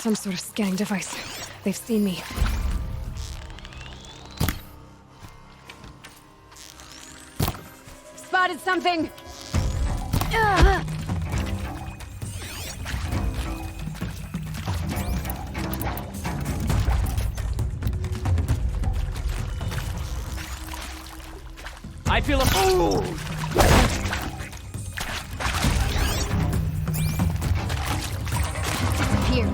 some sort of scanning device. They've seen me. Spotted something! I feel a... Ooh. Here.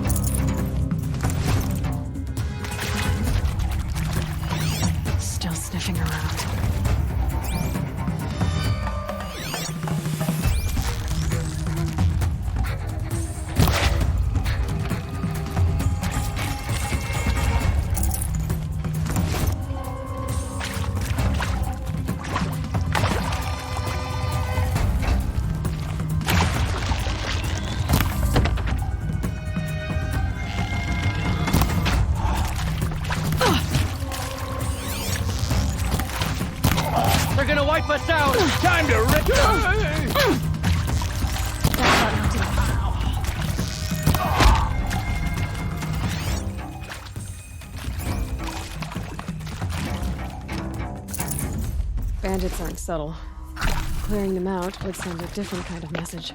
Still sniffing around. They're gonna wipe us out! Time to return! Bandits aren't subtle. Clearing them out would send a different kind of message.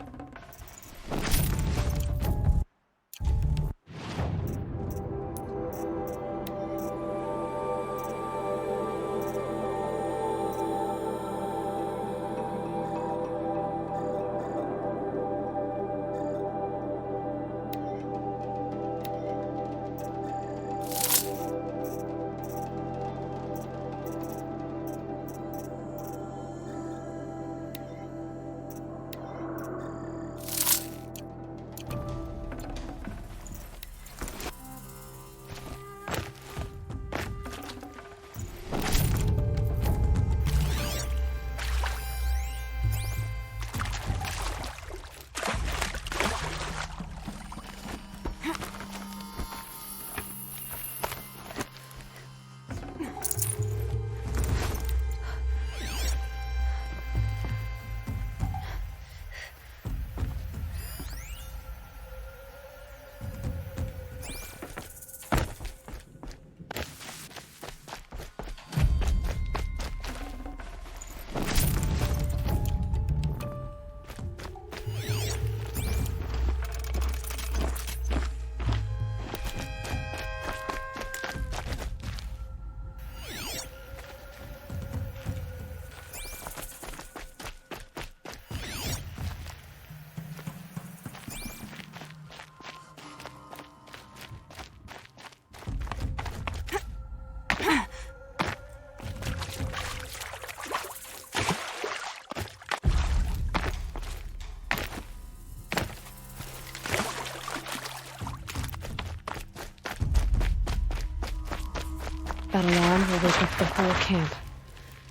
That alarm will wake up the whole camp.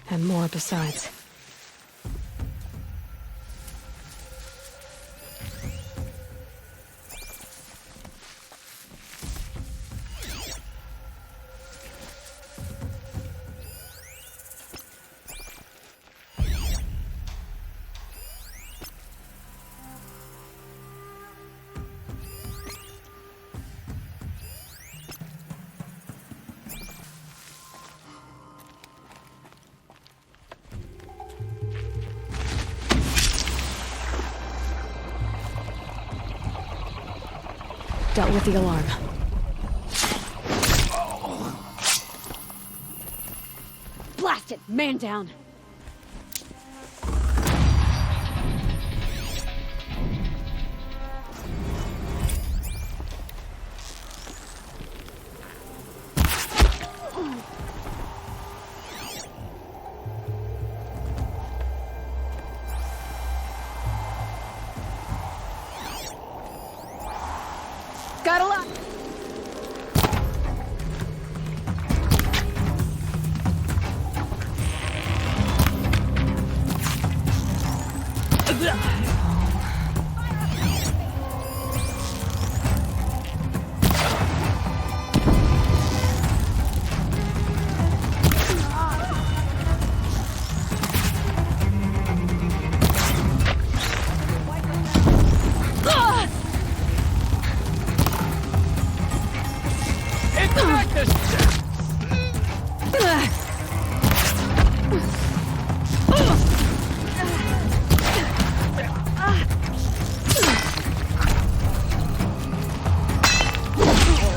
And more besides. Dealt with the alarm. Blast it! Man down! Got a lot!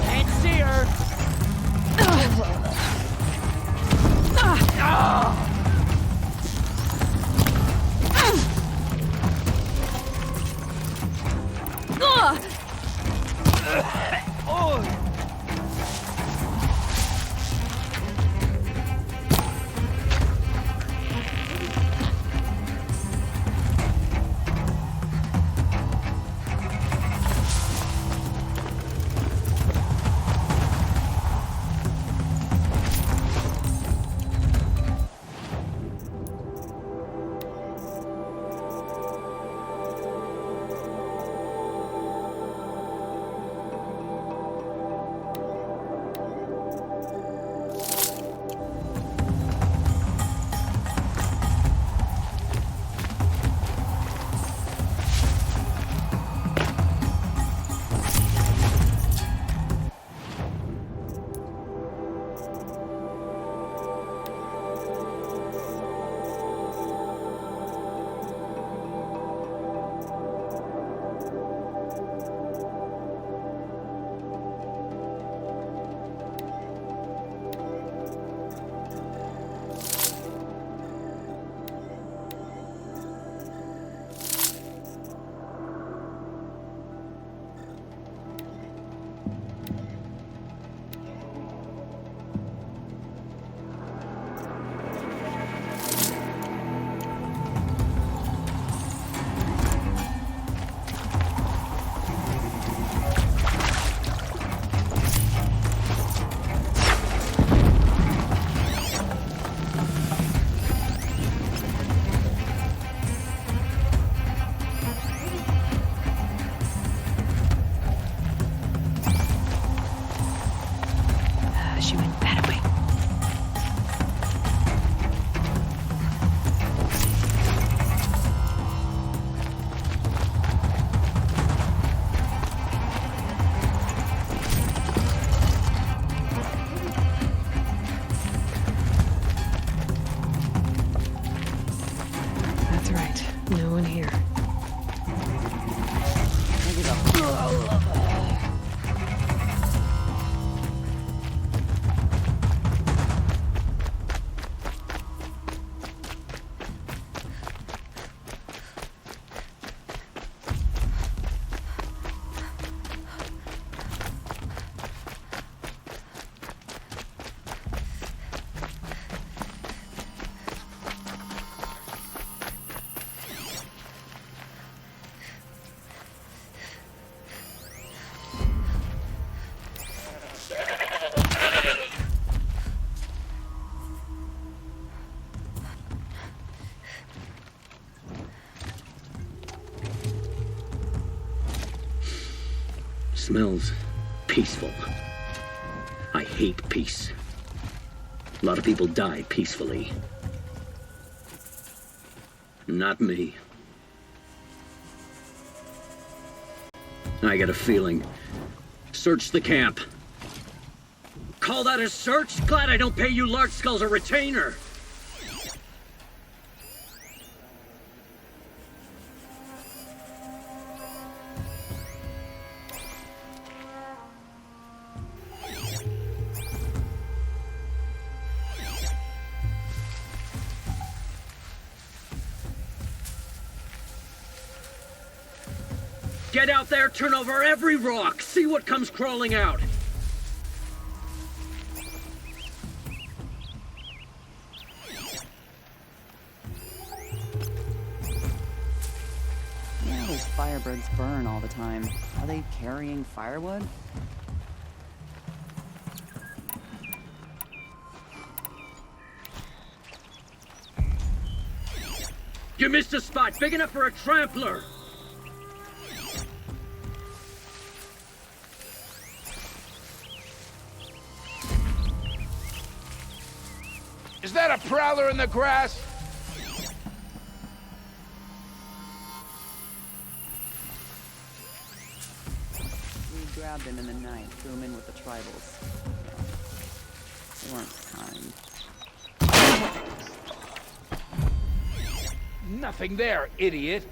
Can't see her. She went that way. That's right. No one here. Smells peaceful. I hate peace. A lot of people die peacefully. Not me. I got a feeling. Search the camp. Call that a search? Glad I don't pay you large skulls a retainer. Get out there, turn over every rock, see what comes crawling out. Yeah, those firebirds burn all the time. Are they carrying firewood? You missed a spot big enough for a trampler. Is that a prowler in the grass? We grabbed him in the night, threw him in with the tribals. They weren't kind. Nothing there, idiot.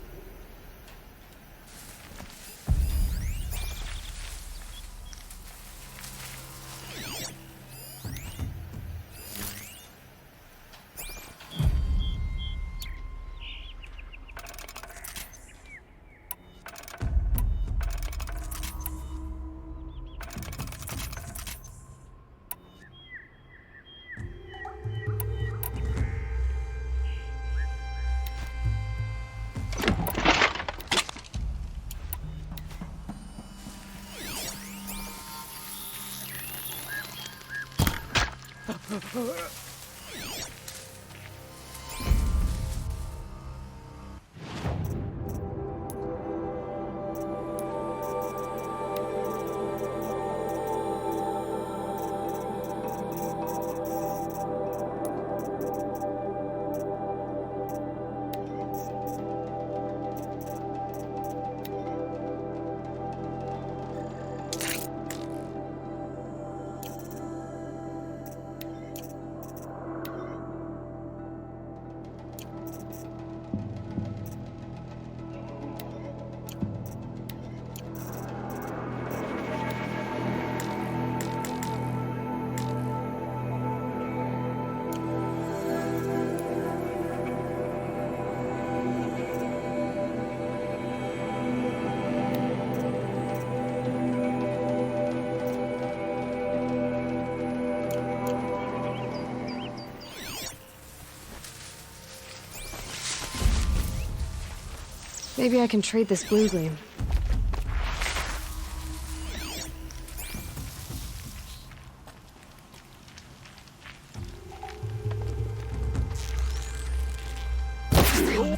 Maybe I can trade this blue gleam.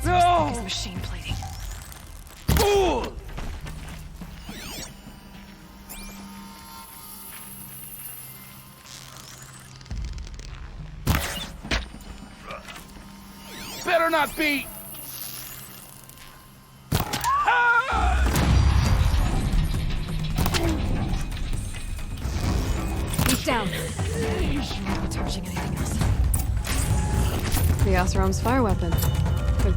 No! Is machine plating. Fool! Better not be! He's down. I'm not touching anything else. The Oseram's fire weapon. Good.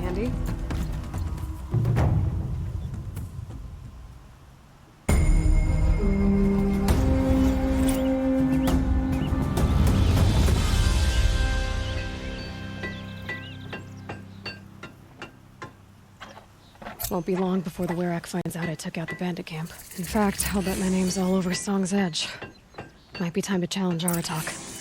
Handy. Won't be long before the Werak finds out I took out the bandit camp. In fact, I'll bet my name's all over Song's Edge. Might be time to challenge Aratak.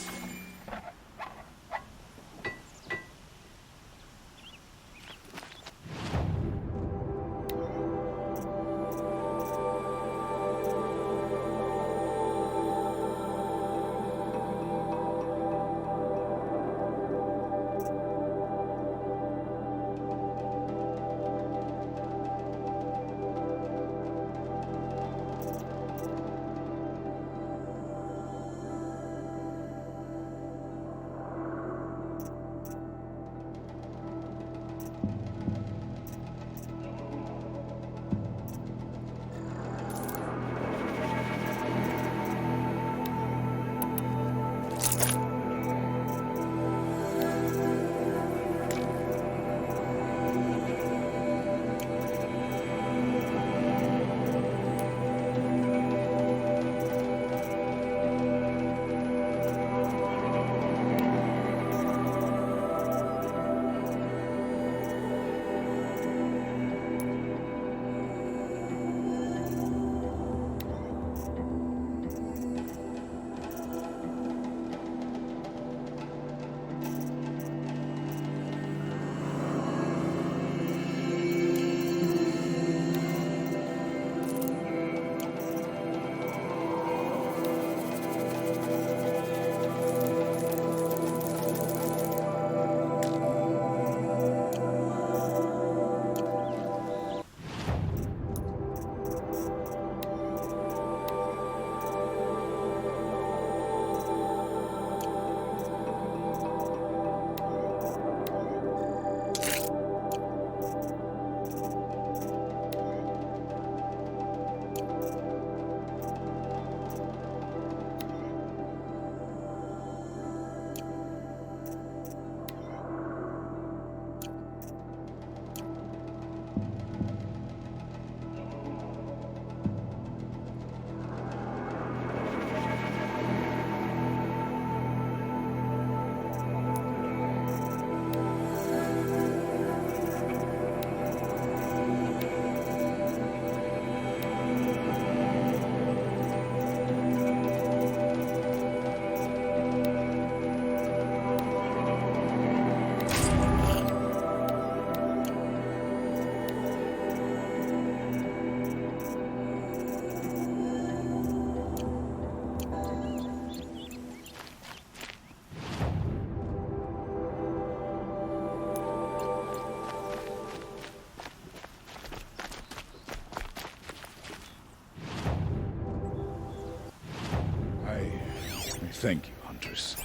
Thank you, Huntress.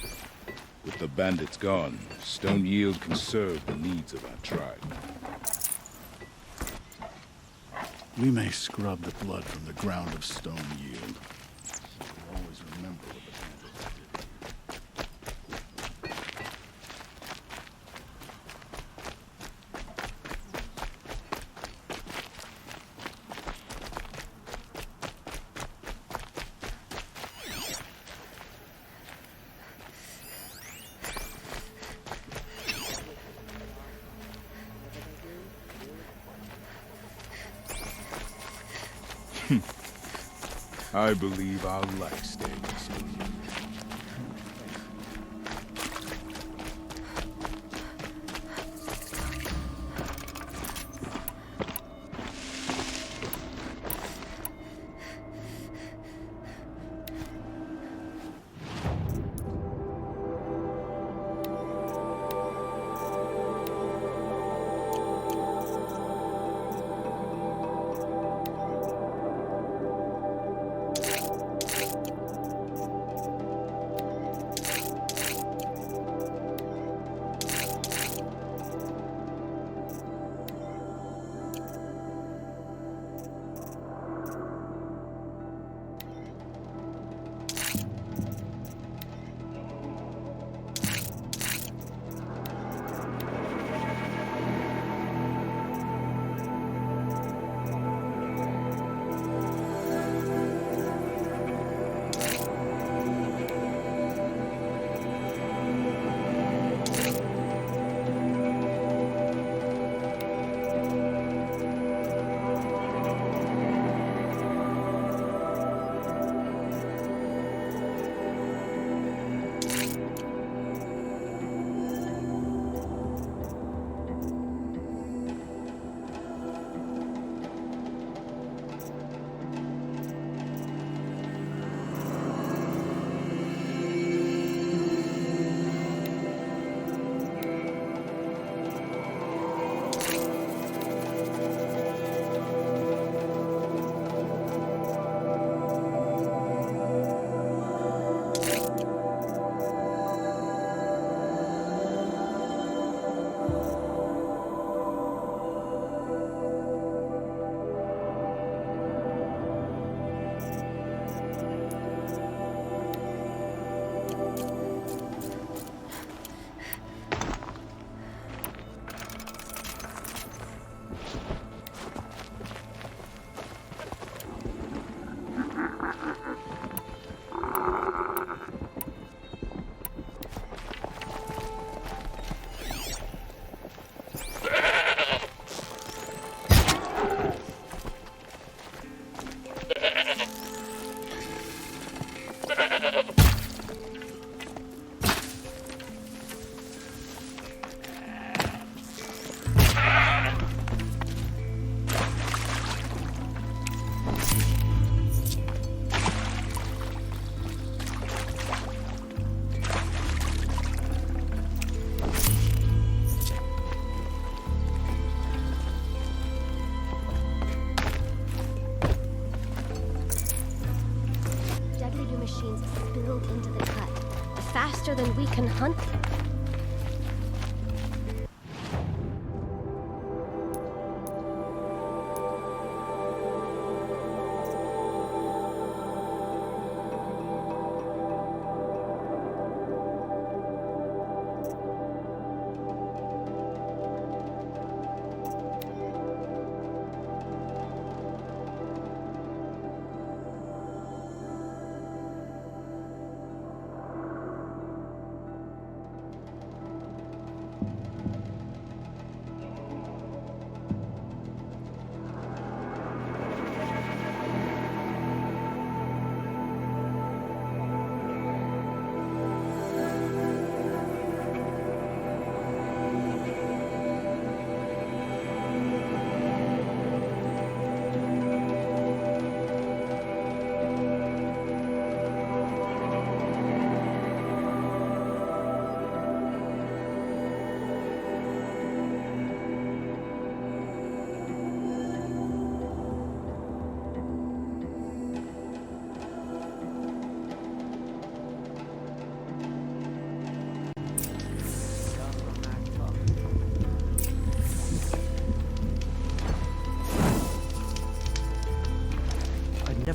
With the bandits gone, Stone Yield can serve the needs of our tribe. We may scrub the blood from the ground of Stone Yield. We'll always remember what the bandits did. I believe I'll like staying in Stone Yield. faster than we can hunt.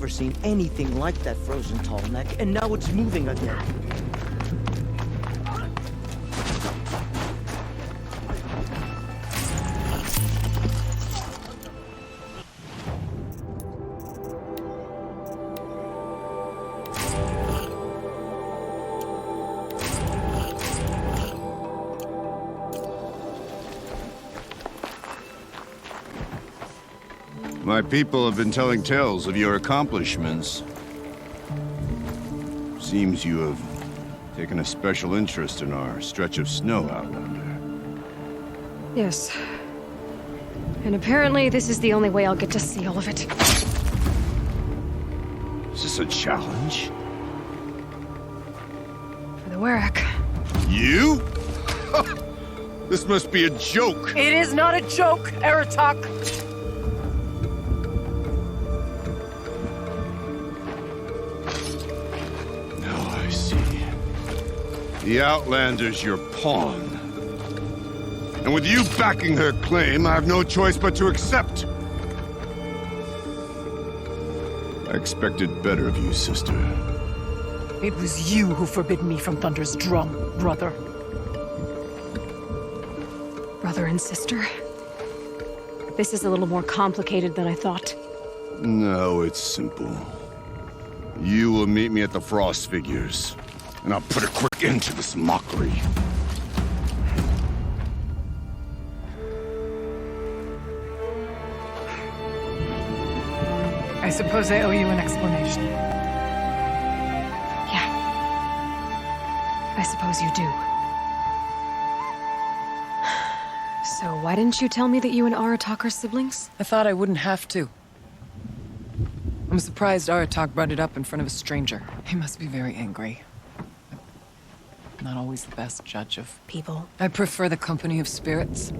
never seen anything like that frozen tall neck, and now it's moving again. My people have been telling tales of your accomplishments. Seems you have taken a special interest in our stretch of snow, Outlander. Yes. And apparently this is the only way I'll get to see all of it. Is this a challenge? For the Werak. You? This must be a joke. It is not a joke, Aratak. The Outlander's your pawn. And with you backing her claim, I have no choice but to accept. I expected better of you, sister. It was you who forbid me from Thunder's drum, brother. Brother and sister? This is a little more complicated than I thought. No, it's simple. You will meet me at the Frost Figures, and I'll put a quick end to this mockery. I suppose I owe you an explanation. Yeah. I suppose you do. So why didn't you tell me that you and Aratak are siblings? I thought I wouldn't have to. I'm surprised Aratak brought it up in front of a stranger. He must be very angry. Not always the best judge of people. I prefer the company of spirits.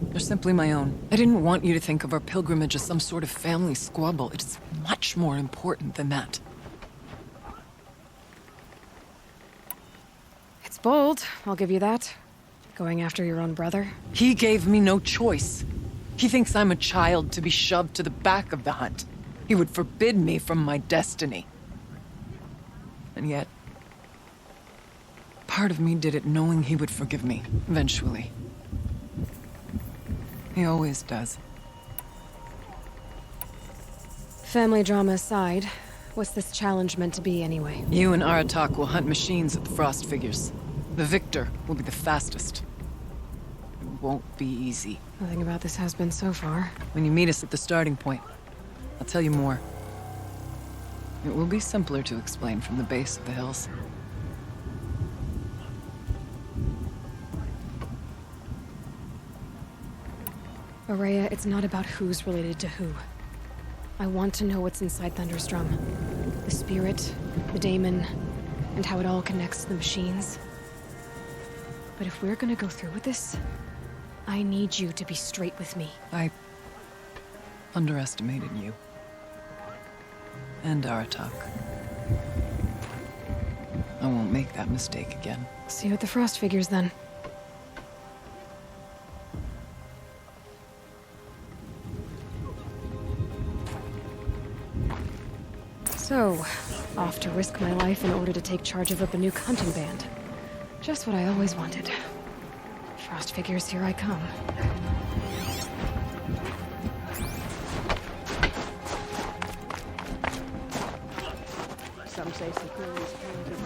They're simply my own. I didn't want you to think of our pilgrimage as some sort of family squabble. It's much more important than that. It's bold, I'll give you that. Going after your own brother. He gave me no choice. He thinks I'm a child to be shoved to the back of the hunt. He would forbid me from my destiny. And yet, part of me did it knowing he would forgive me, eventually. He always does. Family drama aside, what's this challenge meant to be anyway? You and Aratak will hunt machines at the Frost Figures. The victor will be the fastest. It won't be easy. Nothing about this has been so far. When you meet us at the starting point, I'll tell you more. It will be simpler to explain from the base of the hills. Ourea, it's not about who's related to who. I want to know what's inside Thunder's drum. The spirit, the daemon, and how it all connects to the machines. But if we're gonna go through with this, I need you to be straight with me. I underestimated you. And Aratak. I won't make that mistake again. See you at the Frost Figures, then. So, off to risk my life in order to take charge of a Banuk hunting band. Just what I always wanted. Frost Figures, here I come. Some say Sakura's painted.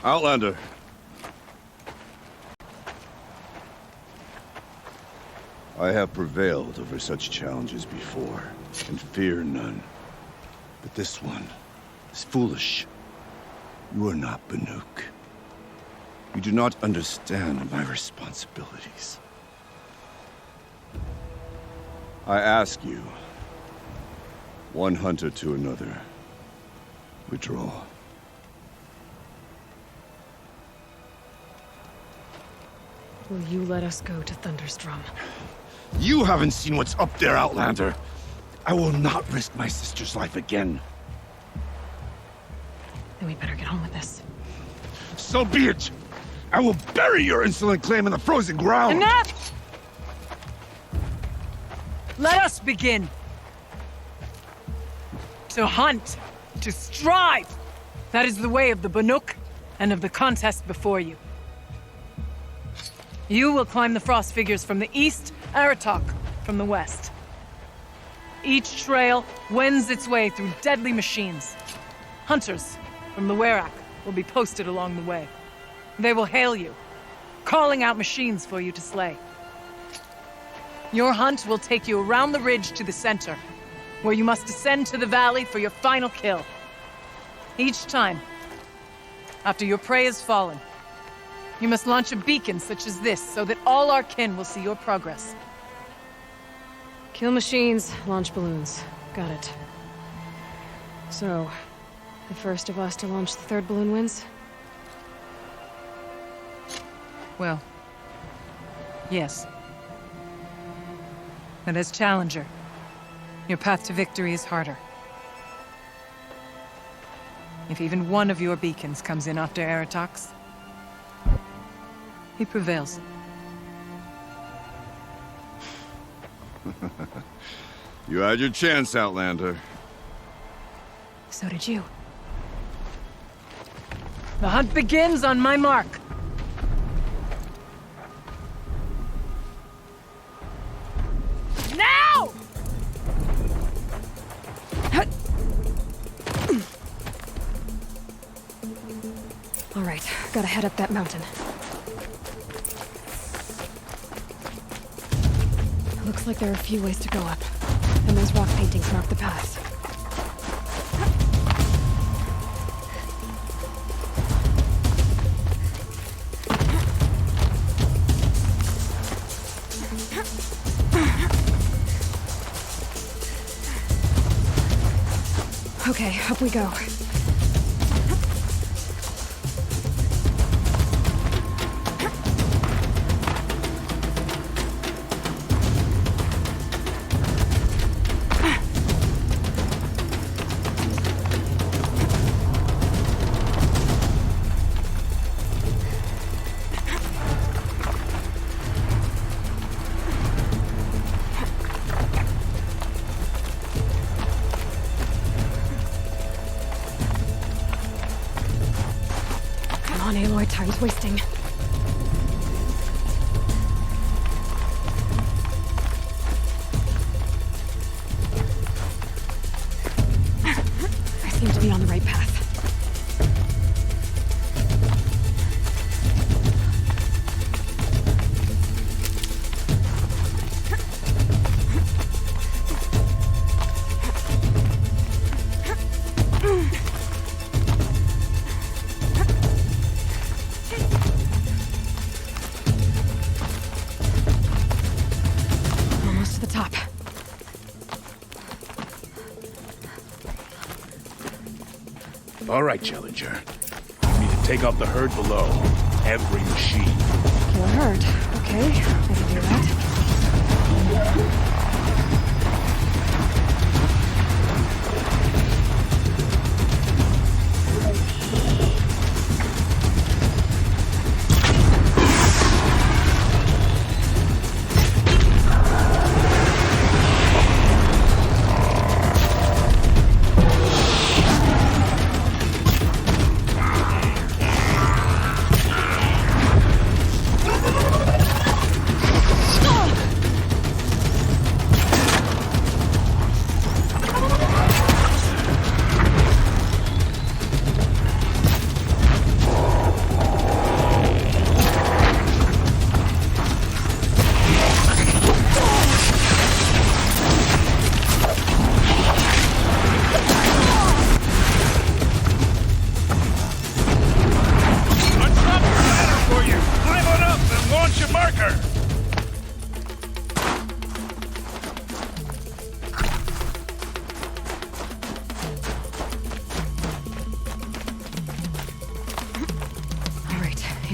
Outlander. I have prevailed over such challenges before, and fear none. But this one is foolish. You are not Banuk. You do not understand my responsibilities. I ask you, one hunter to another, withdraw. Will you let us go to Thunderstrom? You haven't seen what's up there, Outlander. I will not risk my sister's life again. Then we better get on with this. So be it! I will bury your insolent claim in the frozen ground! Enough! Let us begin. To hunt, to strive. That is the way of the Banuk and of the contest before you. You will climb the frost figures from the east, Aratok from the west. Each trail wends its way through deadly machines. Hunters from the Werak will be posted along the way. They will hail you, calling out machines for you to slay. Your hunt will take you around the ridge to the center, where you must descend to the valley for your final kill. Each time, after your prey has fallen, you must launch a beacon such as this so that all our kin will see your progress. Kill machines, launch balloons. Got it. So, the first of us to launch the third balloon wins? Well, yes. But as Challenger, your path to victory is harder. If even one of your beacons comes in after Aratox, he prevails. You had your chance, Outlander. So did you. The hunt begins on my mark. Now! All right, gotta head up that mountain. Looks like there are a few ways to go up, and those rock paintings mark the paths. Okay, up we go. Come on, Aloy, time's wasting. I seem to be on the right path. Almost to the top. All right, Challenger. You need to take out the herd below. Every machine. Kill a herd. Okay, I can do that.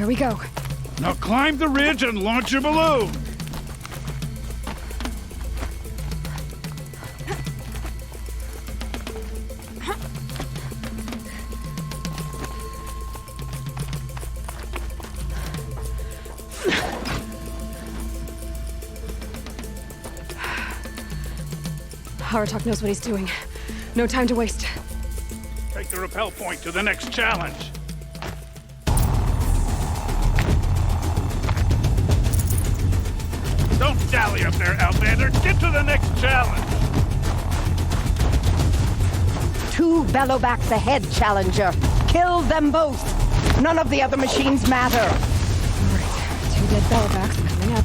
Here we go. Now climb the ridge and launch your balloon! Aratak knows what he's doing. No time to waste. Take the rappel point to the next challenge. Don't dally up there, Outlander. Get to the next challenge. 2 Bellowbacks ahead, Challenger. Kill them both. None of the other machines matter. All right, 2 dead bellbacks coming up.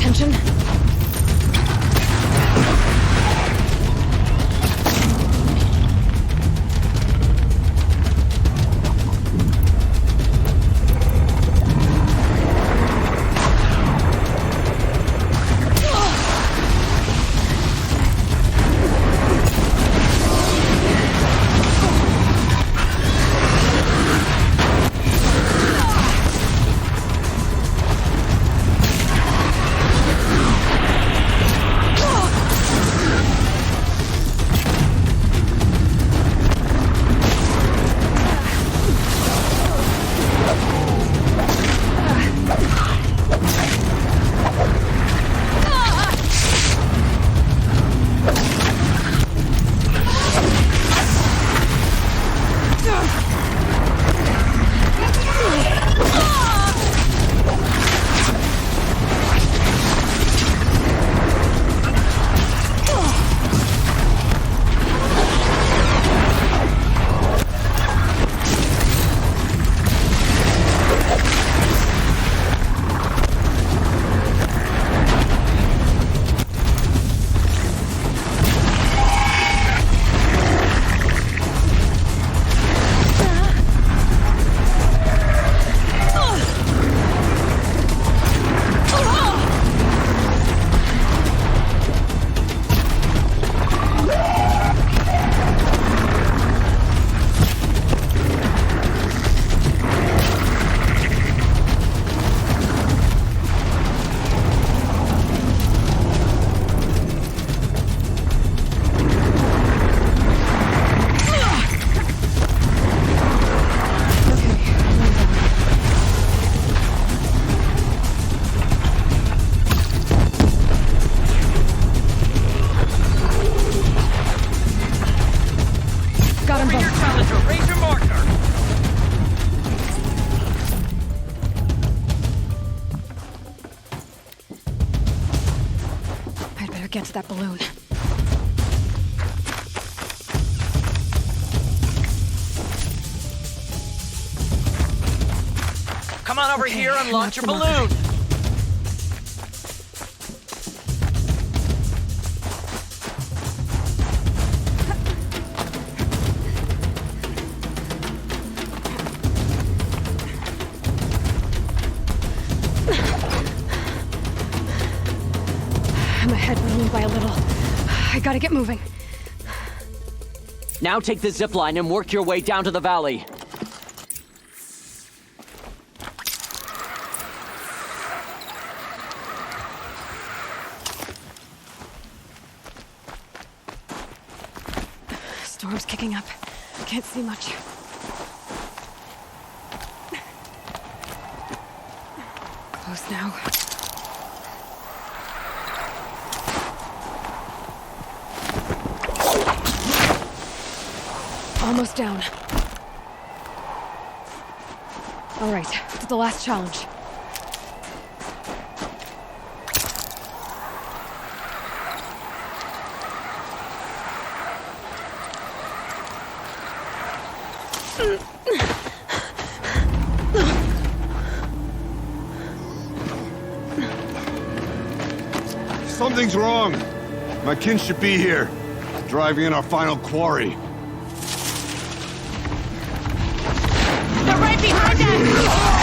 Attention. Get to that balloon. Come on over here and launch your balloon. I'm ahead, but only by a little. I gotta get moving. Now take the zip line and work your way down to the valley. Storm's kicking up. Can't see much. Close now. Almost down. All right, to the last challenge. Something's wrong. My kin should be here, driving in our final quarry. They're right behind us!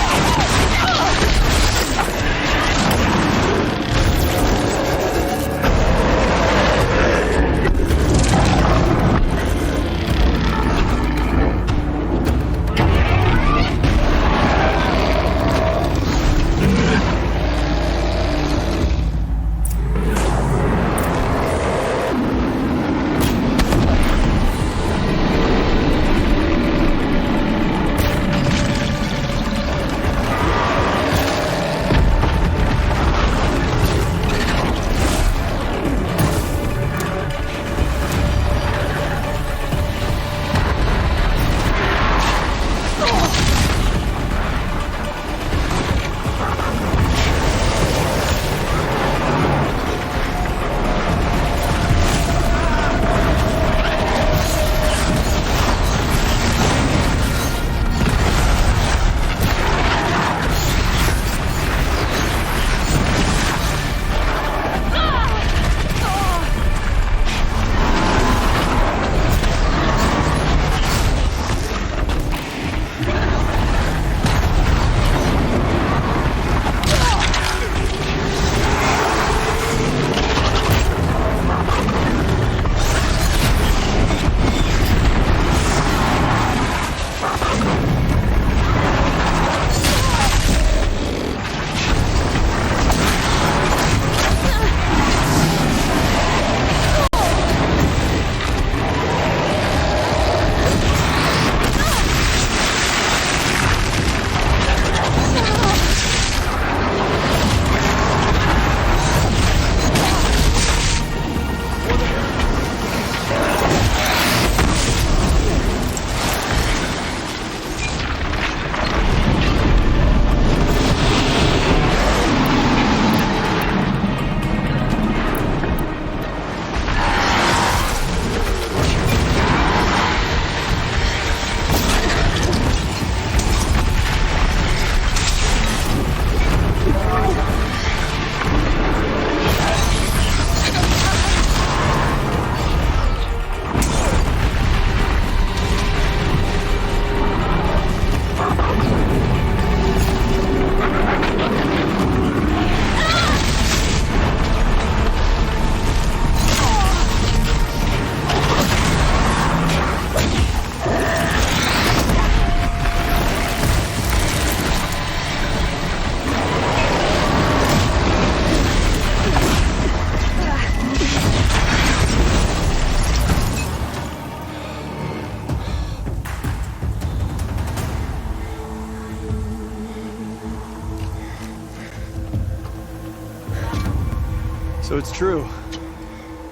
So it's true.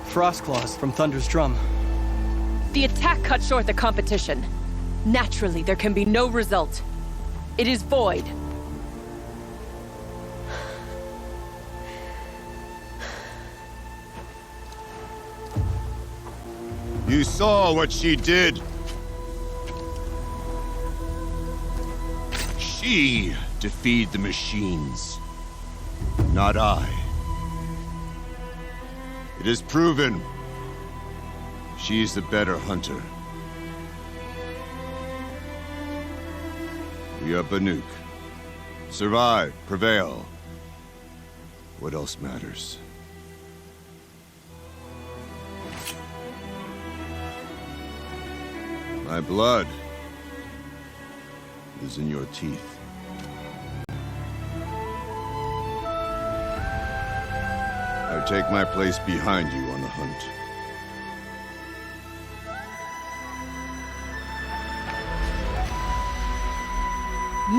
Frostclaws from Thunder's drum. The attack cut short the competition. Naturally, there can be no result. It is void. You saw what she did. She defeated the machines, not I. It is proven. She is the better hunter. We are Banuk. Survive, prevail. What else matters? My blood is in your teeth. I take my place behind you on the hunt.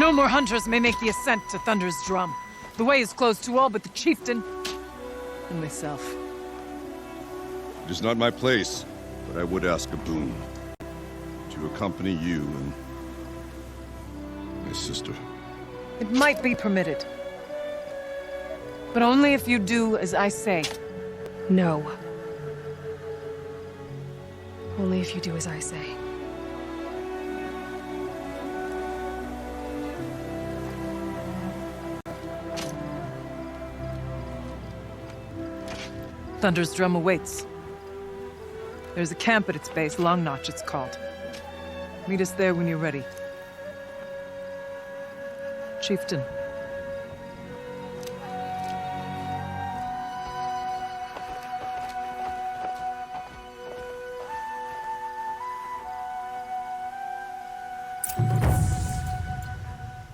No more hunters may make the ascent to Thunder's drum. The way is closed to all but the chieftain and myself. It is not my place, but I would ask a boon. To accompany you and my sister. It might be permitted. But only if you do as I say. No. Only if you do as I say. Thunder's Drum awaits. There's a camp at its base, Long Notch it's called. Meet us there when you're ready. Chieftain.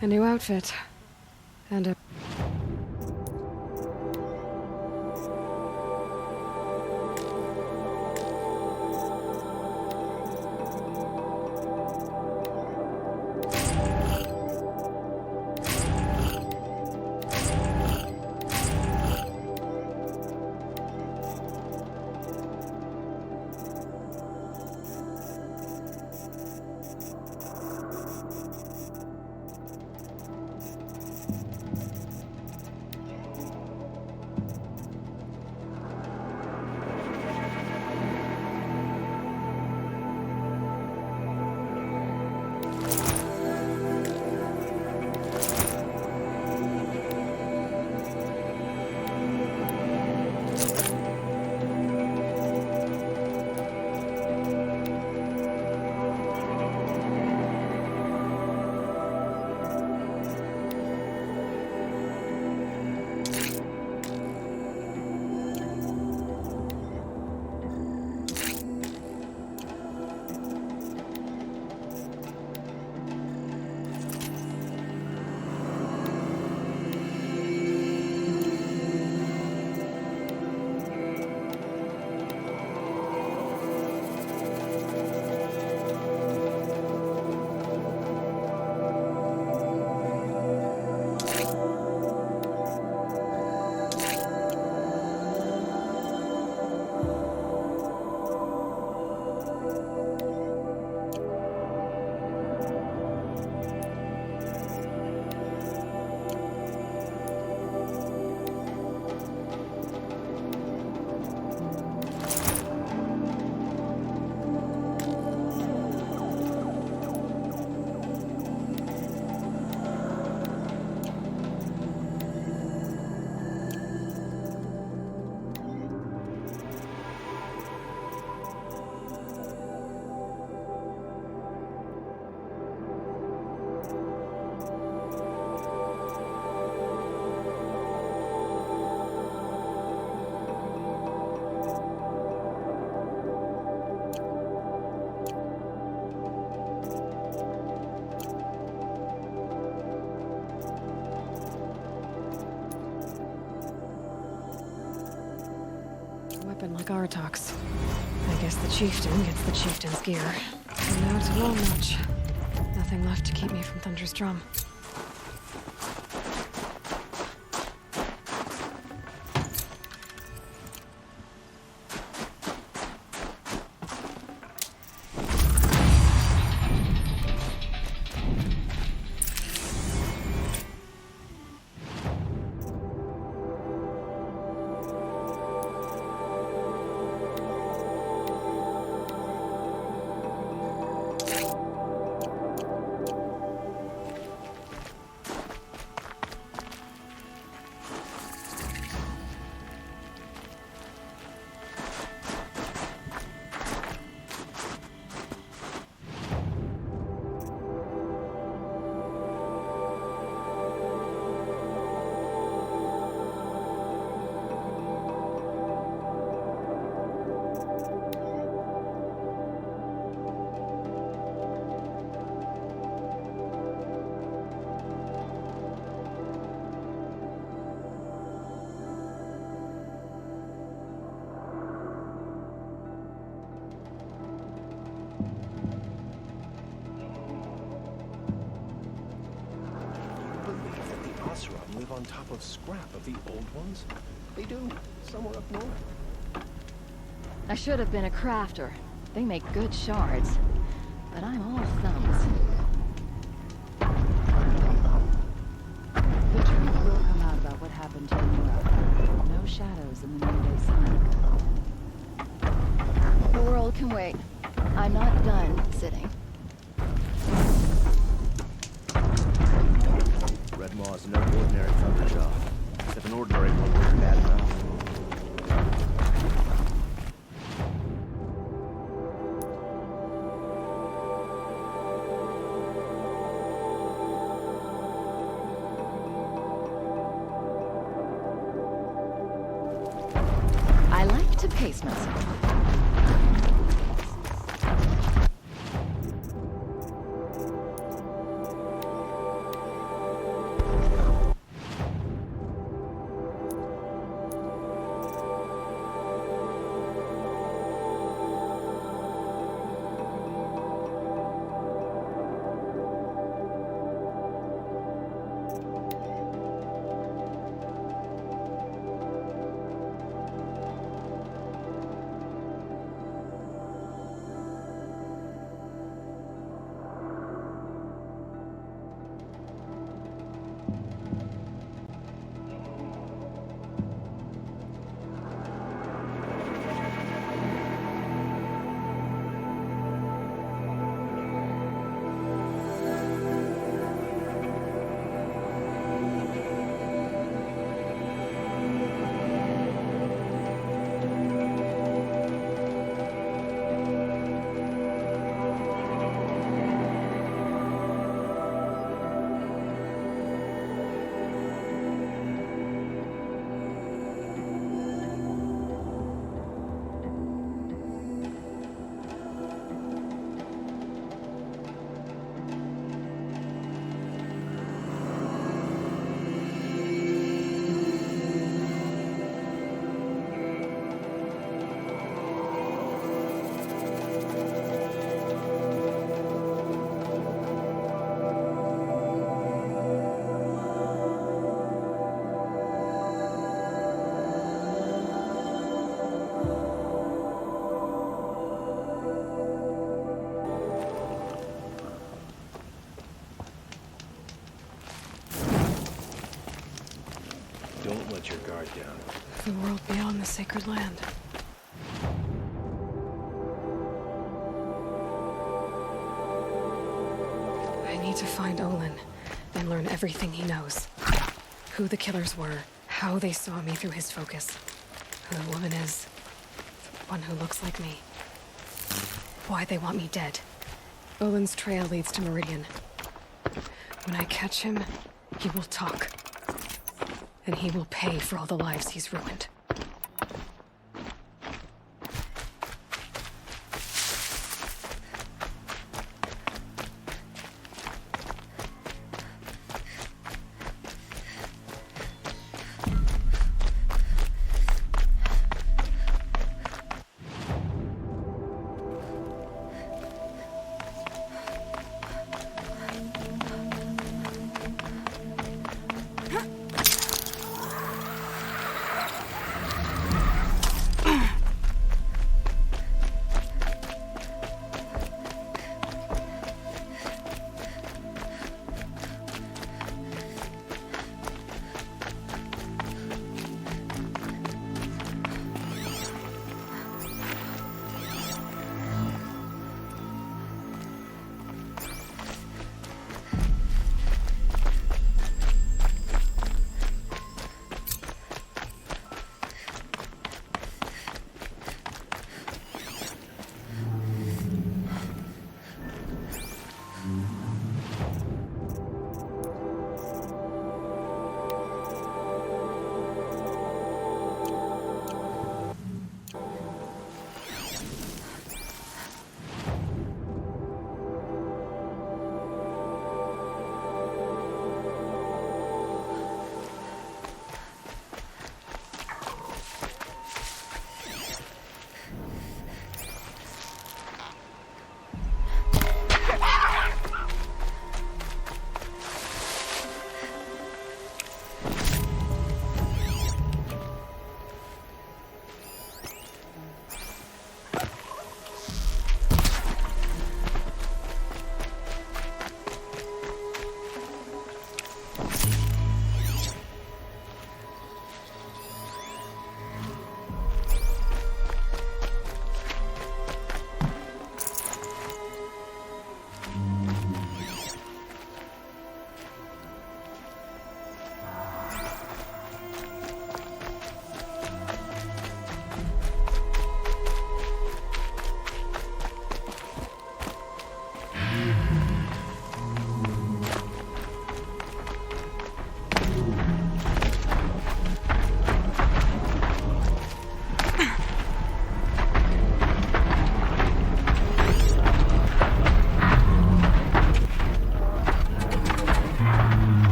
A new outfit. And a... weapon like Aratok's. I guess the chieftain gets the chieftain's gear. And now to Long Notch. Nothing left to keep me from Thunder's Drum. Live on top of scrap of the old ones? They do, somewhere up north. I should have been a crafter. They make good shards. But I'm all thumbs. The truth will come out about what happened to Nora. No shadows in the noonday sun. The world can wait. I'm not done sitting. Redmaw is no ordinary thunder job. If an ordinary one was bad enough. Pace myself. Don't let your guard down. The world beyond the sacred land. I need to find Olin and learn everything he knows. Who the killers were, how they saw me through his focus, who the woman is, the one who looks like me, why they want me dead. Olin's trail leads to Meridian. When I catch him, he will talk. And he will pay for all the lives he's ruined.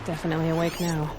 Definitely awake now.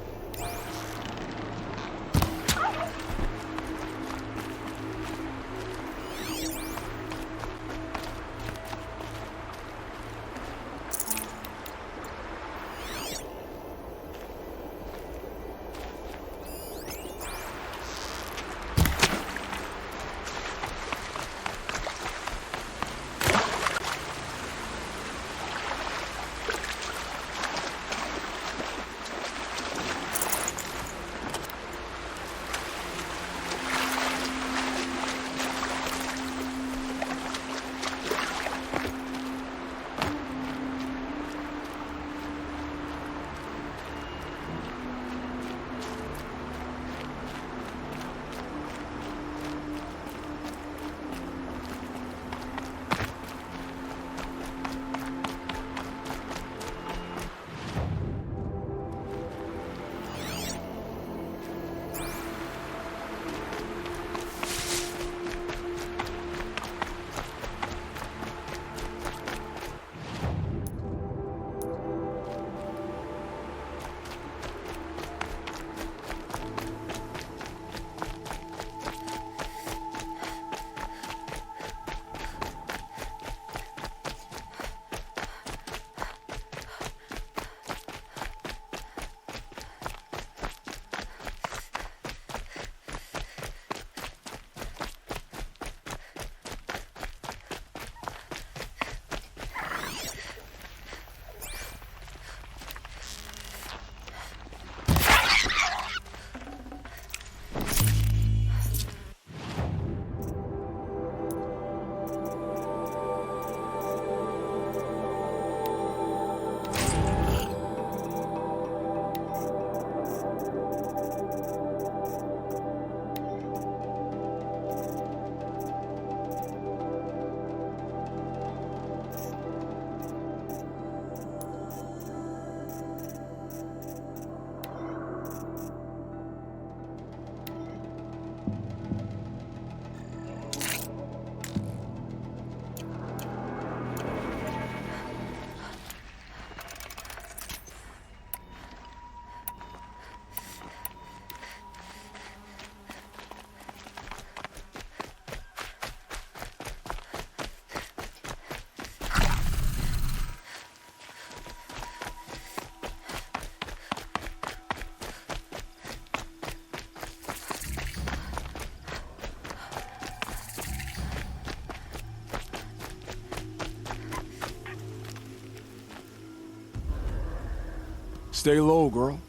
stay low, girl,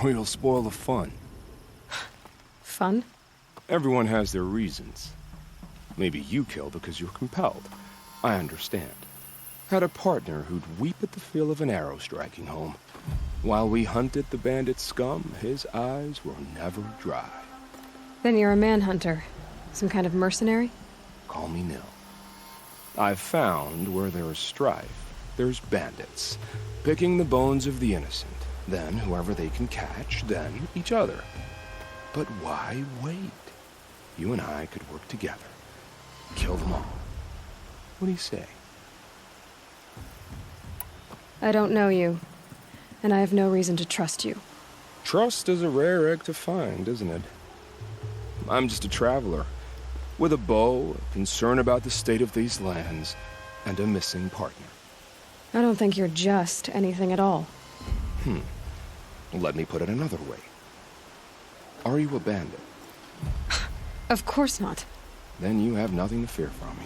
or you'll spoil the fun. Fun? Everyone has their reasons. Maybe you kill because you're compelled. I understand. Had a partner who'd weep at the feel of an arrow striking home. While we hunted the bandit scum, his eyes were never dry. Then you're a manhunter. Some kind of mercenary? Call me Nil. I've found where there is strife, there's bandits, picking the bones of the innocent, then whoever they can catch, then each other. But why wait? You and I could work together. Kill them all. What do you say? I don't know you, and I have no reason to trust you. Trust is a rare egg to find, isn't it? I'm just a traveler, with a bow, a concern about the state of these lands, and a missing partner. I don't think you're just anything at all. Let me put it another way. Are you a bandit? Of course not. Then you have nothing to fear from me.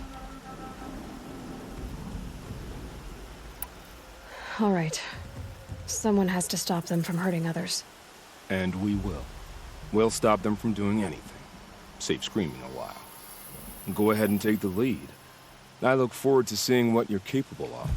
All right. Someone has to stop them from hurting others. And we will. We'll stop them from doing anything. Save screaming a while. Go ahead and take the lead. I look forward to seeing what you're capable of.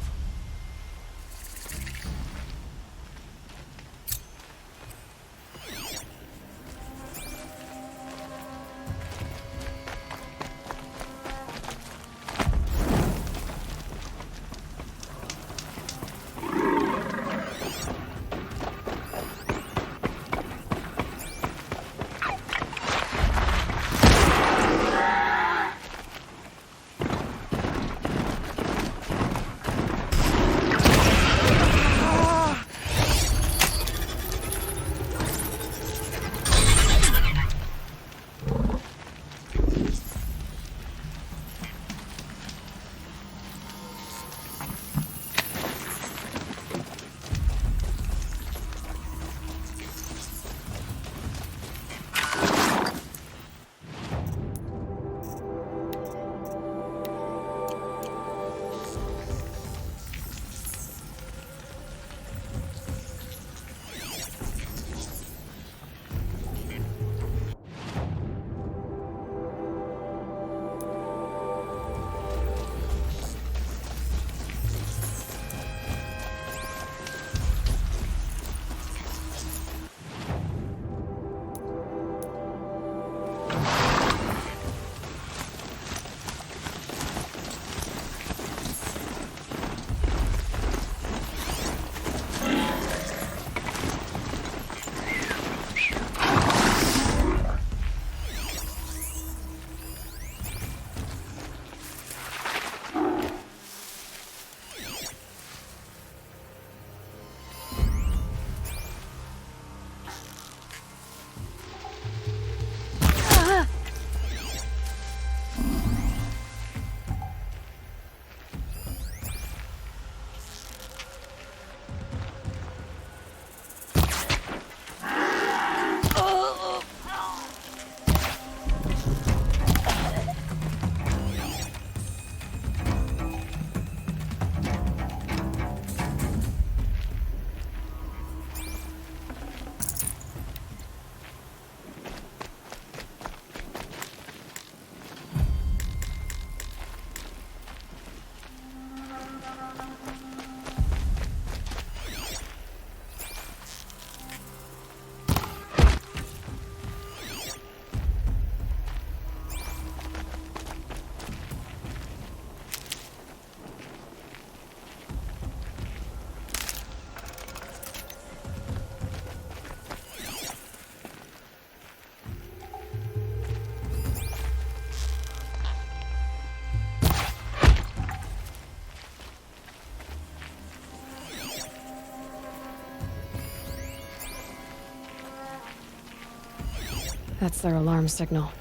That's their alarm signal.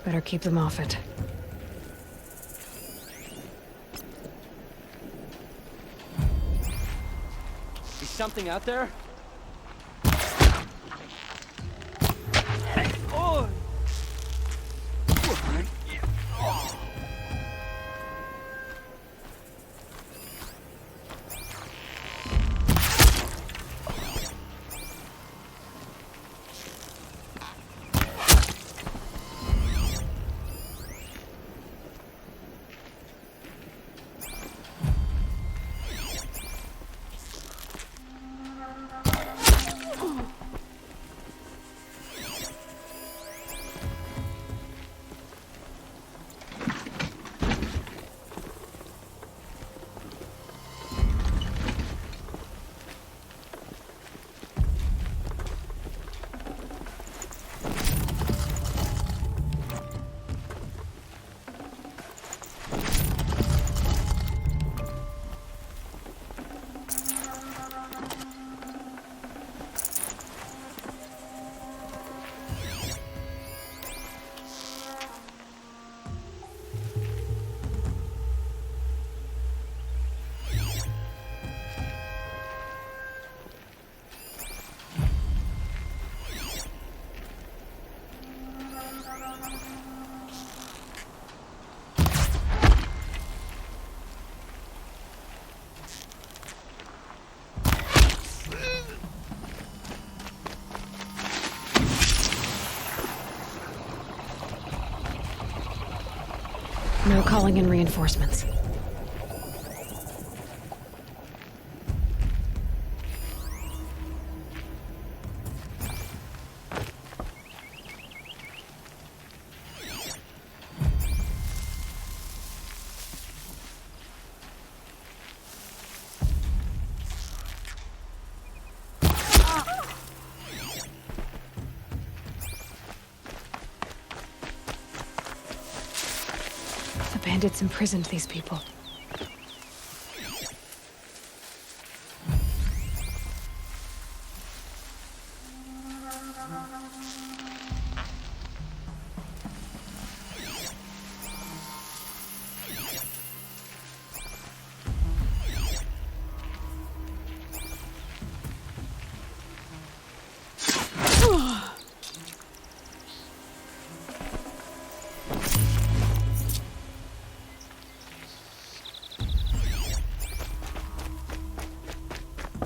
Better keep them off it. Is something out there? Oh! No calling in reinforcements. The bandits imprisoned these people.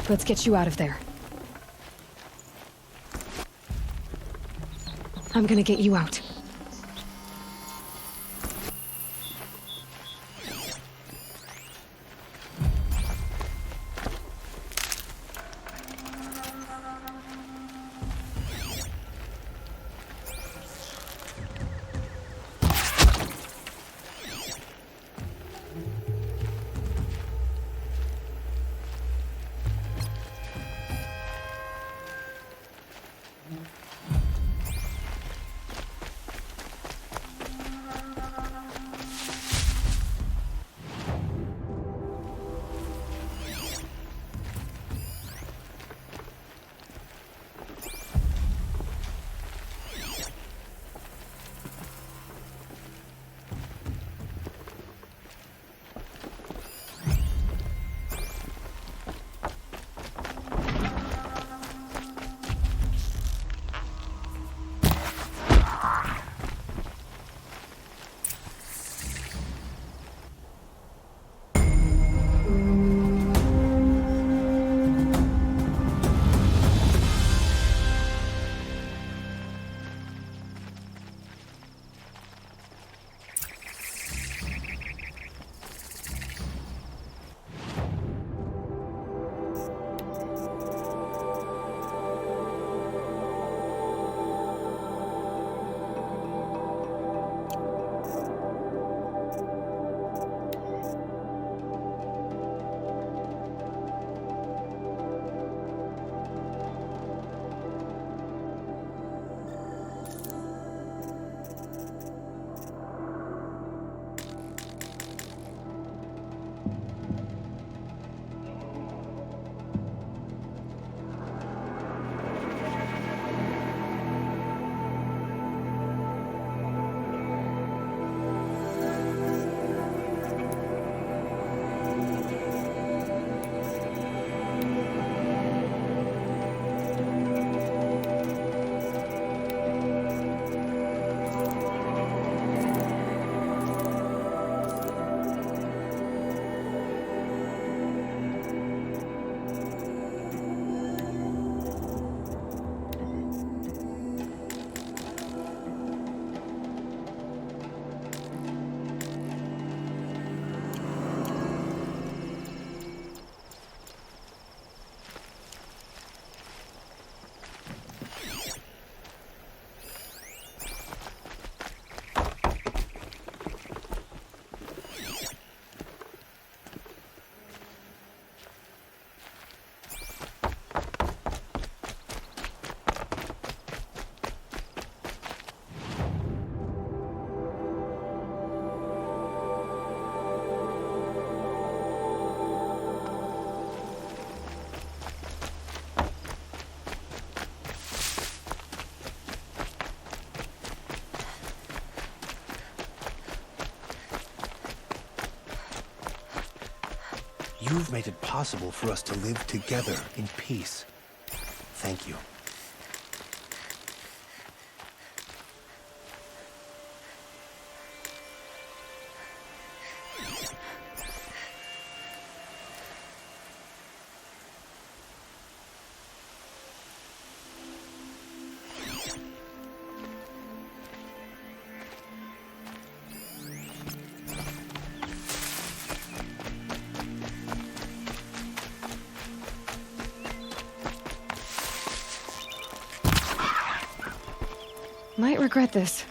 Let's get you out of there. I'm gonna get you out. You've made it possible for us to live together in peace. Thank you. Might regret this.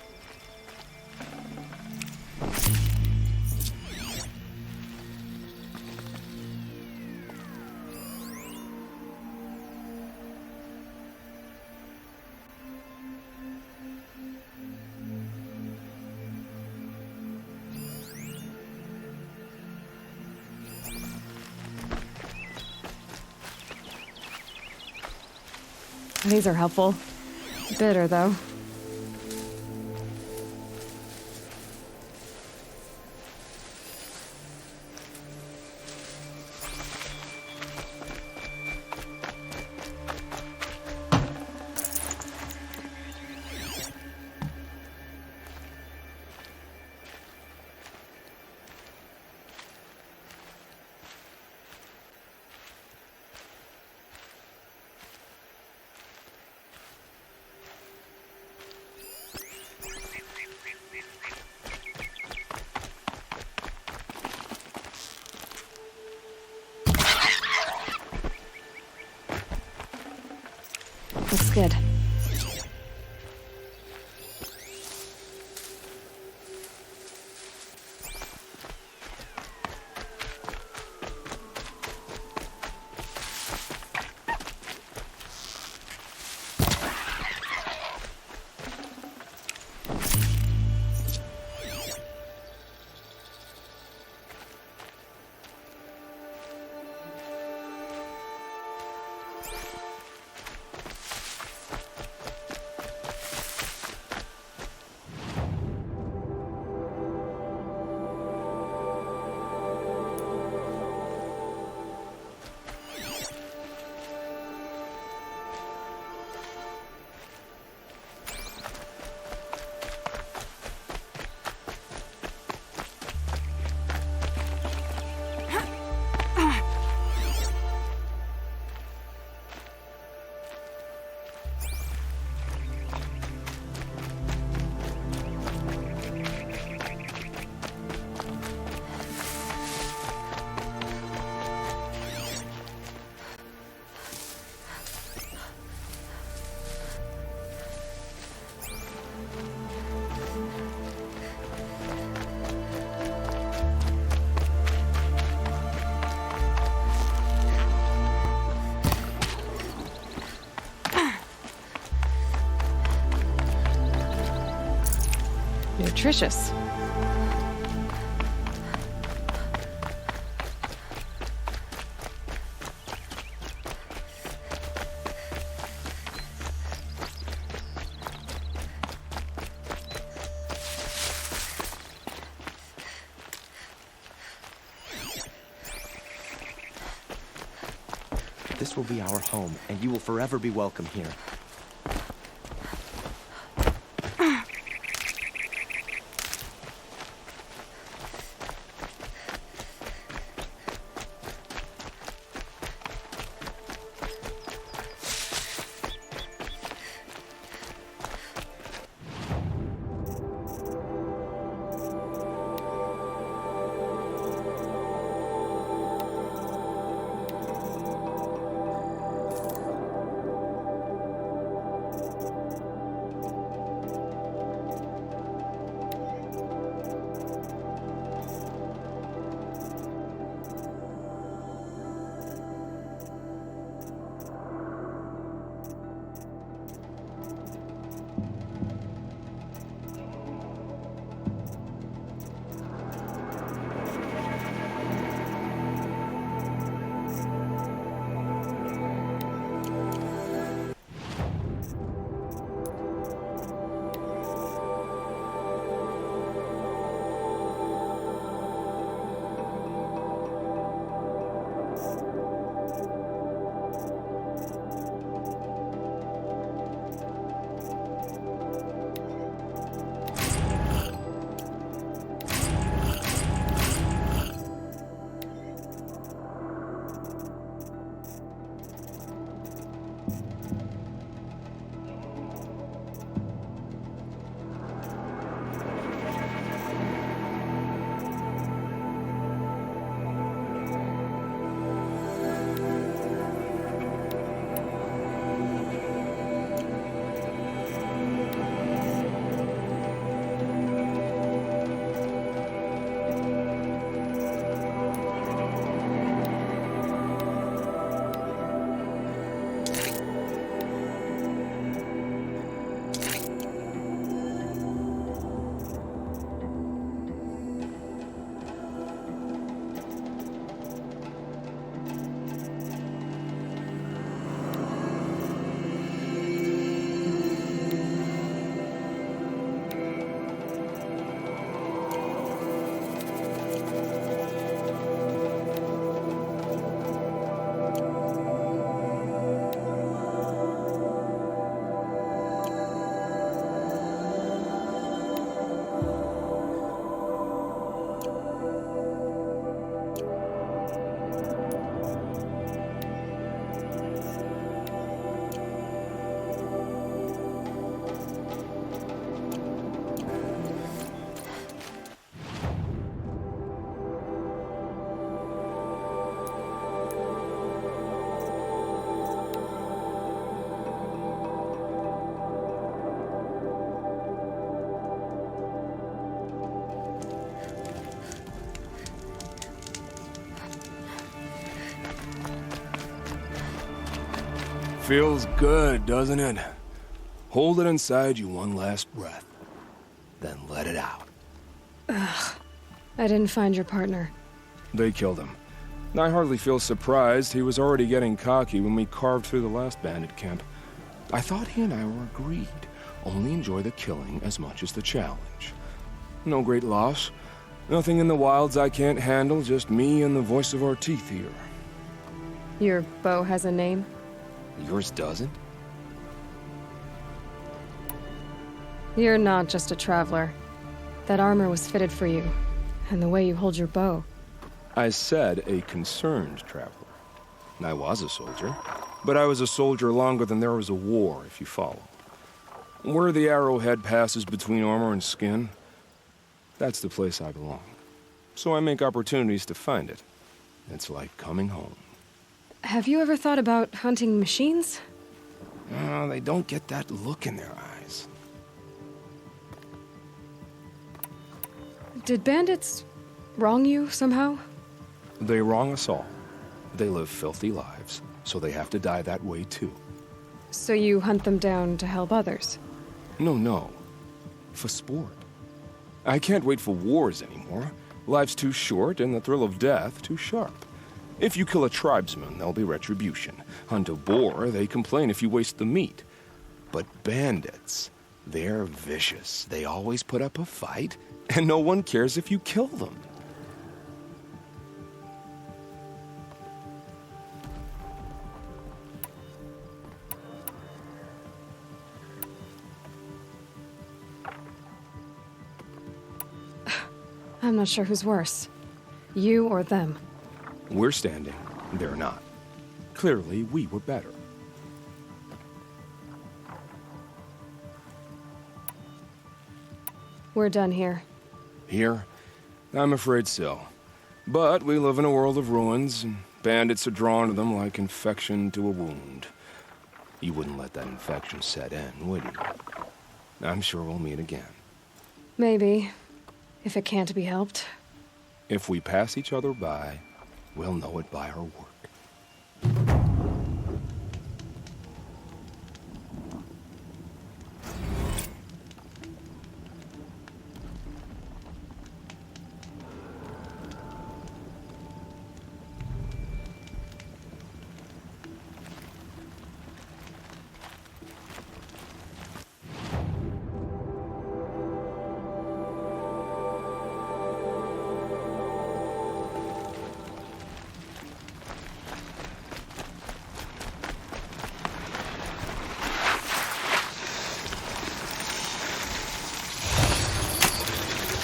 These are helpful. Bitter, though. Looks good. Nutritious. This will be our home, and you will forever be welcome here. Feels good, doesn't it? Hold it inside you one last breath, then let it out. Ugh. I didn't find your partner. They killed him. I hardly feel surprised. He was already getting cocky when we carved through the last bandit camp. I thought he and I were agreed. Only enjoy the killing as much as the challenge. No great loss. Nothing in the wilds I can't handle, just me and the voice of our teeth here. Your bow has a name? Yours doesn't? You're not just a traveler. That armor was fitted for you, and the way you hold your bow. I said a concerned traveler. I was a soldier, but I was a soldier longer than there was a war, if you follow. Where the arrowhead passes between armor and skin, that's the place I belong. So I make opportunities to find it. It's like coming home. Have you ever thought about hunting machines? They don't get that look in their eyes. Did bandits wrong you somehow? They wrong us all. They live filthy lives, so they have to die that way too. So you hunt them down to help others? No. For sport. I can't wait for wars anymore. Life's too short and the thrill of death too sharp. If you kill a tribesman, there'll be retribution. Hunt a boar, they complain if you waste the meat. But bandits, they're vicious. They always put up a fight, and no one cares if you kill them. I'm not sure who's worse. You or them. We're standing, they're not. Clearly, we were better. We're done here. Here? I'm afraid so. But we live in a world of ruins, and bandits are drawn to them like infection to a wound. You wouldn't let that infection set in, would you? I'm sure we'll meet again. Maybe. If it can't be helped. If we pass each other by, we'll know it by our work.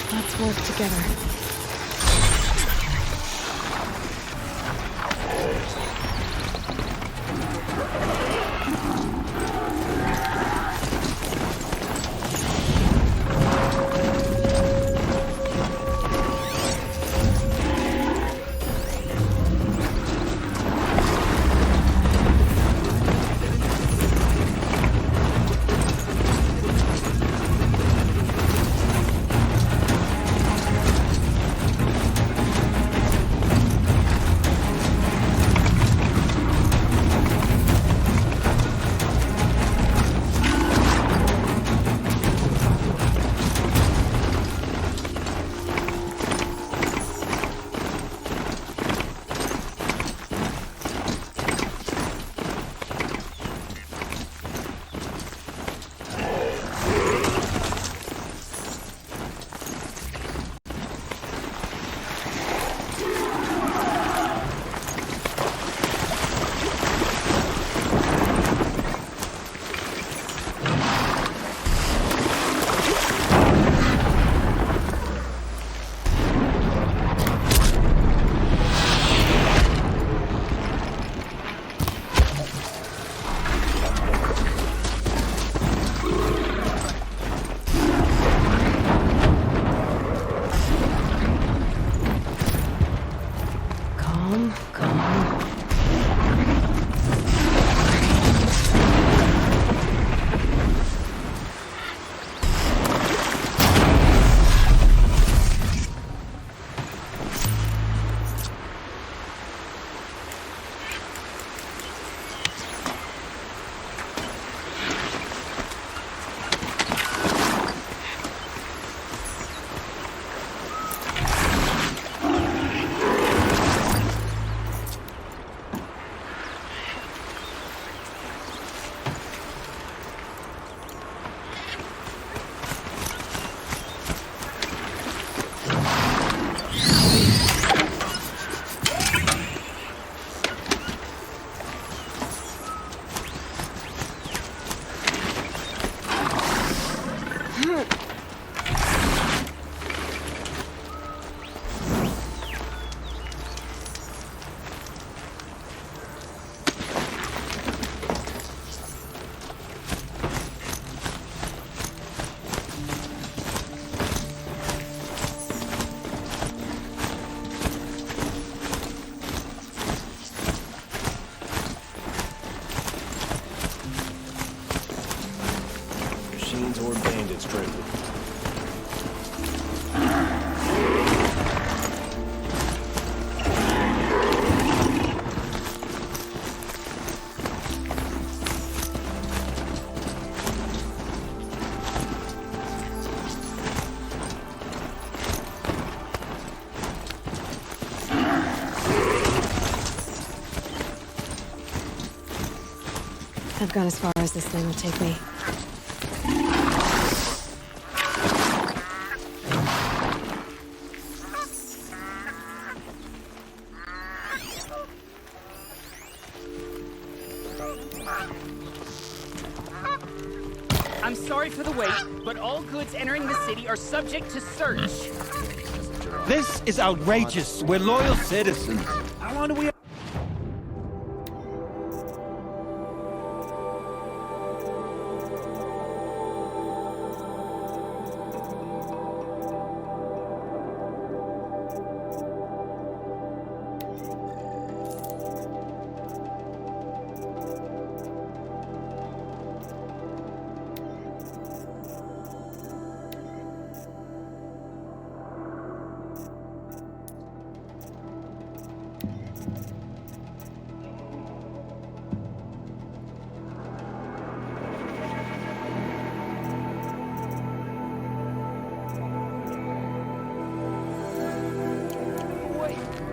Let's work together. Machines or bandits, Trinity. I've gone as far as this thing will take me. I'm sorry for the wait, but all goods entering the city are subject to search. This is outrageous. We're loyal citizens. How long do we...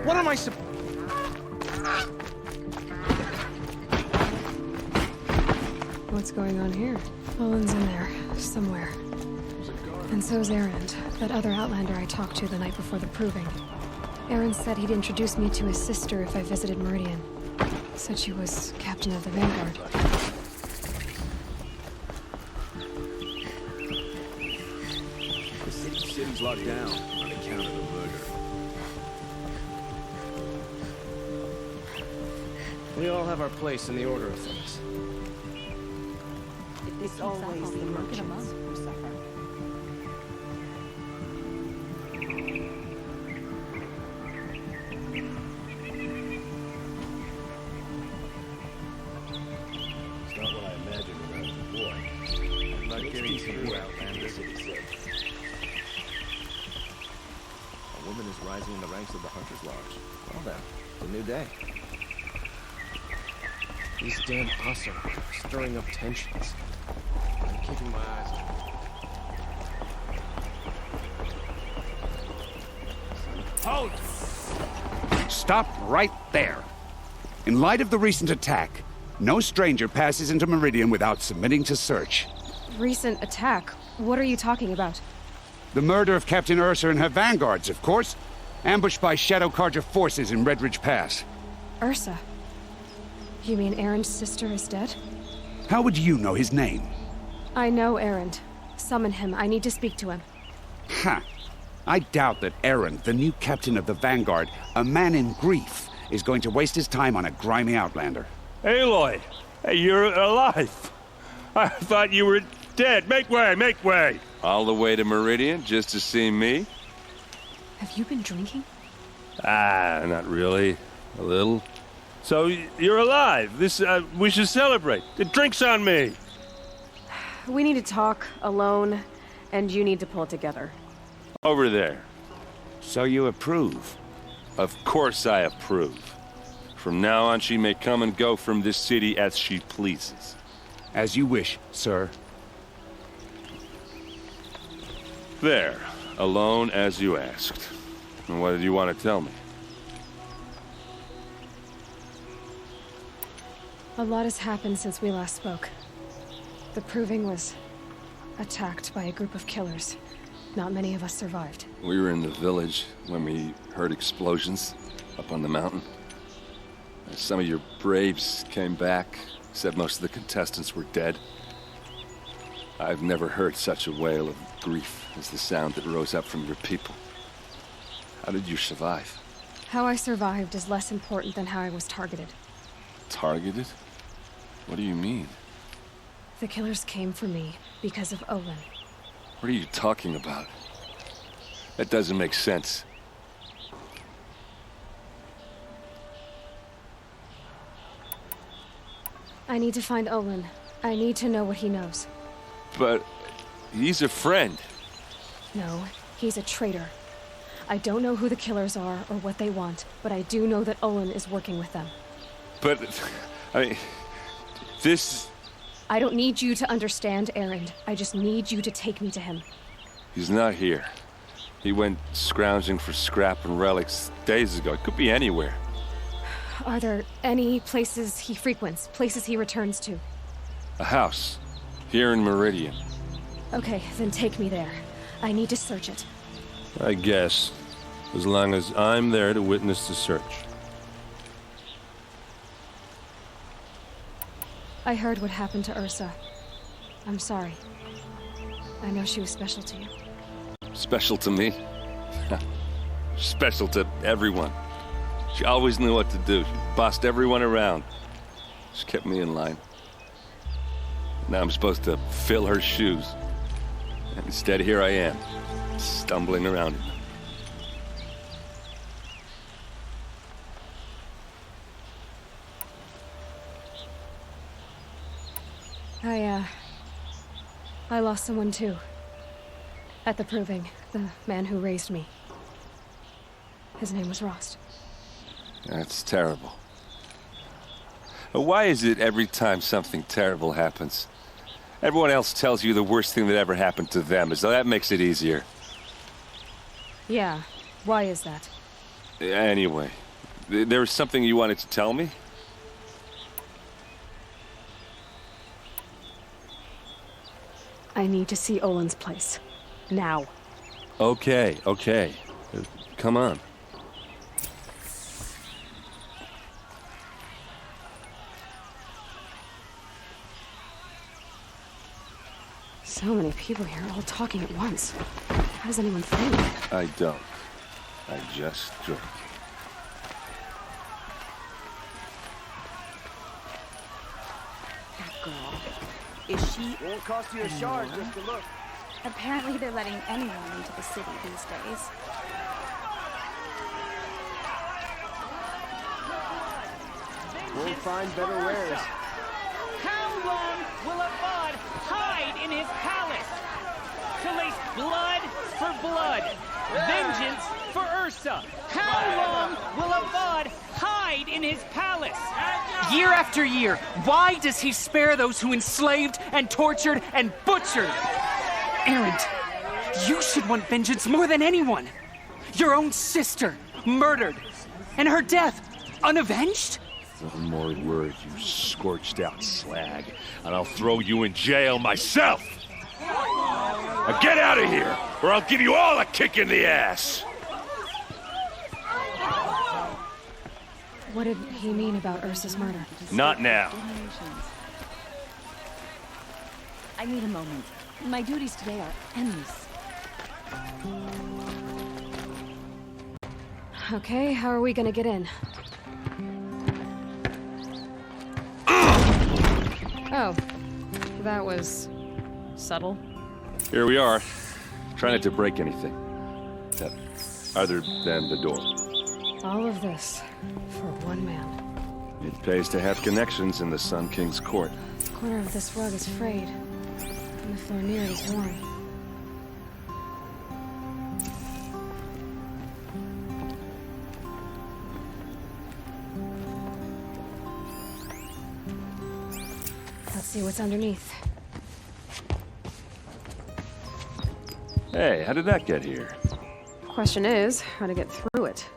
What am I What's going on here? Owen's in there, somewhere. And so's Erend, that other Outlander I talked to the night before the proving. Erend said he'd introduce me to his sister if I visited Meridian. Said she was captain of the Vanguard. The city's locked down on account of the murder. We all have our place in the order of things. It's always the merchants who suffer. It's not what I imagined when I was a boy. I'm not getting through Outlander. A woman is rising in the ranks of the Hunter's Lodge. Well then, it's a new day. These damn Asa are stirring up tensions. I'm keeping my eyes on Hold! Stop right there. In light of the recent attack, no stranger passes into Meridian without submitting to search. Recent attack? What are you talking about? The murder of Captain Ursa and her vanguards, of course. Ambushed by Shadow Carja forces in Redridge Pass. Ursa? You mean Erend's sister is dead? How would you know his name? I know Erend. Summon him. I need to speak to him. Ha! I doubt that Erend, the new captain of the Vanguard, a man in grief, is going to waste his time on a grimy Outlander. Aloy! Hey, you're alive! I thought you were dead. Make way, make way! All the way to Meridian just to see me? Have you been drinking? Ah, not really. A little. So, you're alive. This, we should celebrate. The drink's on me. We need to talk, alone, and you need to pull it together. Over there. So you approve? Of course I approve. From now on, she may come and go from this city as she pleases. As you wish, sir. There. Alone as you asked. And what did you want to tell me? A lot has happened since we last spoke. The Proving was attacked by a group of killers. Not many of us survived. We were in the village when we heard explosions up on the mountain. Some of your braves came back, said most of the contestants were dead. I've never heard such a wail of grief as the sound that rose up from your people. How did you survive? How I survived is less important than how I was targeted. Targeted? What do you mean? The killers came for me because of Olin. What are you talking about? That doesn't make sense. I need to find Olin. I need to know what he knows. But he's a friend. No, he's a traitor. I don't know who the killers are or what they want, but I do know that Olin is working with them. But, I mean, this... I don't need you to understand, Erend. I just need you to take me to him. He's not here. He went scrounging for scrap and relics days ago. It could be anywhere. Are there any places he frequents, places he returns to? A house. Here in Meridian. Okay, then take me there. I need to search it. I guess. As long as I'm there to witness the search. I heard what happened to Ursa. I'm sorry. I know she was special to you. Special to me? Special to everyone. She always knew what to do. She bossed everyone around. She kept me in line. Now I'm supposed to fill her shoes. And instead, here I am, stumbling around in them. I lost someone too. At the Proving, the man who raised me. His name was Rost. That's terrible. Why is it every time something terrible happens, everyone else tells you the worst thing that ever happened to them, as though that makes it easier? Yeah, why is that? Anyway, there was something you wanted to tell me? I need to see Olin's place. Now. Okay. Come on. So many people here, all talking at once. How does anyone think? I don't. I just drink. That girl. Is she... Won't cost you a shard just to look. Apparently they're letting anyone into the city these days. We'll find better wares. How long will Avad hide in his palace? To lace blood for blood, vengeance for Ursa. How long will Avad hide in his palace? Year after year, why does he spare those who enslaved and tortured and butchered? Erend, you should want vengeance more than anyone. Your own sister, murdered, and her death, unavenged? One more word, you scorched-out slag, and I'll throw you in jail myself! Now get out of here, or I'll give you all a kick in the ass! What did he mean about Ursa's murder? Not now. I need a moment. My duties today are endless. Okay, how are we gonna get in? Oh, that was subtle. Here we are. Try not to break anything. Other than the door. All of this for one man. It pays to have connections in the Sun King's court. The corner of this rug is frayed, and the floor near it is worn. Let's see what's underneath. Hey, how did that get here? Question is, how to get through it.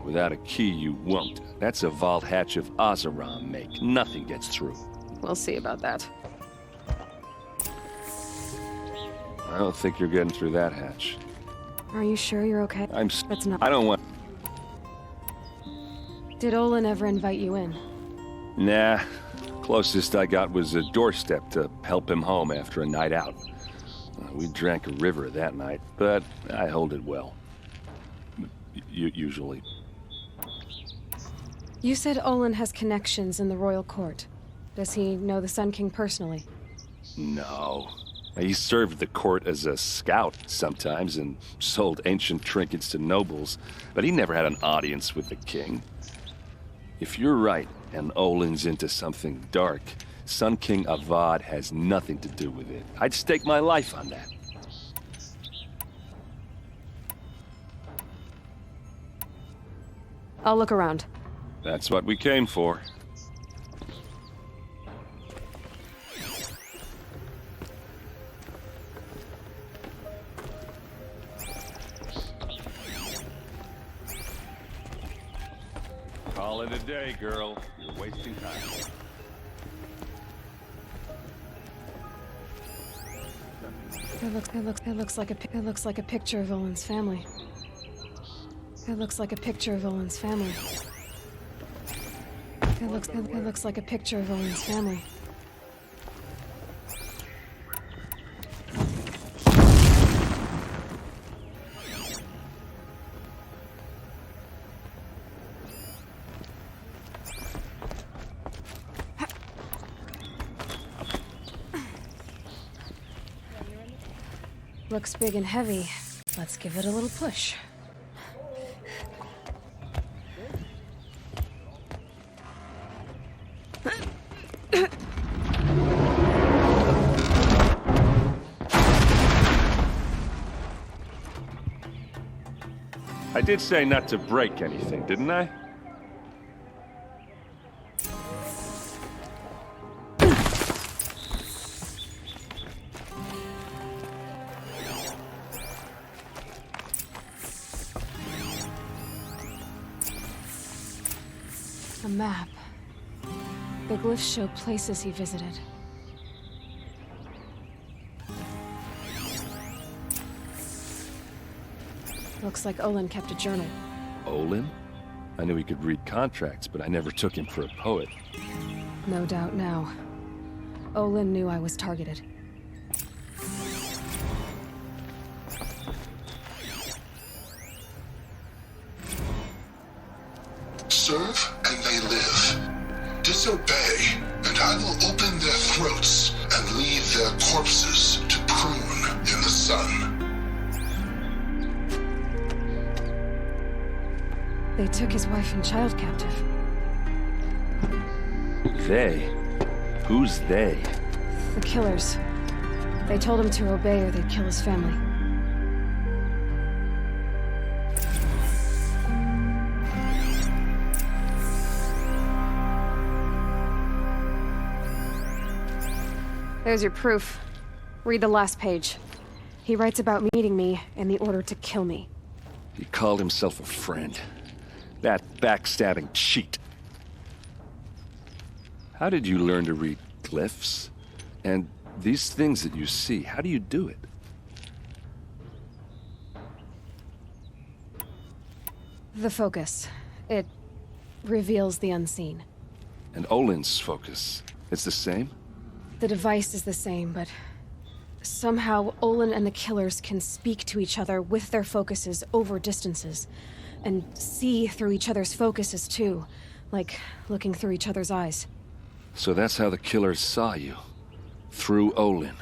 Without a key, you won't. That's a vault hatch of Oseram make. Nothing gets through. We'll see about that. I don't think you're getting through that hatch. Are you sure you're okay? That's not. I don't want... Did Olin ever invite you in? Nah. Closest I got was a doorstep to help him home after a night out. We drank a river that night, but I hold it well. Usually. You said Olin has connections in the royal court. Does he know the Sun King personally? No. He served the court as a scout sometimes and sold ancient trinkets to nobles, but he never had an audience with the king. If you're right, and Olin's into something dark, Sun King Avad has nothing to do with it. I'd stake my life on that. I'll look around. That's what we came for. Call it a day, girl. You're wasting time. That looks like a picture of Olin's family. That looks like a picture of Olin's family. That looks like a picture of Olin's family. Looks big and heavy. Let's give it a little push. I did say not to break anything, didn't I? A map. The glyphs show places he visited. Looks like Olin kept a journal. Olin? I knew he could read contracts, but I never took him for a poet. No doubt now. Olin knew I was targeted. Serve and they live. Disobey, and I will open their throats and leave their corpses to prune in the sun. They took his wife and child captive. They? Who's they? The killers. They told him to obey or they'd kill his family. There's your proof. Read the last page. He writes about meeting me and the order to kill me. He called himself a friend. That backstabbing cheat. How did you learn to read glyphs? And these things that you see, how do you do it? The focus. It reveals the unseen. And Olin's focus, it's the same? The device is the same, but somehow Olin and the killers can speak to each other with their focuses over distances. And see through each other's focuses, too. Like looking through each other's eyes. So that's how the killers saw you? Through Olin?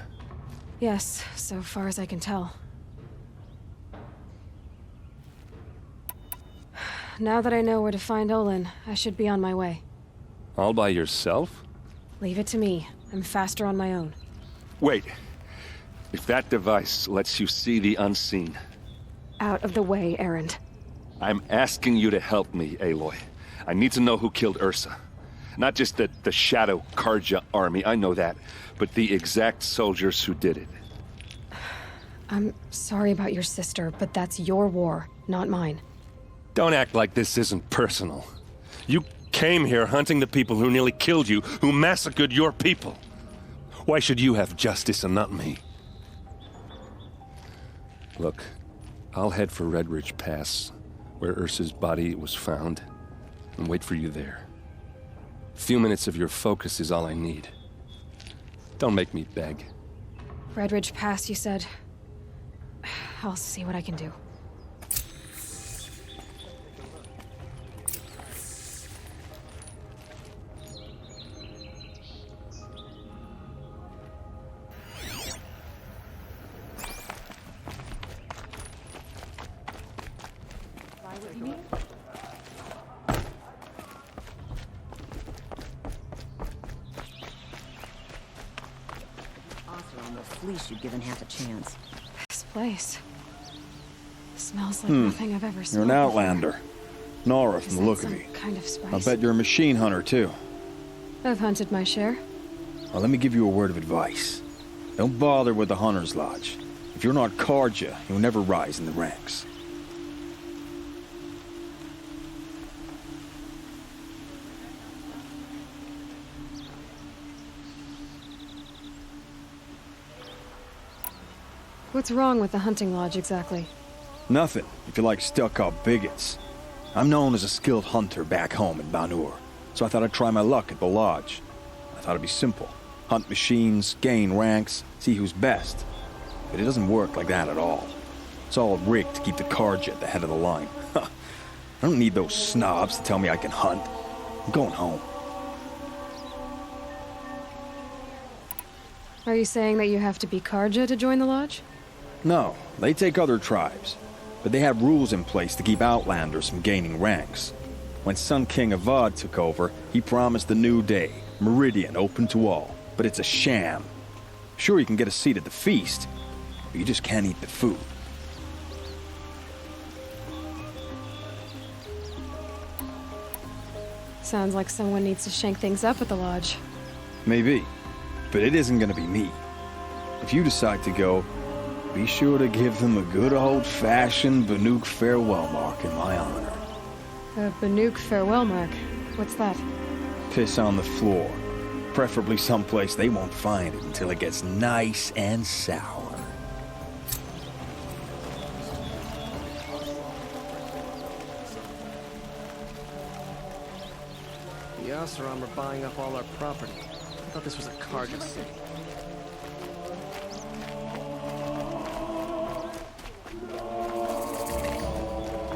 Yes, so far as I can tell. Now that I know where to find Olin, I should be on my way. All by yourself? Leave it to me. I'm faster on my own. Wait. If that device lets you see the unseen... Out of the way, Erend. I'm asking you to help me, Aloy. I need to know who killed Ursa. Not just the Shadow Karja army, I know that, but the exact soldiers who did it. I'm sorry about your sister, but that's your war, not mine. Don't act like this isn't personal. You came here hunting the people who nearly killed you, who massacred your people. Why should you have justice and not me? Look, I'll head for Red Ridge Pass, where Ursa's body was found, and wait for you there. A few minutes of your focus is all I need. Don't make me beg. Redridge Pass, you said. I'll see what I can do. Least you'd given half a chance. This place smells like nothing I've ever You're smelled. an outlander. Nora, from the look of Some you. kind of spice. I bet you're a machine hunter, too. I've hunted my share. Well, let me give you a word of advice. Don't bother with the Hunter's Lodge. If you're not Carja, you'll never rise in the ranks. What's wrong with the hunting lodge exactly? Nothing, if you like stuck-up bigots. I'm known as a skilled hunter back home in Banur, so I thought I'd try my luck at the lodge. I thought it'd be simple. Hunt machines, gain ranks, see who's best. But it doesn't work like that at all. It's all rigged to keep the Carja at the head of the line. I don't need those snobs to tell me I can hunt. I'm going home. Are you saying that you have to be Carja to join the lodge? No, they take other tribes. But they have rules in place to keep outlanders from gaining ranks. When Sun King Avad took over, he promised a new day, Meridian open to all. But it's a sham. Sure, you can get a seat at the feast, but you just can't eat the food. Sounds like someone needs to shank things up at the lodge. Maybe, but it isn't gonna be me. If you decide to go, be sure to give them a good old-fashioned Banuk farewell mark in my honor. A Banuk farewell mark? What's that? Piss on the floor. Preferably someplace they won't find it until it gets nice and sour. The Oseram are buying up all our property. I thought this was a Carja city.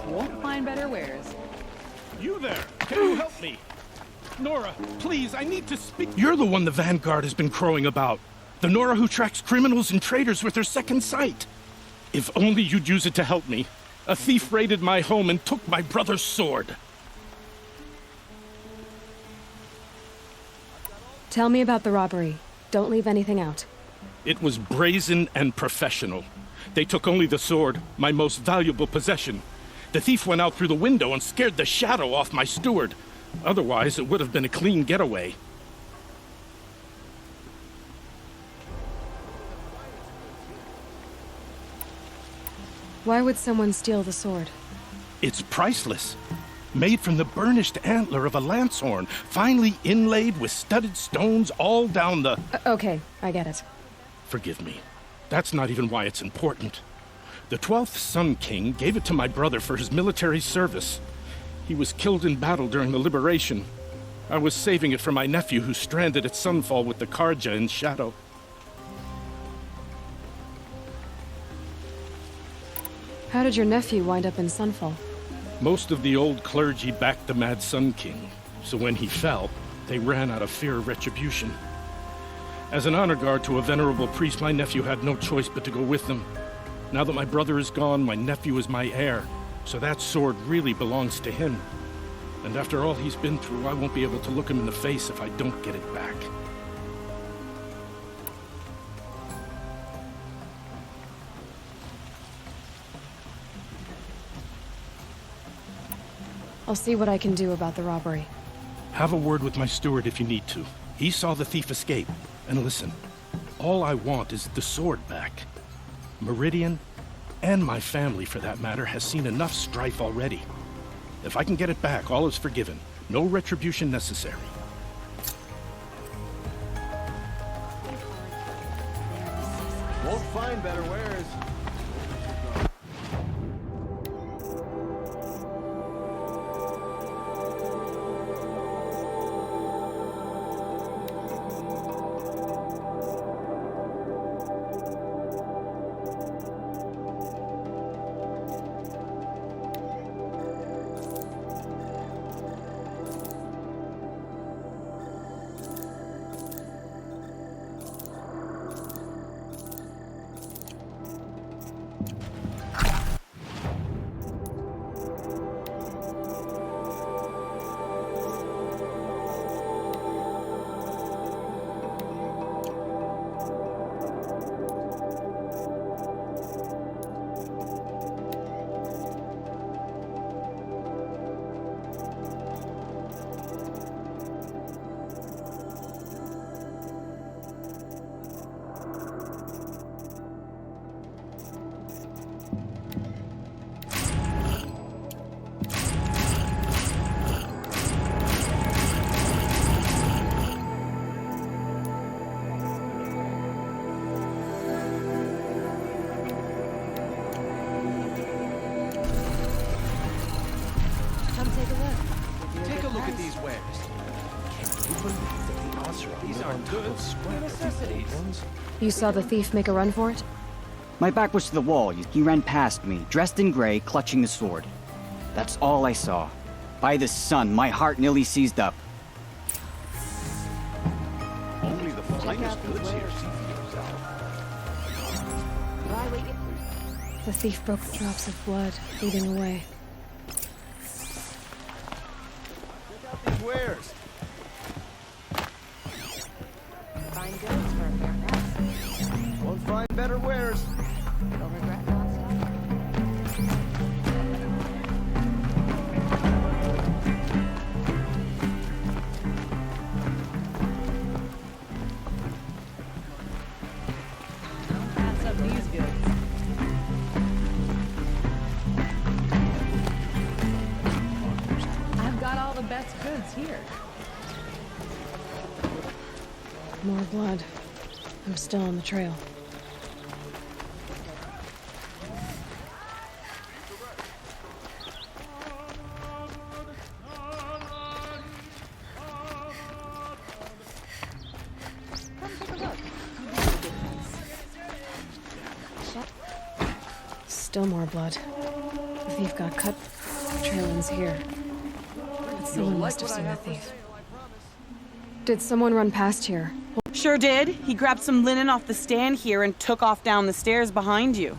Won't find better wares. You there! Can you help me? Nora, please, I need to speak. You're the one the Vanguard has been crowing about. The Nora who tracks criminals and traitors with her second sight. If only you'd use it to help me. A thief raided my home and took my brother's sword. Tell me about the robbery. Don't leave anything out. It was brazen and professional. They took only the sword, my most valuable possession. The thief went out through the window and scared the shadow off my steward. Otherwise, it would have been a clean getaway. Why would someone steal the sword? It's priceless. Made from the burnished antler of a lancehorn, finely inlaid with studded stones all down the... Okay, I get it. Forgive me. That's not even why it's important. The 12th Sun King gave it to my brother for his military service. He was killed in battle during the Liberation. I was saving it for my nephew who's stranded at Sunfall with the Carja in Shadow. How did your nephew wind up in Sunfall? Most of the old clergy backed the Mad Sun King, so when he fell, they ran out of fear of retribution. As an honor guard to a venerable priest, my nephew had no choice but to go with them. Now that my brother is gone, my nephew is my heir, so that sword really belongs to him. And after all he's been through, I won't be able to look him in the face if I don't get it back. I'll see what I can do about the robbery. Have a word with my steward if you need to. He saw the thief escape. And listen, all I want is the sword back. Meridian, and my family for that matter, has seen enough strife already. If I can get it back, all is forgiven. No retribution necessary. Won't find better wares. Take a look at these wares. These aren't goods, they're necessities. You saw the thief make a run for it? My back was to the wall. He ran past me, dressed in gray, clutching the sword. That's all I saw. By the sun, my heart nearly seized up. Only the finest goods here. See for yourself. The thief broke the drops of blood, leading away. These wares. Fine goods for a fair price. Won't find better wares. You'll regret not stopping. Don't pass up these goods. I've got all the best goods here. More blood. I'm still on the trail. Still more blood. The thief got cut. The trail ends here. But someone must have seen the thief. Did someone run past here? Sure did. He grabbed some linen off the stand here and took off down the stairs behind you.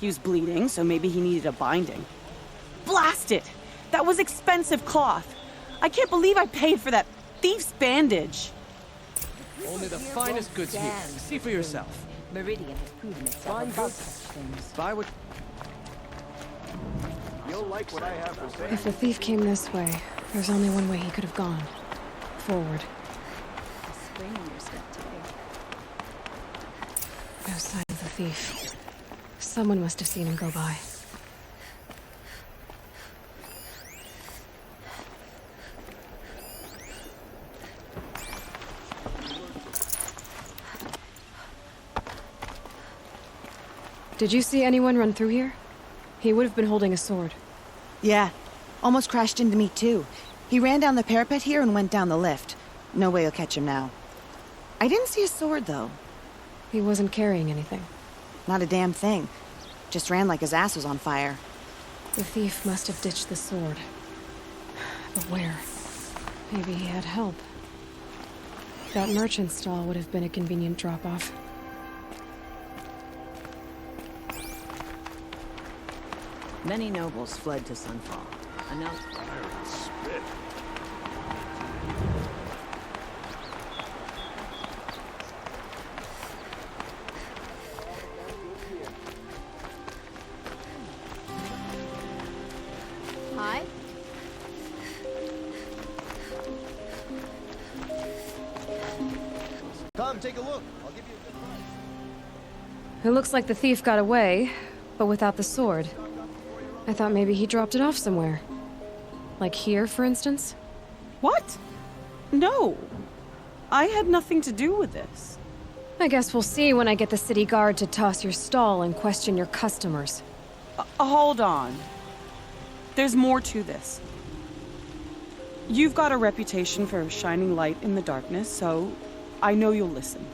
He was bleeding, so maybe he needed a binding. Blast it! That was expensive cloth. I can't believe I paid for that thief's bandage. Only the finest goods here. See for yourself. Meridian has proven itself Fine above goods. such things. Buy what... You'll like what I have to say. If the thief came this way, there's only one way he could have gone. Forward. Spring in your step today. No sign of the thief. Someone must have seen him go by. Did you see anyone run through here? He would have been holding a sword. Yeah. Almost crashed into me, too. He ran down the parapet here and went down the lift. No way you'll catch him now. I didn't see a sword, though. He wasn't carrying anything. Not a damn thing. Just ran like his ass was on fire. The thief must have ditched the sword. But where? Maybe he had help. That merchant stall would have been a convenient drop-off. Many nobles fled to Sunfall. Enough. Spit. Hi. Come, take a look. I'll give you a good price. It looks like the thief got away, but without the sword. I thought maybe he dropped it off somewhere. Like here, for instance? What? No. I had nothing to do with this. I guess we'll see when I get the city guard to toss your stall and question your customers. Hold on. There's more to this. You've got a reputation for shining light in the darkness, so I know you'll listen.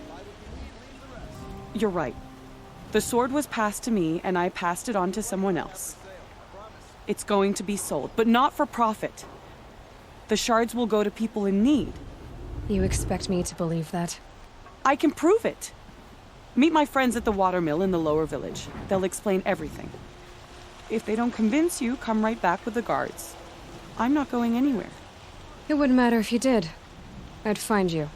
You're right. The sword was passed to me, and I passed it on to someone else. It's going to be sold, but not for profit. The shards will go to people in need. You expect me to believe that? I can prove it. Meet my friends at the watermill in the lower village. They'll explain everything. If they don't convince you, come right back with the guards. I'm not going anywhere. It wouldn't matter if you did. I'd find you.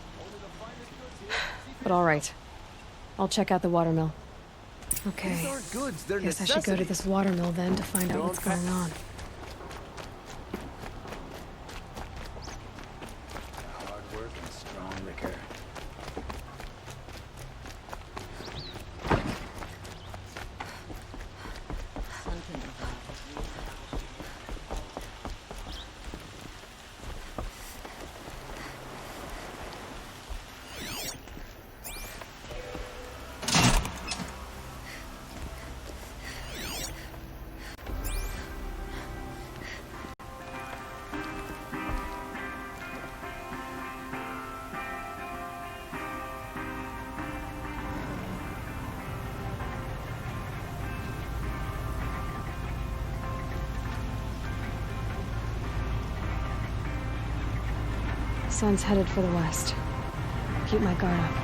But all right. I'll check out the watermill. Okay. These aren't goods, they're Guess I should go to this watermill then to find out what's going on. Hard work and strong liquor. Sun's headed for the west. Keep my guard up.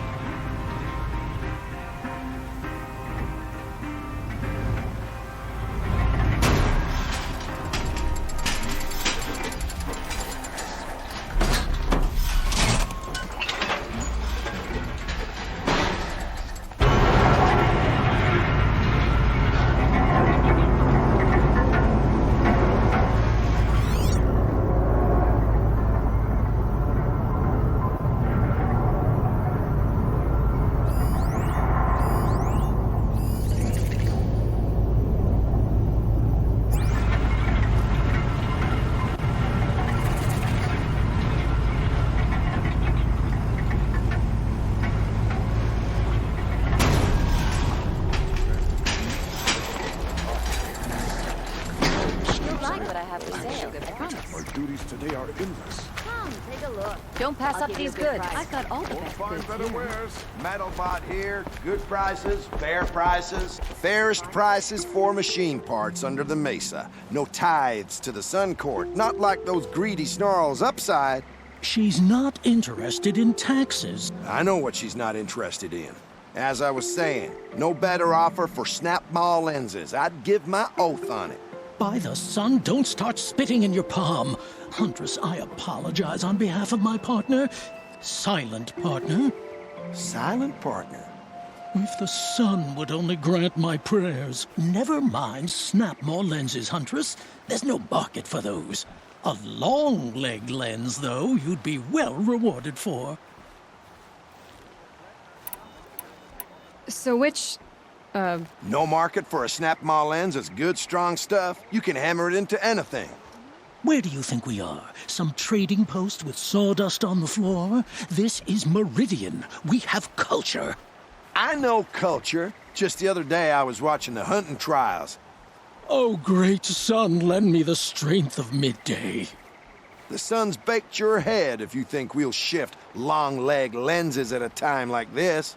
Don't pass up these goods. I've got all the best goods here. Metal bot here, good prices, fair prices. Fairest prices for machine parts under the mesa. No tithes to the Sun Court, not like those greedy snarls upside. She's not interested in taxes. I know what she's not interested in. As I was saying, no better offer for snap-maw lenses. I'd give my oath on it. By the sun, don't start spitting in your palm. Huntress, I apologize on behalf of my partner. Silent partner. Silent partner? If the sun would only grant my prayers. Never mind snap-maw lenses, Huntress. There's no market for those. A long-leg lens, though, you'd be well rewarded for. So which, No market for a snap-maw lens is good, strong stuff. You can hammer it into anything. Where do you think we are? Some trading post with sawdust on the floor? This is Meridian. We have culture. I know culture. Just the other day I was watching the hunting trials. Oh, great sun, lend me the strength of midday. The sun's baked your head if you think we'll shift long-leg lenses at a time like this.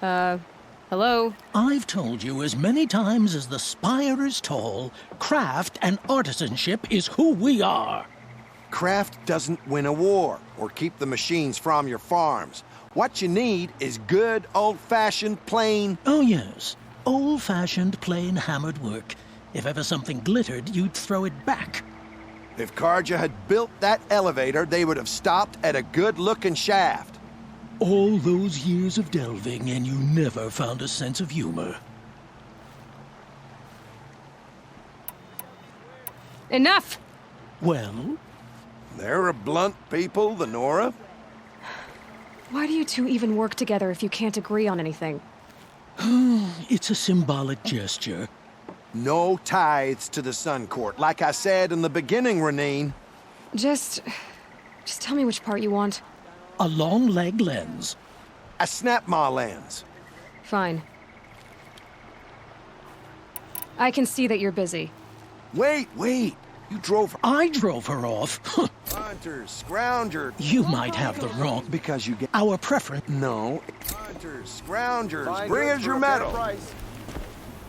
Hello? I've told you as many times as the spire is tall, craft and artisanship is who we are. Craft doesn't win a war or keep the machines from your farms. What you need is good, old-fashioned, plain... Oh, yes. Old-fashioned, plain hammered work. If ever something glittered, you'd throw it back. If Carja had built that elevator, they would have stopped at a good-looking shaft. All those years of delving, and you never found a sense of humor. Enough! Well? They're a blunt people, the Nora. Why do you two even work together if you can't agree on anything? It's a symbolic gesture. No tithes to the Sun Court, like I said in the beginning, Renine. Just tell me which part you want. A long-leg lens. A snap-maw lens. Fine. I can see that you're busy. Wait. You drove her. I drove her off. Hunters, scroungers. You might have the wrong... Because you get... Our preference... No. Hunters, scroungers, bring us your metal.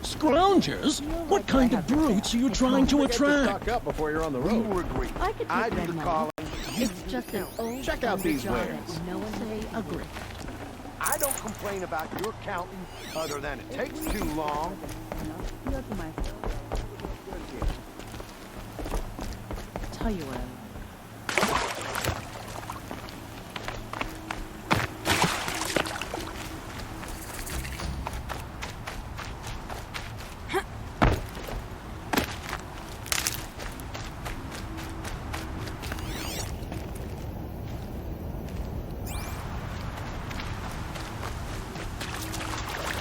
Scroungers? What kind of brutes are you trying to attract? Up before you're on the road. I do the calling. It's just an old Check out these job wares. that no one say agree. I don't complain about your counting, other than it takes too long. Tell you what.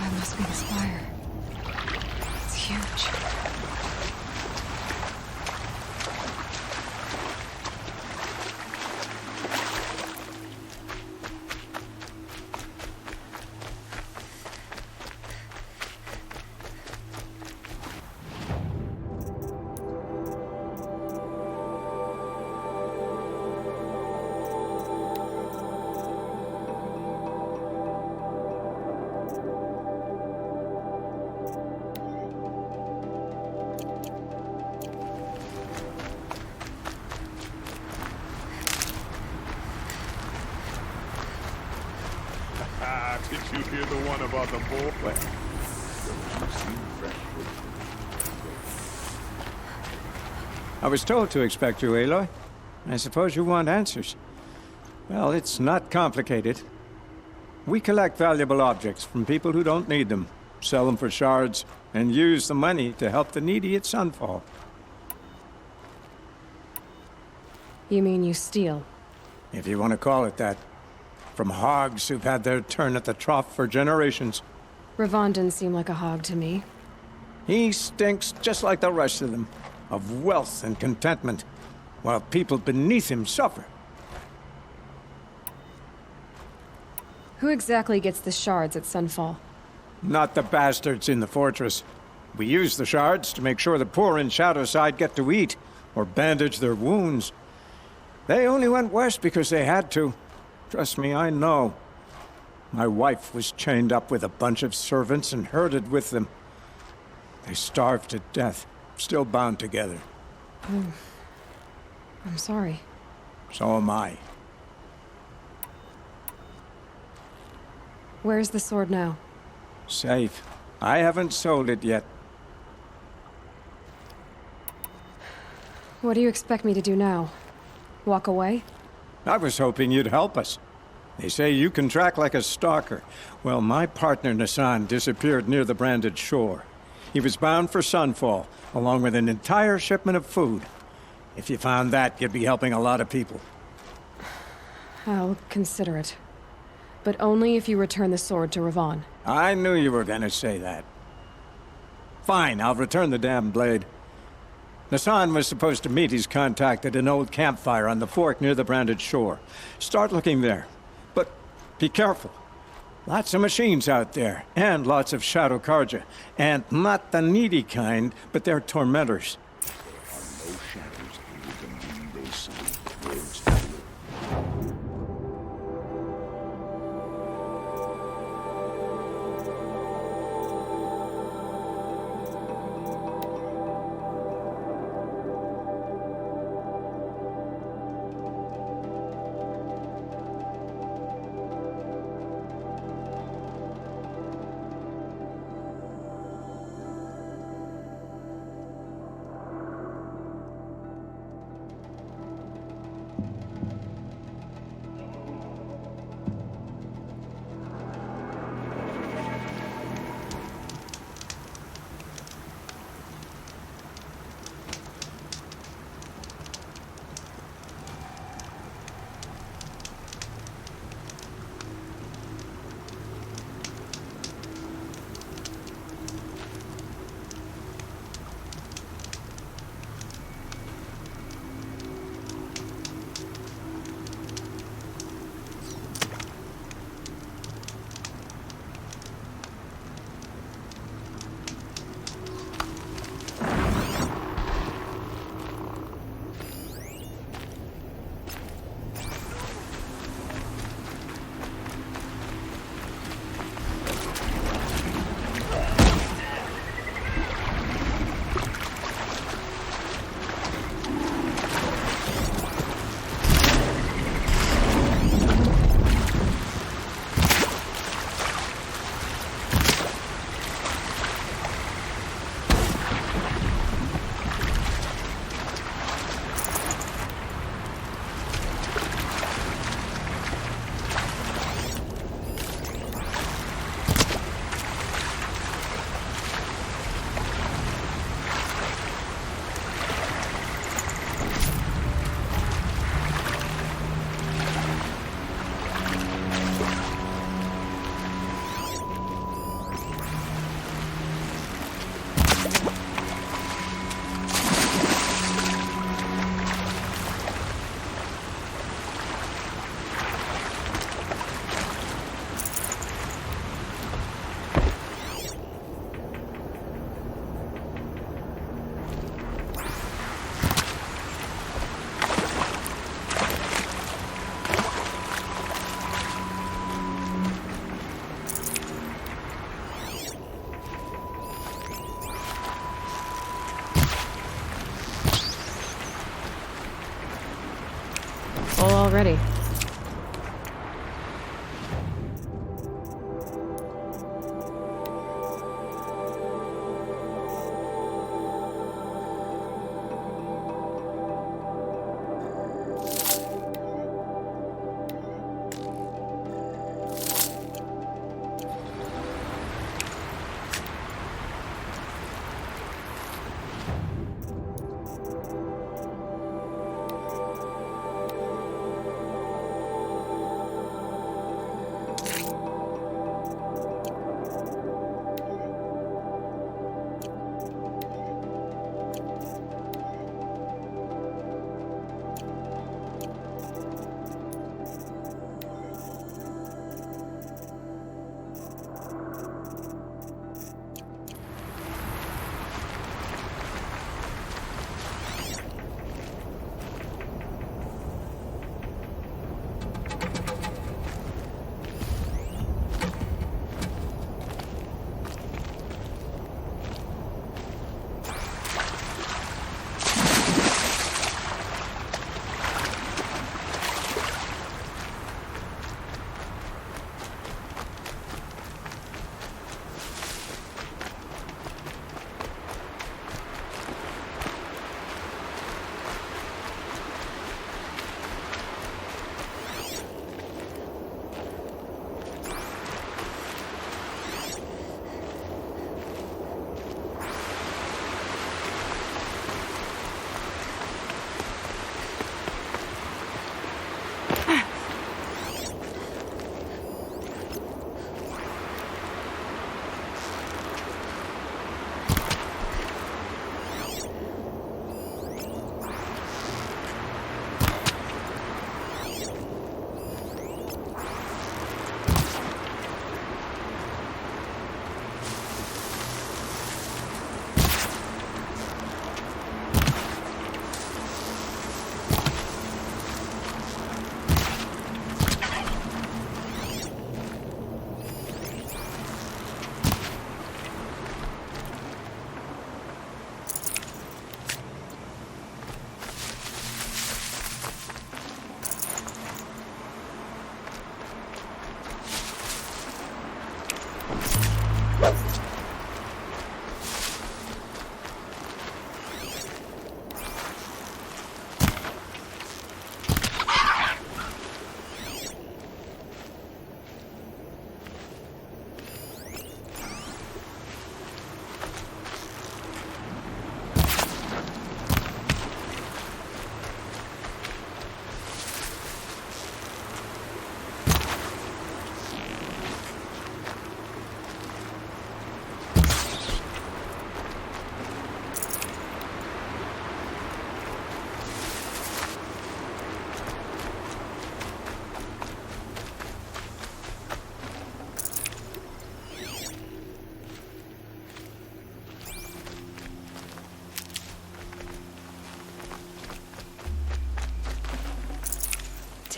That must be the spire. It's huge. Did you hear the one about the bull? I was told to expect you, Aloy. I suppose you want answers. Well, it's not complicated. We collect valuable objects from people who don't need them, sell them for shards, and use the money to help the needy at Sunfall. You mean you steal? If you want to call it that. From hogs who've had their turn at the trough for generations. Ravon didn't seem like a hog to me. He stinks just like the rest of them, of wealth and contentment, while people beneath him suffer. Who exactly gets the shards at Sunfall? Not the bastards in the fortress. We use the shards to make sure the poor in Shadowside get to eat, or bandage their wounds. They only went west because they had to. Trust me, I know. My wife was chained up with a bunch of servants and herded with them. They starved to death, still bound together. Oh. I'm sorry. So am I. Where's the sword now? Safe. I haven't sold it yet. What do you expect me to do now? Walk away? I was hoping you'd help us. They say you can track like a stalker. Well, my partner Nassan disappeared near the branded shore. He was bound for Sunfall, along with an entire shipment of food. If you found that, you'd be helping a lot of people. I'll consider it. But only if you return the sword to Ravon. I knew you were gonna say that. Fine, I'll return the damn blade. Nassan was supposed to meet his contact at an old campfire on the fork near the branded shore. Start looking there. But be careful. Lots of machines out there, and lots of Shadow Karja. And not the needy kind, but they're tormentors. There are no shadows under the moon they see. Words ready.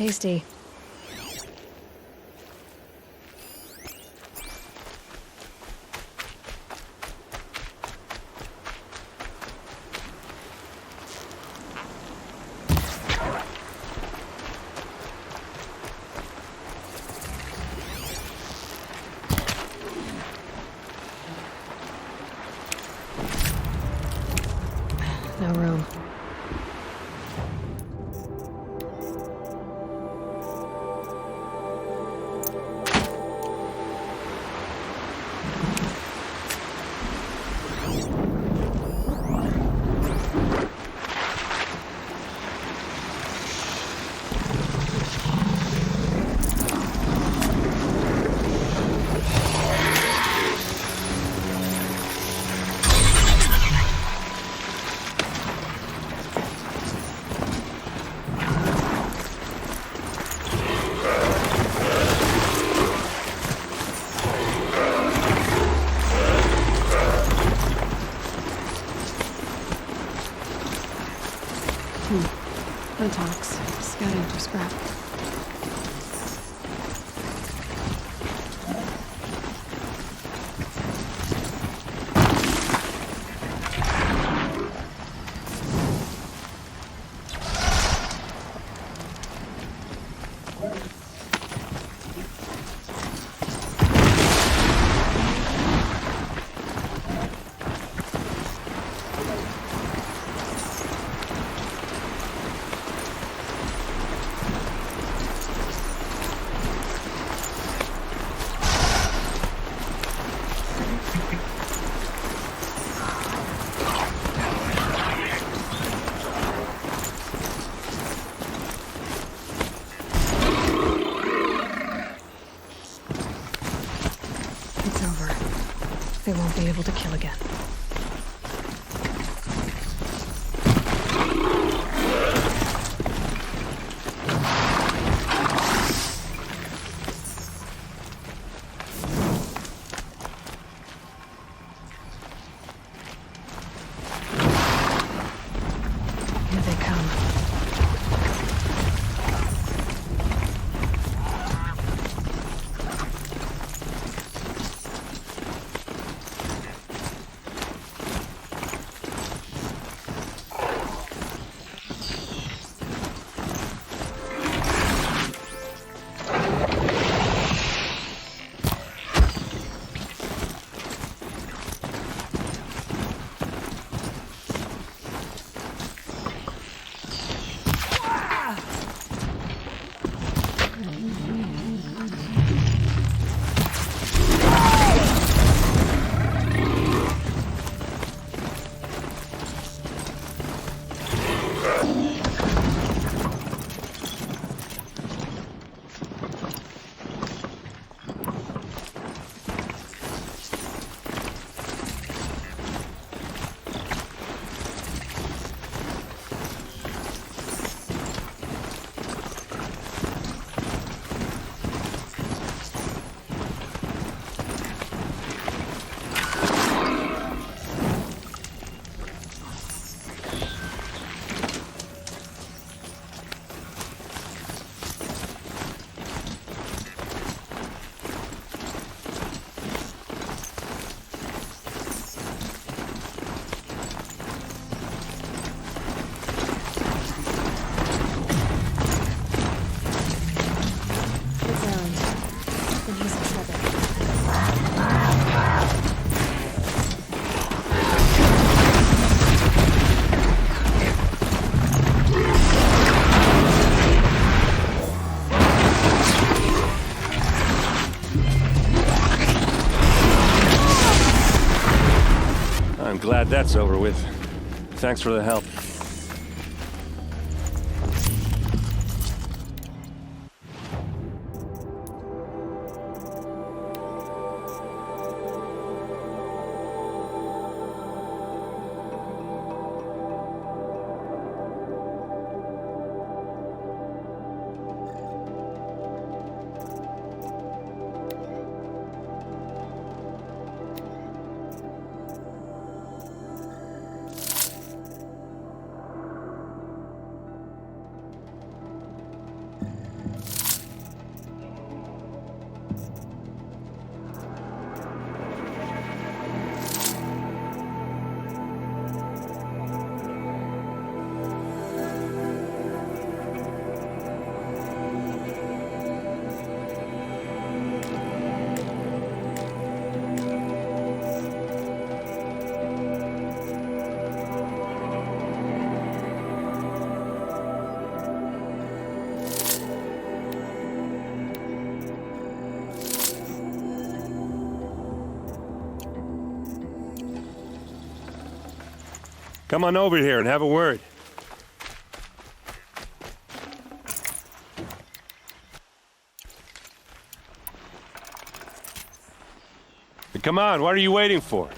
Tasty. No room. Buttocks, scouting for scrap. It's over. They won't be able to kill again. Here they come. I'm glad that's over with. Thanks for the help. Come on over here and have a word. Come on, what are you waiting for?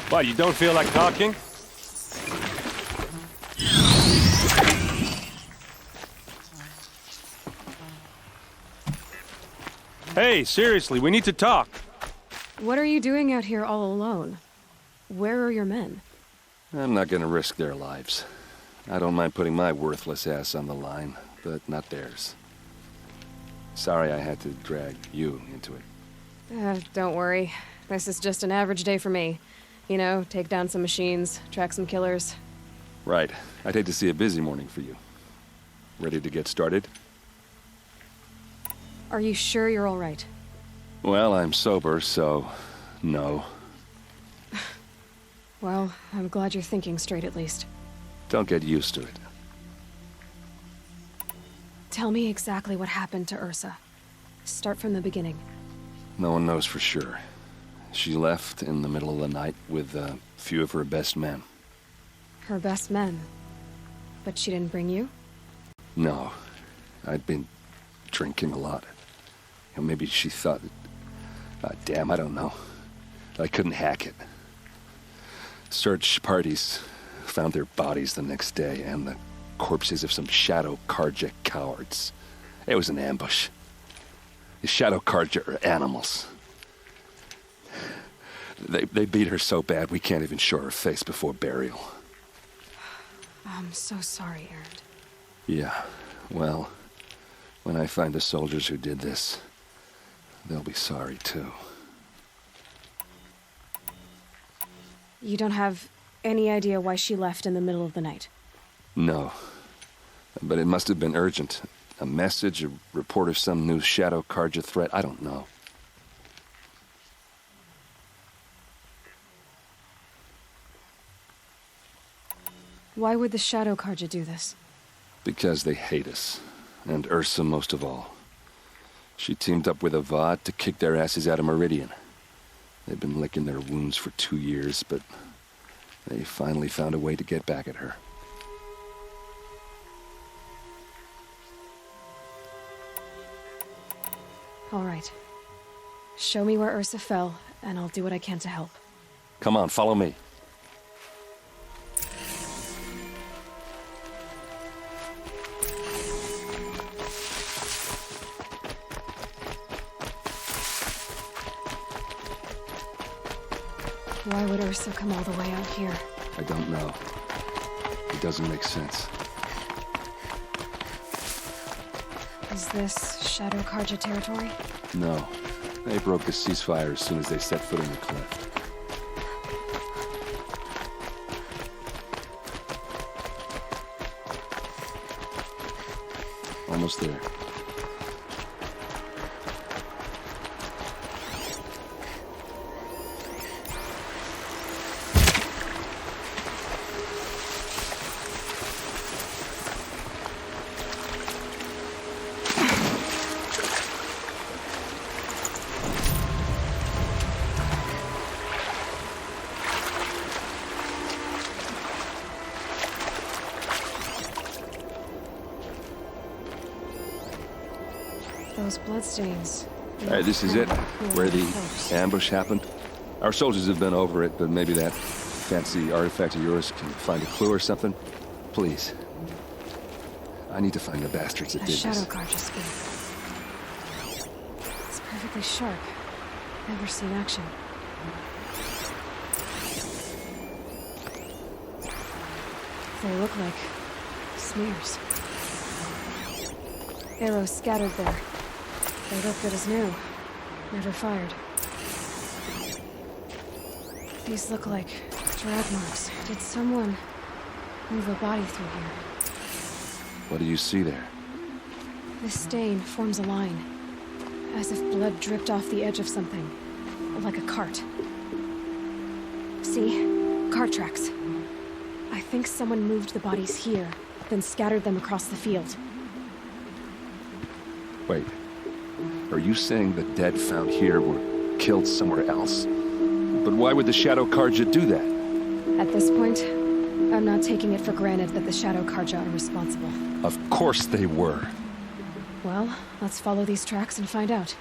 What, you don't feel like talking? Hey, seriously, we need to talk. What are you doing out here all alone? Where are your men? I'm not gonna risk their lives. I don't mind putting my worthless ass on the line, but not theirs. Sorry I had to drag you into it. Don't worry. This is just an average day for me. You know, take down some machines, track some killers. Right. I'd hate to see a busy morning for you. Ready to get started? Are you sure you're all right? Well, I'm sober, so no. Well, I'm glad you're thinking straight at least. Don't get used to it. Tell me exactly what happened to Ursa. Start from the beginning. No one knows for sure. She left in the middle of the night with a few of her best men. Her best men? But she didn't bring you? No. I'd been drinking a lot. Maybe she thought... damn, I don't know. I couldn't hack it. Search parties found their bodies the next day and the corpses of some Shadow Carja cowards. It was an ambush. The Shadow Carja are animals. They beat her so bad we can't even show her face before burial. I'm so sorry, Erend. Yeah, well, when I find the soldiers who did this, they'll be sorry too. You don't have any idea why she left in the middle of the night? No, but it must have been urgent. A message, a report of some new Shadow Carja threat, I don't know. Why would the Shadow Carja do this? Because they hate us, and Ursa most of all. She teamed up with Avad to kick their asses out of Meridian. They've been licking their wounds for 2 years, but they finally found a way to get back at her. All right. Show me where Ursa fell, and I'll do what I can to help. Come on, follow me. Why would Ursa come all the way out here? I don't know. It doesn't make sense. Is this Shadow Carja territory? No. They broke the ceasefire as soon as they set foot in the cliff. Almost there. Those bloodstains. This is it, where the ambush happened. Our soldiers have been over it, but maybe that fancy artifact of yours can find a clue or something. Please. I need to find the bastards that A did Shadow this. Carja spear. It's perfectly sharp. Never seen action. They look like smears. Arrows scattered there. They look good as new. Never fired. These look like drag marks. Did someone move a body through here? What do you see there? This stain forms a line. As if blood dripped off the edge of something. Like a cart. See? Cart tracks. I think someone moved the bodies here, then scattered them across the field. Wait. Are you saying the dead found here were killed somewhere else? But why would the Shadow Carja do that? At this point, I'm not taking it for granted that the Shadow Carja are responsible. Of course they were. Well, let's follow these tracks and find out.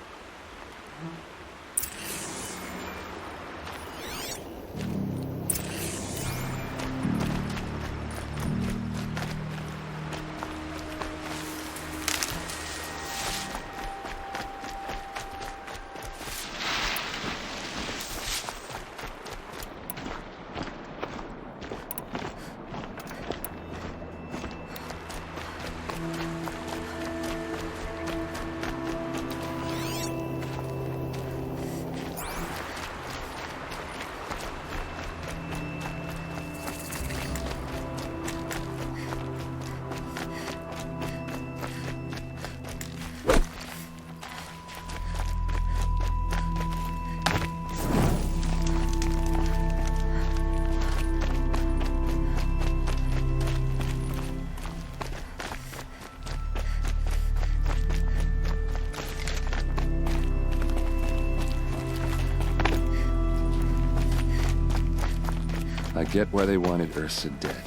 I get why they wanted Ursa dead.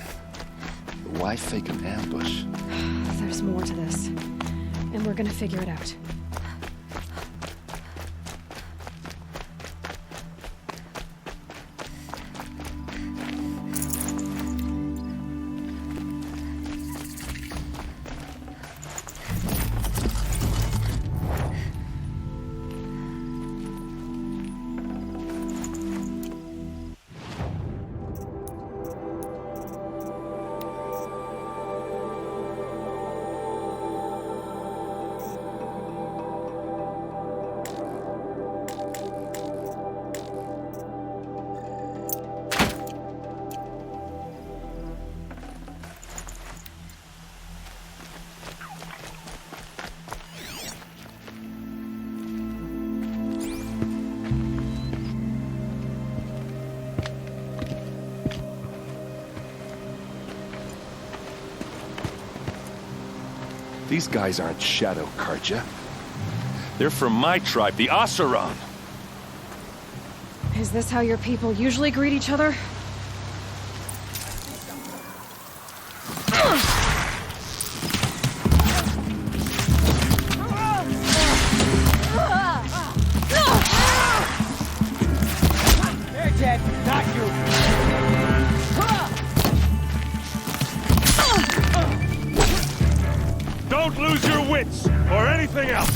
But Why fake an ambush? There's more to this, and we're gonna figure it out. These guys aren't Shadow Karja. They're from my tribe, the Oseram. Is this how your people usually greet each other? They're dead, not you. Don't lose your wits, or anything else!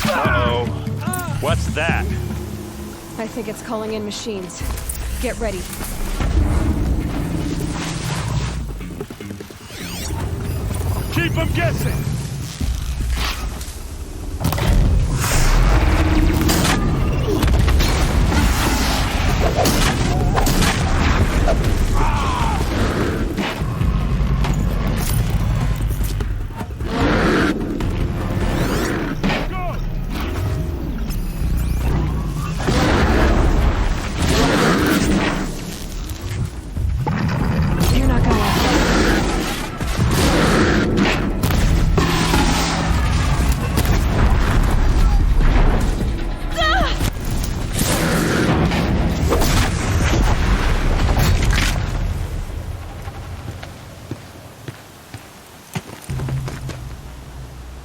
Uh-oh. What's that? I think it's calling in machines. Get ready. Keep them guessing! You're not gonna.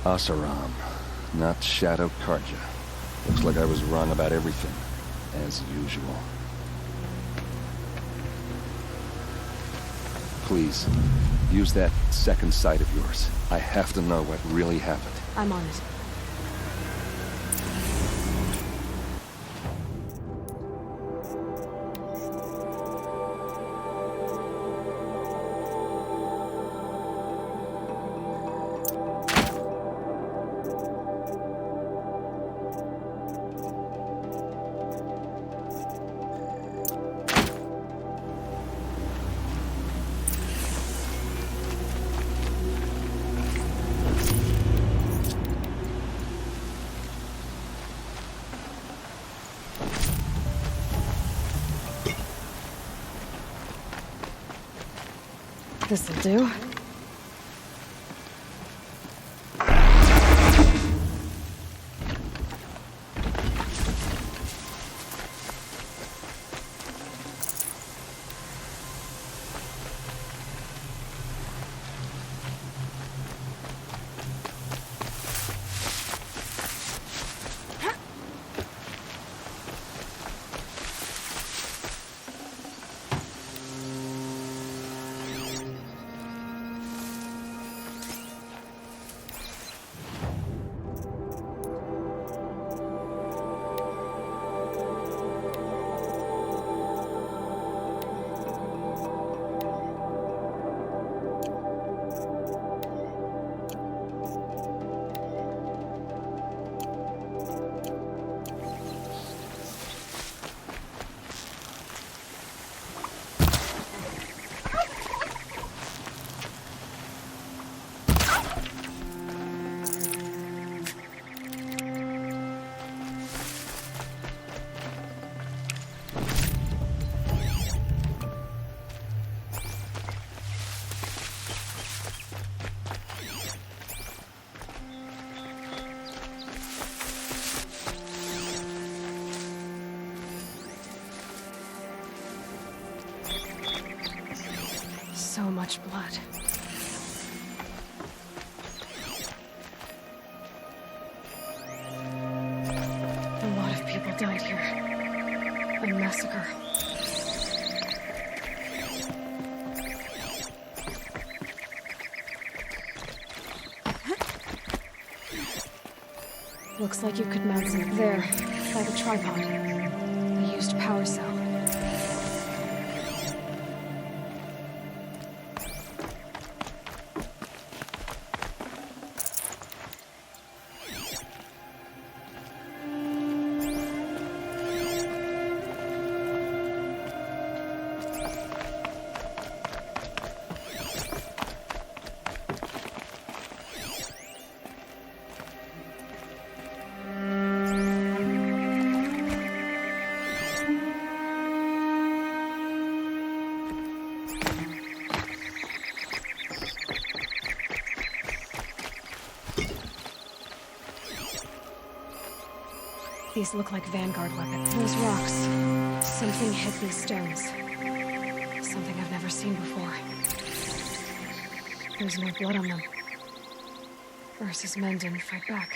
Oseram, not Shadow Karja. Looks like I was wrong about everything, as usual. Please, use that second sight of yours. I have to know what really happened. I'm on it. This'll do. much blood. A lot of people died here. A massacre. Looks like you could mount some there, by the tripod. A used power cell. These look like Vanguard weapons. Those rocks. Something hit these stones. Something I've never seen before. There's no blood on them. Ursa's men didn't fight back.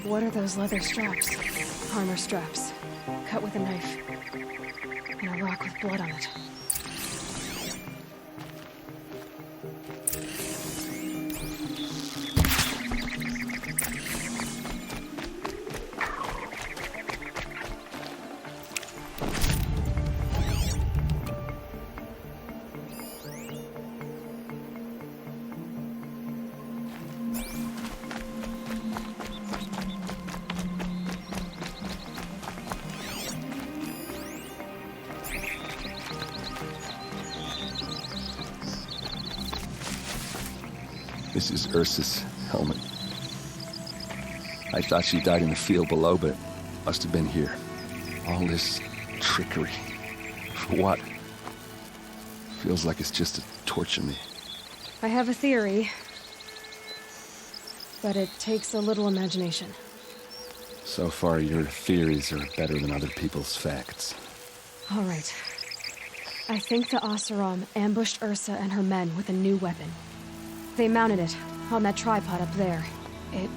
What are those leather straps? Armor straps. Cut with a knife. And a rock with blood on it. This is Ursa's helmet. I thought she died in the field below, but must have been here. All this trickery. For what? Feels like it's just to torture me. I have a theory. But it takes a little imagination. So far, your theories are better than other people's facts. All right. I think the Oseram ambushed Ursa and her men with a new weapon. They mounted it on that tripod up there. It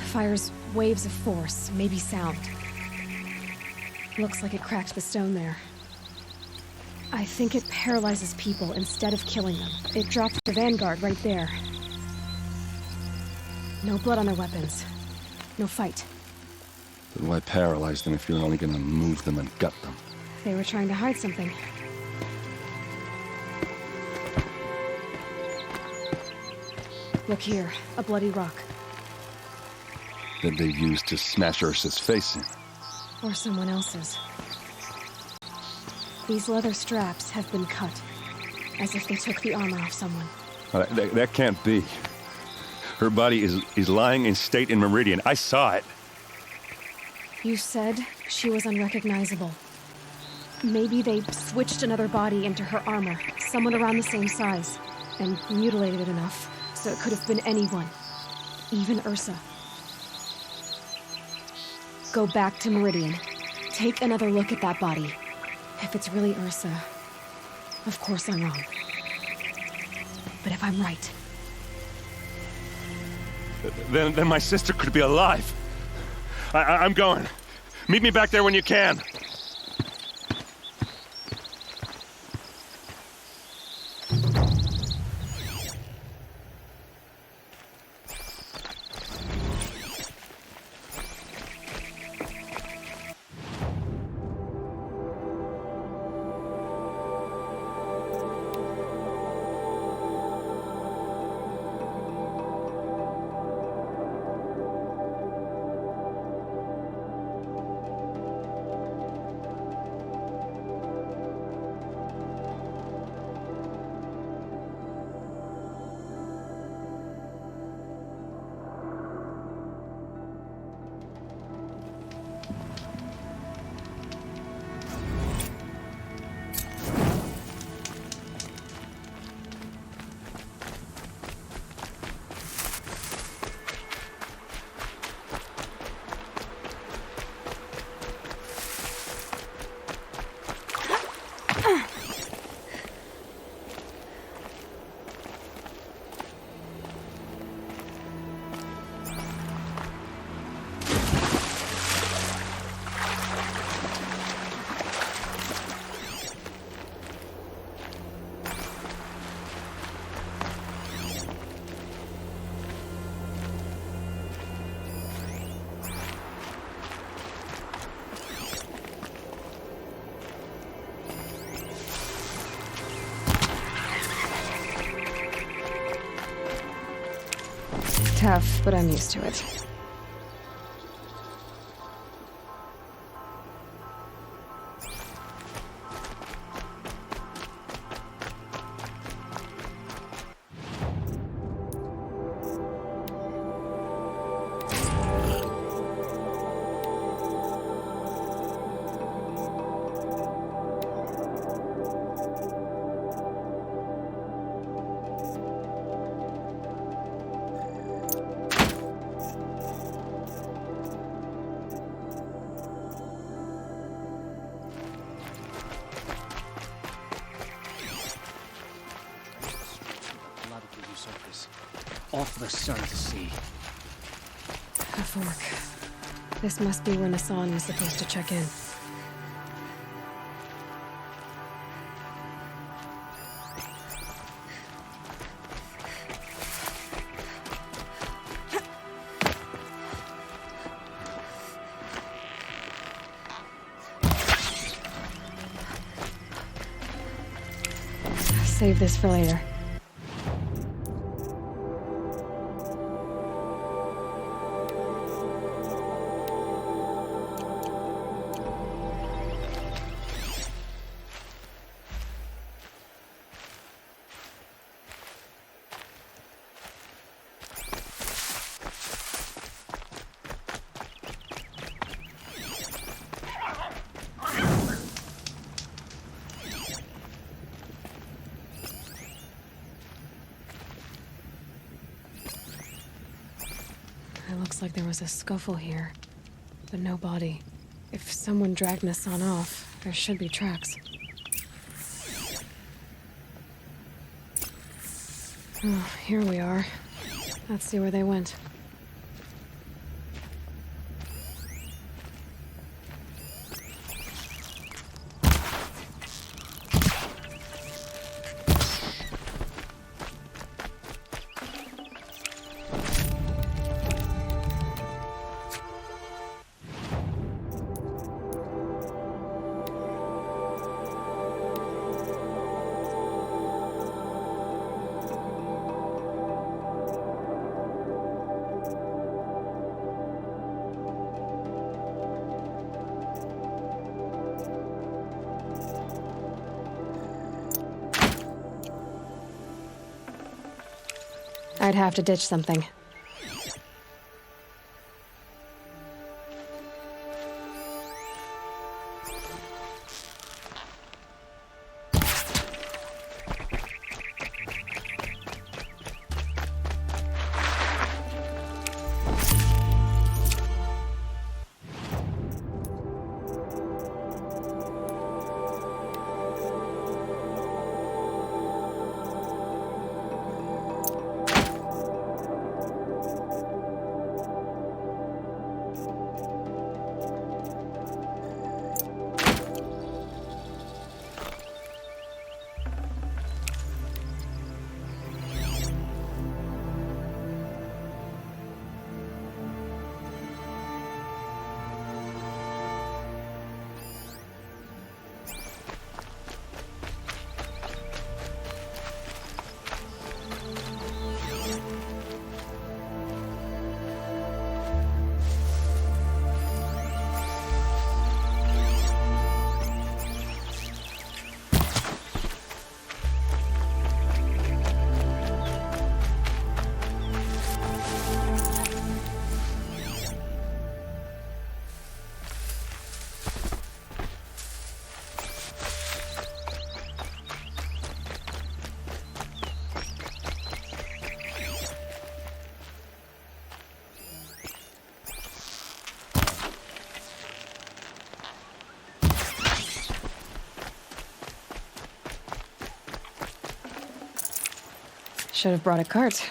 fires waves of force, maybe sound. Looks like it cracked the stone there. I think it paralyzes people instead of killing them. It dropped the Vanguard right there. No blood on their weapons. No fight. Then why paralyze them if you're only gonna move them and gut them? They were trying to hide something. Look here, a bloody rock. That they used to smash Ursa's face in. Or someone else's. These leather straps have been cut, as if they took the armor off someone. That can't be. Her body is lying in state in Meridian. I saw it. You said she was unrecognizable. Maybe they switched another body into her armor, someone around the same size, and mutilated it enough so it could have been anyone, even Ursa. Go back to Meridian. Take another look at that body. If it's really Ursa, of course I'm wrong. But if I'm right... Then my sister could be alive. I'm going. Meet me back there when you can. tough, but I'm used to it. Off the sun to sea. A fork. This must be where Nassan was supposed to check in. Save this for later. It looks like there was a scuffle here, but no body. If someone dragged Nassan off, there should be tracks. Oh, here we are. Let's see where they went. I'd have to ditch something. Should have brought a cart.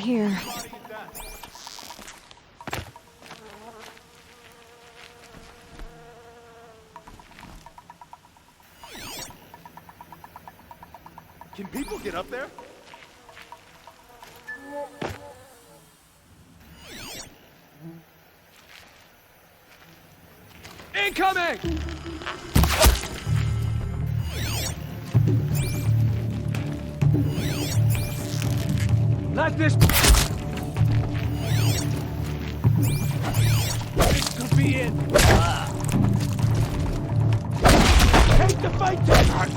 here. Can people get up there? Incoming! Let this... This could be it! Take the fight to heart!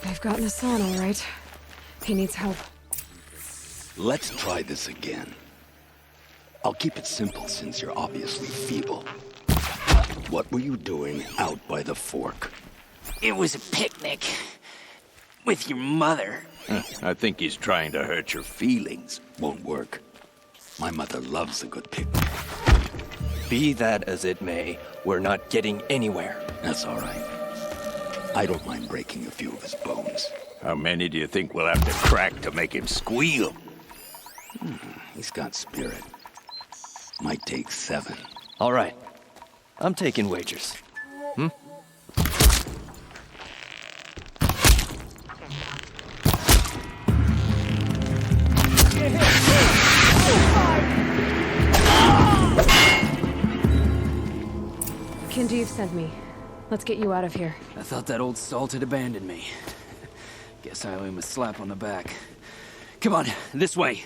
I've gotten Hassan all right. He needs help. Let's try this again. I'll keep it simple since you're obviously feeble. What were you doing out by the fork? It was a picnic. With your mother. I think he's trying to hurt your feelings. Won't work. My mother loves a good picnic. Be that as it may, we're not getting anywhere. That's all right. I don't mind breaking a few of his bones. How many do you think we'll have to crack to make him squeal? He's got spirit. Might take 7. All right. I'm taking wagers. Kinjeev sent me. Let's get you out of here. I thought that old salt had abandoned me. Guess I owe him a slap on the back. Come on, this way.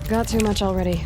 Got too much already.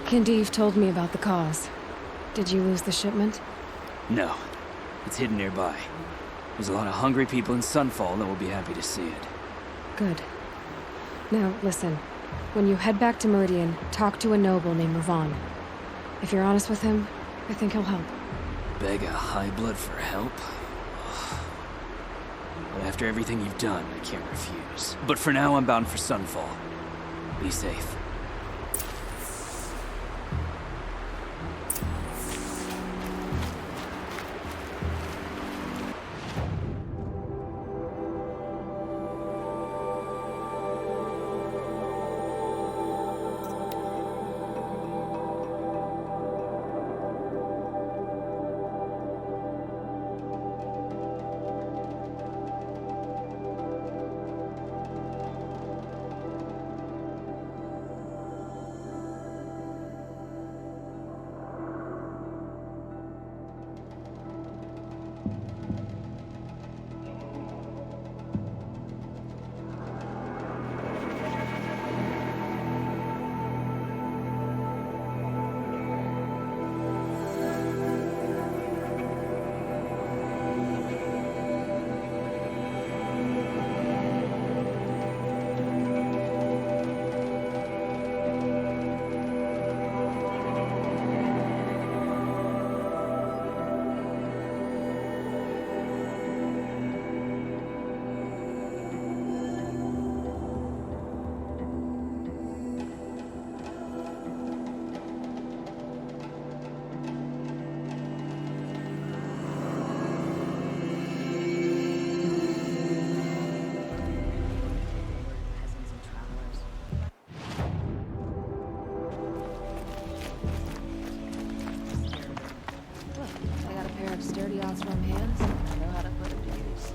Kindeev told me about the cause. Did you lose the shipment? No. It's hidden nearby. There's a lot of hungry people in Sunfall that will be happy to see it. Good. Now, listen. When you head back to Meridian, talk to a noble named Ravan. If you're honest with him, I think he'll help. Beg a high blood for help? But after everything you've done, I can't refuse. But for now, I'm bound for Sunfall. Be safe. the Oseram hands, I know how to put them to use.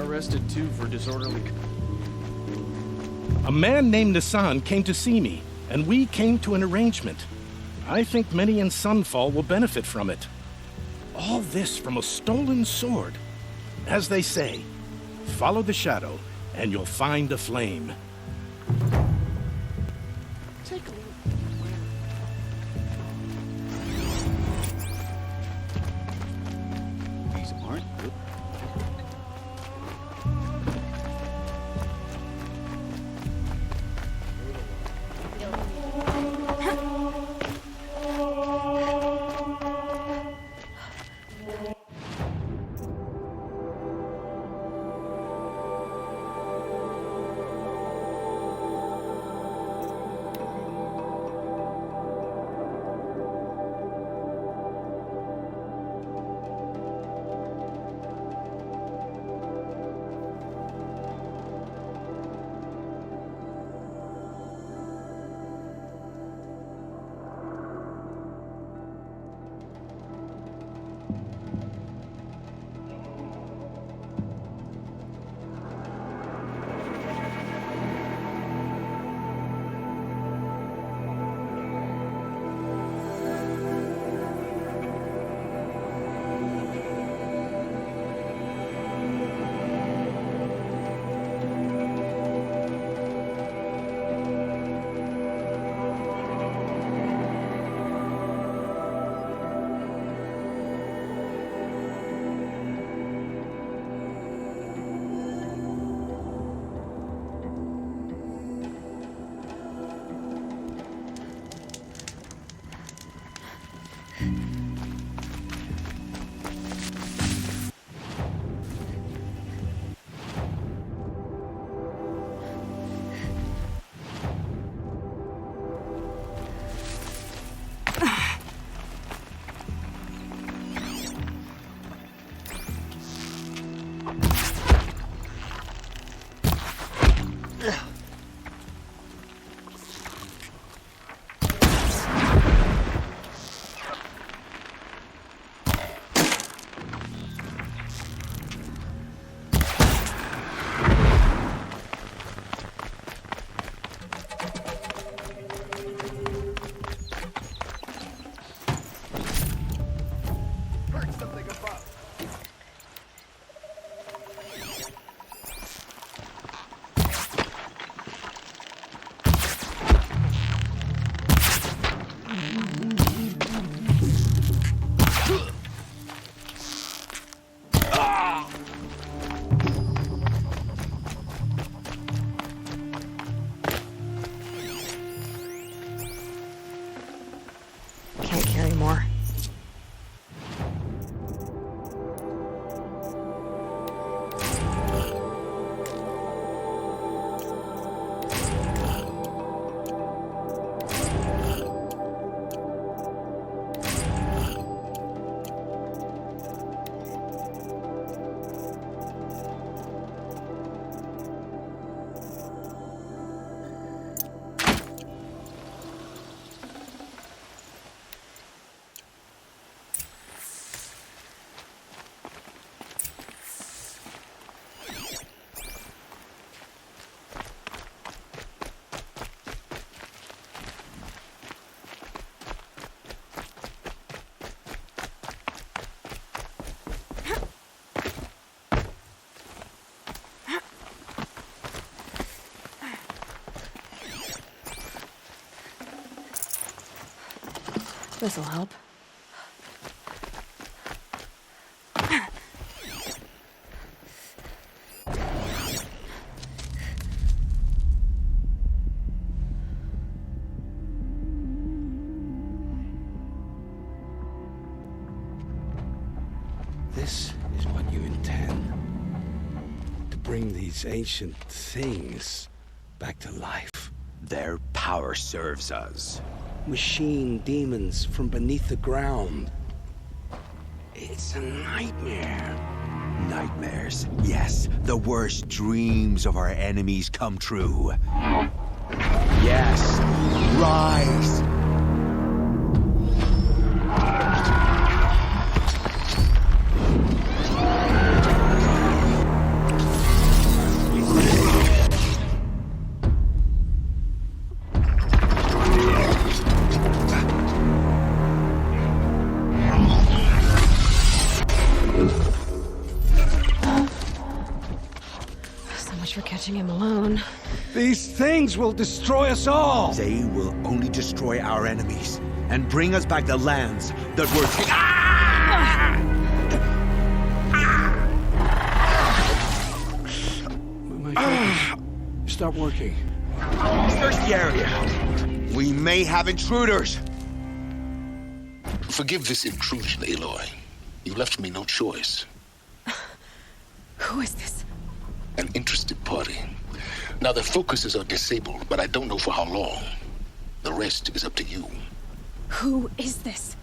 Arrested too for disorderly. A man named Nassan came to see me, and we came to an arrangement. I think many in Sunfall will benefit from it. All this from a stolen sword. As they say, follow the shadow, and you'll find the flame. Take a look. These aren't good. Can't carry more. This'll help. This is what you intend. To bring these ancient things back to life. Their power serves us. Machine demons from beneath the ground. It's a nightmare. Nightmares. Yes, the worst dreams of our enemies come true. Yes, rise! leaving him alone. These things will destroy us all! They will only destroy our enemies and bring us back the lands that were My focus. Stop working. Search the area. We may have intruders. Forgive this intrusion, Aloy. You left me no choice. Who is this? An interested party. Now, their focuses are disabled, but I don't know for how long. The rest is up to you. Who is this?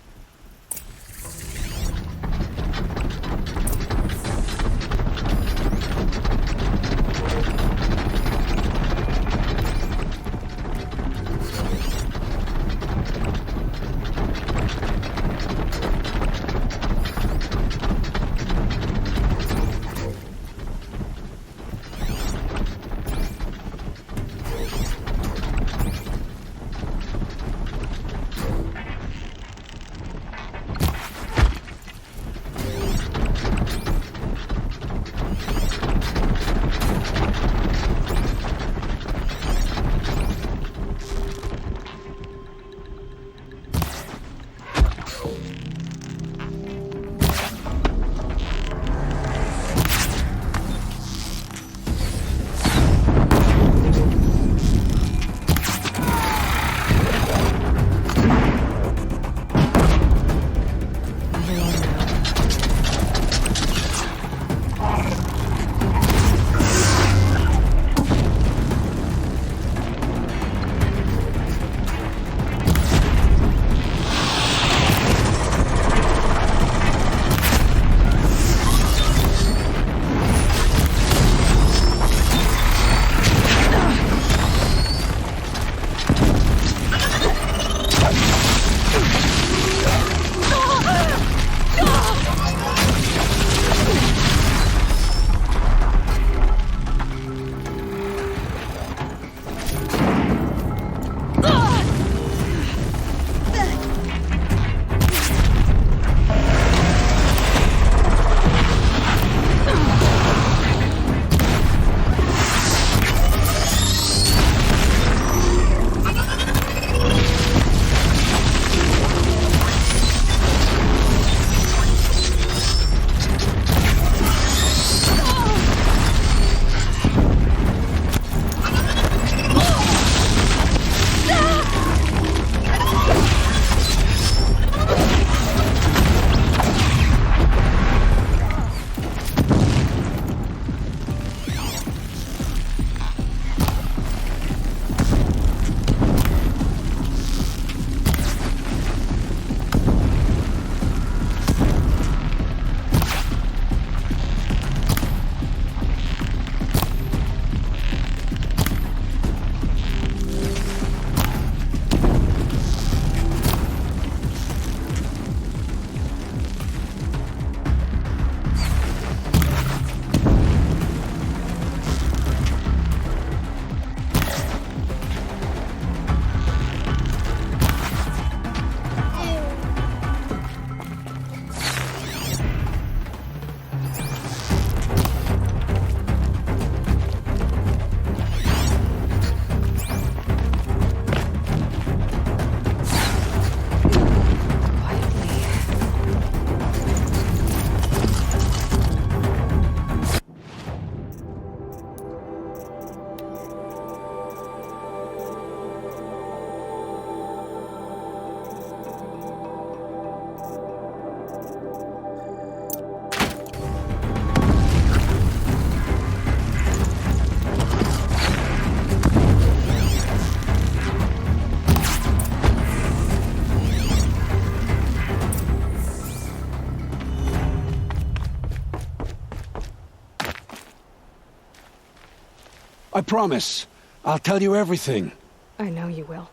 I promise. I'll tell you everything. I know you will.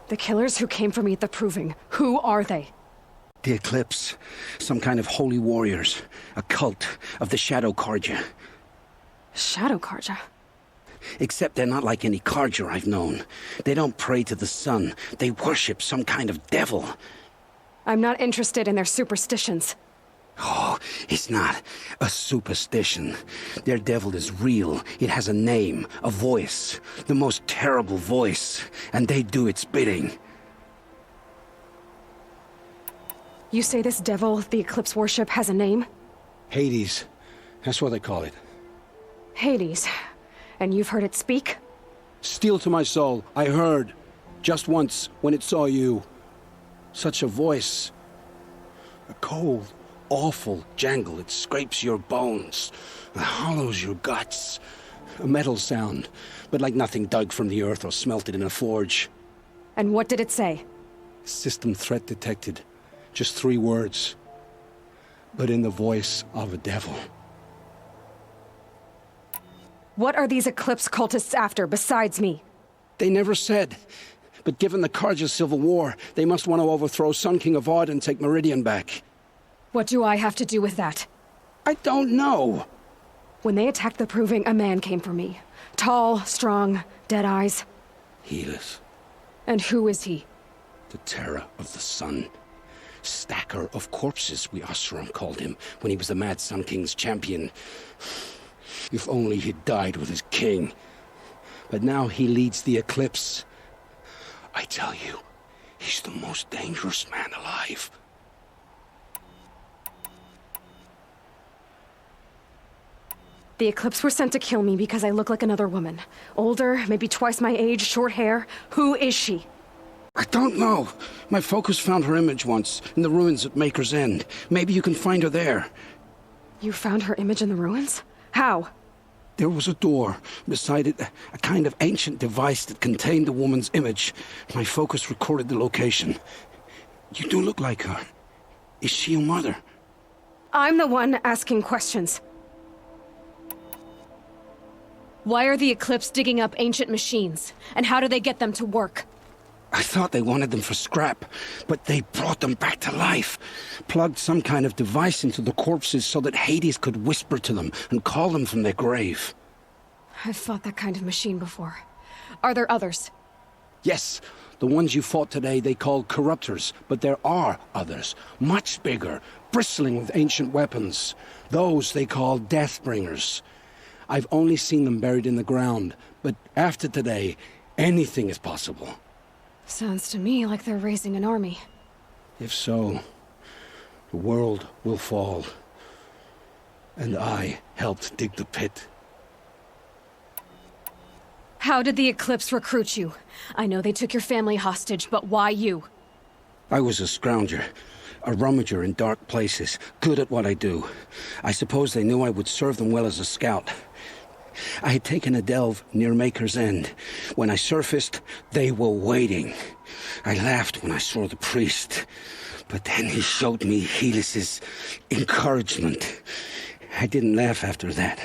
The killers who came for me at the Proving, who are they? The Eclipse. Some kind of holy warriors. A cult of the Shadow Carja. Shadow Carja? Except they're not like any Carja I've known. They don't pray to the sun. They worship some kind of devil. I'm not interested in their superstitions. Oh, it's not a superstition. Their devil is real. It has a name, a voice, the most terrible voice, and they do its bidding. You say this devil the Eclipse worship has a name? Hades. That's what they call it. Hades. And you've heard it speak? Steel to my soul, I heard. Just once, when it saw you. Such a voice. A cold, awful jangle. It scrapes your bones. It hollows your guts. A metal sound, but like nothing dug from the earth or smelted in a forge. And what did it say? System threat detected. Just 3 words. But in the voice of a devil. What are these Eclipse cultists after, besides me? They never said. But given the Carja civil war, they must want to overthrow Sun King Avad and take Meridian back. What do I have to do with that? I don't know. When they attacked the Proving, a man came for me. Tall, strong, dead eyes. Helis. And who is he? The terror of the sun. Stacker of corpses, we Oseram called him, when he was the Mad Sun King's champion. If only he'd died with his king. But now he leads the Eclipse. I tell you, he's the most dangerous man alive. The Eclipse were sent to kill me because I look like another woman. Older, maybe twice my age, short hair. Who is she? I don't know. My focus found her image once, in the ruins at Maker's End. Maybe you can find her there. You found her image in the ruins? How? There was a door. Beside it, a kind of ancient device that contained the woman's image. My focus recorded the location. You do look like her. Is she your mother? I'm the one asking questions. Why are the Eclipse digging up ancient machines? And how do they get them to work? I thought they wanted them for scrap, but they brought them back to life. Plugged some kind of device into the corpses so that Hades could whisper to them and call them from their grave. I've fought that kind of machine before. Are there others? Yes, the ones you fought today they called Corruptors, but there are others, much bigger, bristling with ancient weapons. Those they call Deathbringers. I've only seen them buried in the ground, but after today, anything is possible. Sounds to me like they're raising an army. If so, the world will fall. And I helped dig the pit. How did the Eclipse recruit you? I know they took your family hostage, but why you? I was a scrounger, a rummager in dark places, good at what I do. I suppose they knew I would serve them well as a scout. I had taken a delve near Maker's End. When I surfaced, they were waiting. I laughed when I saw the priest, but then he showed me Helis's encouragement. I didn't laugh after that.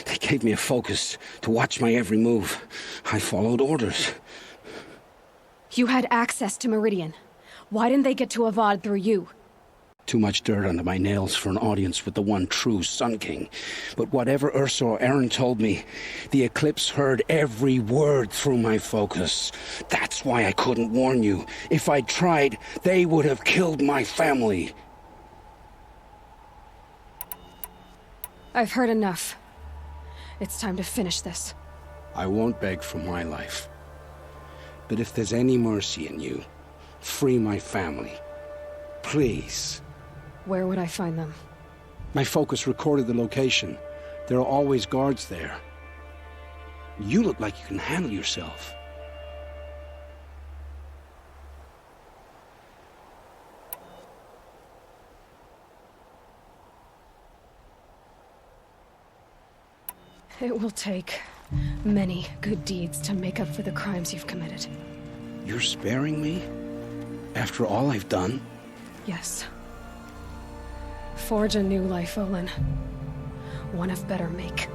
They gave me a focus to watch my every move. I followed orders. You had access to Meridian. Why didn't they get to Avad through you? Too much dirt under my nails for an audience with the one true Sun King. But whatever Ursa or Eren told me, the Eclipse heard every word through my focus. That's why I couldn't warn you. If I'd tried, they would have killed my family. I've heard enough. It's time to finish this. I won't beg for my life. But if there's any mercy in you, free my family. Please. Where would I find them? My focus recorded the location. There are always guards there. You look like you can handle yourself. It will take many good deeds to make up for the crimes you've committed. You're sparing me? After all I've done? Yes. Forge a new life, Olin. One of better make.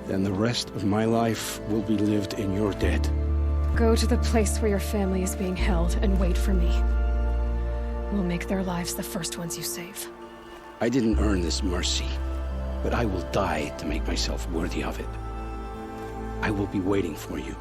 Then the rest of my life will be lived in your debt. Go to the place where your family is being held and wait for me. We'll make their lives the first ones you save. I didn't earn this mercy, but I will die to make myself worthy of it. I will be waiting for you.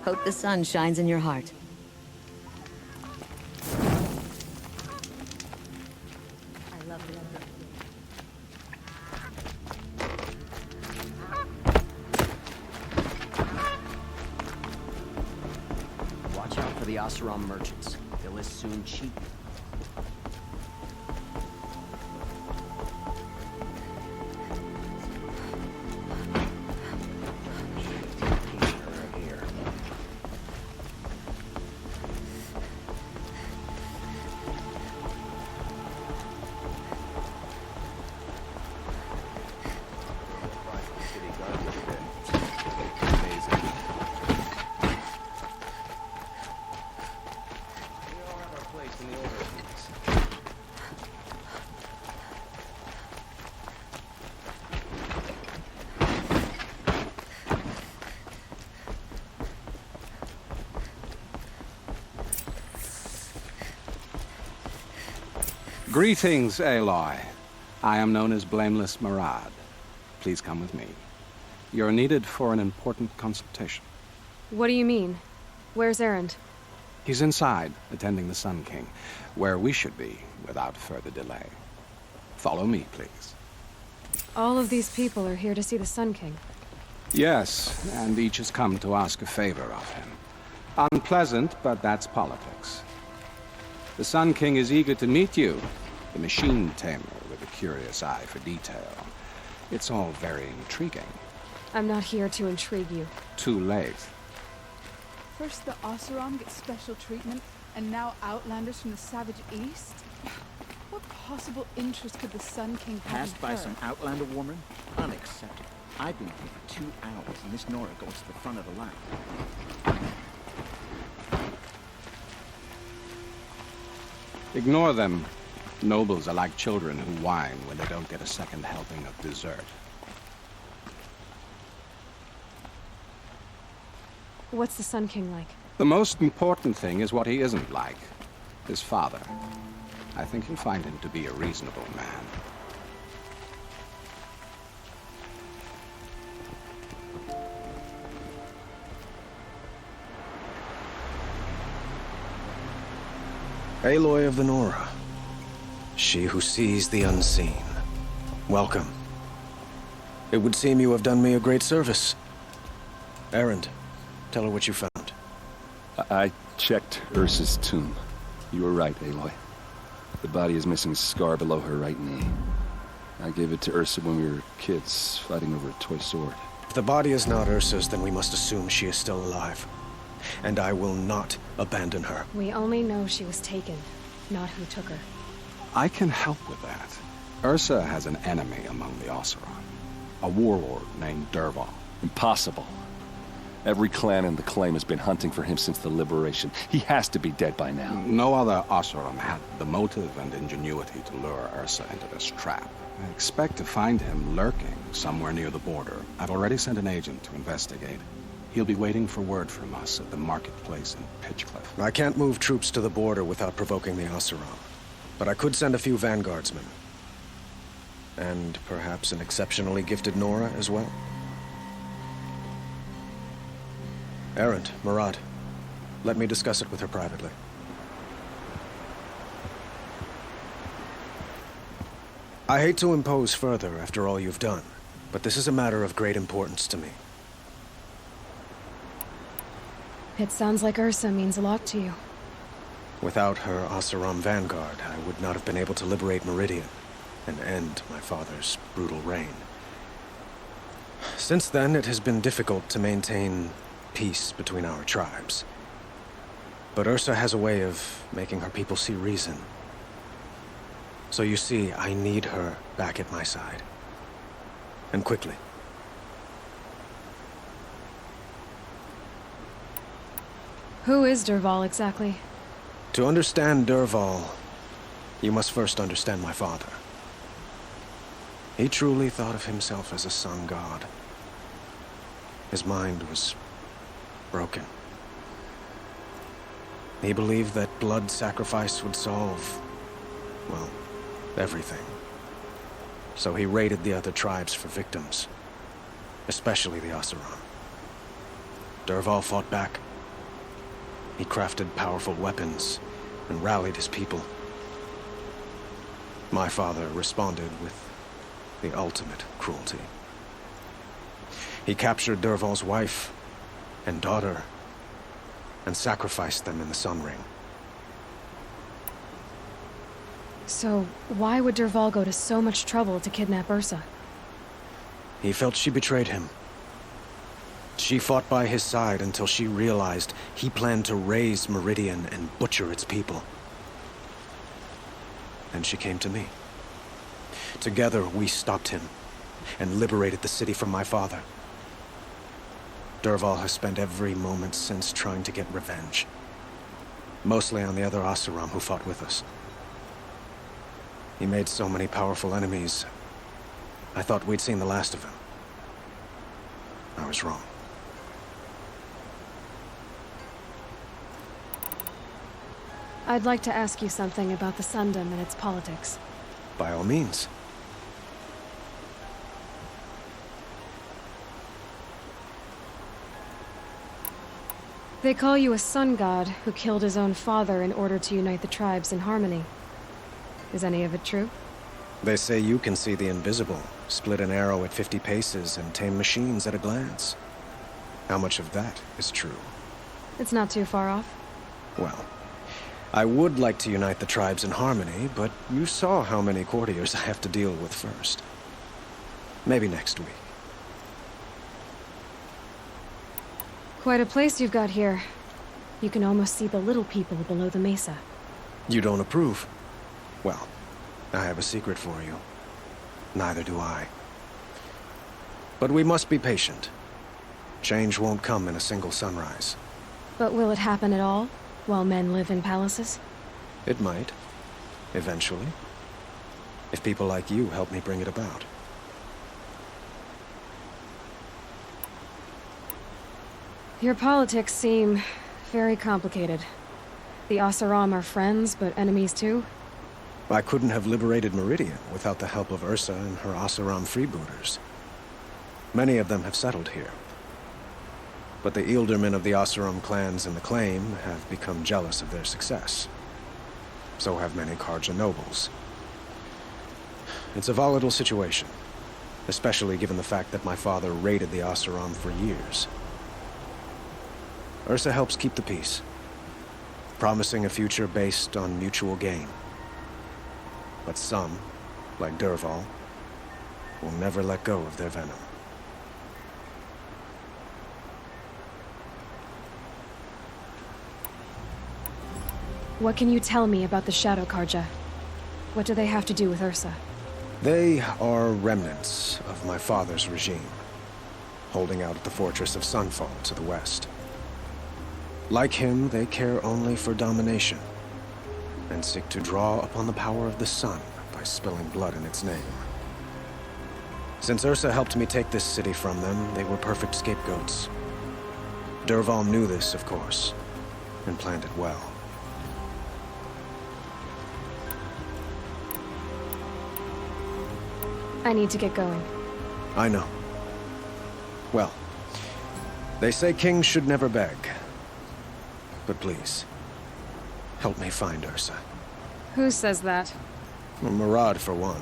Hope the sun shines in your heart. I love the Watch out for the Oseram merchants. They'll as soon cheat. Greetings, Aloy. I am known as Blameless Marad. Please come with me. You're needed for an important consultation. What do you mean? Where's Erend? He's inside, attending the Sun King, where we should be without further delay. Follow me, please. All of these people are here to see the Sun King. Yes, and each has come to ask a favor of him. Unpleasant, but that's politics. The Sun King is eager to meet you, the machine tamer with a curious eye for detail. It's all very intriguing. I'm not here to intrigue you. Too late. First the Oseram get special treatment, and now Outlanders from the Savage East? What possible interest could the Sun King have Passed in by her? some Outlander woman? Unacceptable. I've been here for 2 hours, and this Nora goes to the front of the line. Ignore them. Nobles are like children who whine when they don't get a second helping of dessert. What's the Sun King like? The most important thing is what he isn't like. His father. I think you'll find him to be a reasonable man. Aloy of the Nora. She who sees the unseen. Welcome. It would seem you have done me a great service. Erend, tell her what you found. I checked Ursa's tomb. You were right, Aloy. The body is missing a scar below her right knee. I gave it to Ursa when we were kids, fighting over a toy sword. If the body is not Ursa's, then we must assume she is still alive. And I will not abandon her. We only know she was taken, not who took her. I can help with that. Ursa has an enemy among the Oseram. A warlord named Dervahl. Impossible. Every clan in the Claim has been hunting for him since the liberation. He has to be dead by now. No other Oseram had the motive and ingenuity to lure Ursa into this trap. I expect to find him lurking somewhere near the border. I've already sent an agent to investigate. He'll be waiting for word from us at the marketplace in Pitchcliff. I can't move troops to the border without provoking the Oseram. But I could send a few vanguardsmen. And perhaps an exceptionally gifted Nora as well. Erend, Marad, let me discuss it with her privately. I hate to impose further after all you've done, but this is a matter of great importance to me. It sounds like Ursa means a lot to you. Without her Oseram vanguard, I would not have been able to liberate Meridian and end my father's brutal reign. Since then, it has been difficult to maintain peace between our tribes. But Ursa has a way of making her people see reason. So you see, I need her back at my side. And quickly. Who is Dervahl exactly? To understand Dervahl, you must first understand my father. He truly thought of himself as a sun god. His mind was broken. He believed that blood sacrifice would solve, well, everything. So he raided the other tribes for victims, especially the Oseram. Dervahl fought back, He crafted powerful weapons and rallied his people. My father responded with the ultimate cruelty. He captured Dervahl's wife and daughter and sacrificed them in the Sun Ring. So, why would Dervahl go to so much trouble to kidnap Ursa? He felt she betrayed him. She fought by his side until she realized he planned to raise Meridian and butcher its people. Then she came to me. Together, we stopped him and liberated the city from my father. Dervahl has spent every moment since trying to get revenge. Mostly on the other Oseram who fought with us. He made so many powerful enemies, I thought we'd seen the last of him. I was wrong. I'd like to ask you something about the Sundom and its politics. By all means. They call you a sun god who killed his own father in order to unite the tribes in harmony. Is any of it true? They say you can see the invisible, split an arrow at 50 paces, and tame machines at a glance. How much of that is true? It's not too far off. Well, I would like to unite the tribes in harmony, but you saw how many courtiers I have to deal with first. Maybe next week. Quite a place you've got here. You can almost see the little people below the mesa. You don't approve? Well, I have a secret for you. Neither do I. But we must be patient. Change won't come in a single sunrise. But will it happen at all, while men live in palaces? It might. Eventually. If people like you help me bring it about. Your politics seem very complicated. The Oseram are friends, but enemies too? I couldn't have liberated Meridian without the help of Ursa and her Oseram freebooters. Many of them have settled here. But the Ealdormen of the Oseram clans in the Claim have become jealous of their success. So have many Carja nobles. It's a volatile situation, especially given the fact that my father raided the Oseram for years. Ursa helps keep the peace, promising a future based on mutual gain. But some, like Dervahl, will never let go of their venom. What can you tell me about the Shadow Carja? What do they have to do with Ursa? They are remnants of my father's regime, holding out at the fortress of Sunfall to the west. Like him, they care only for domination, and seek to draw upon the power of the sun by spilling blood in its name. Since Ursa helped me take this city from them, they were perfect scapegoats. Dervahl knew this, of course, and planned it well. I need to get going. I know. Well, they say kings should never beg. But please, help me find Ursa. Who says that? Murad, for one.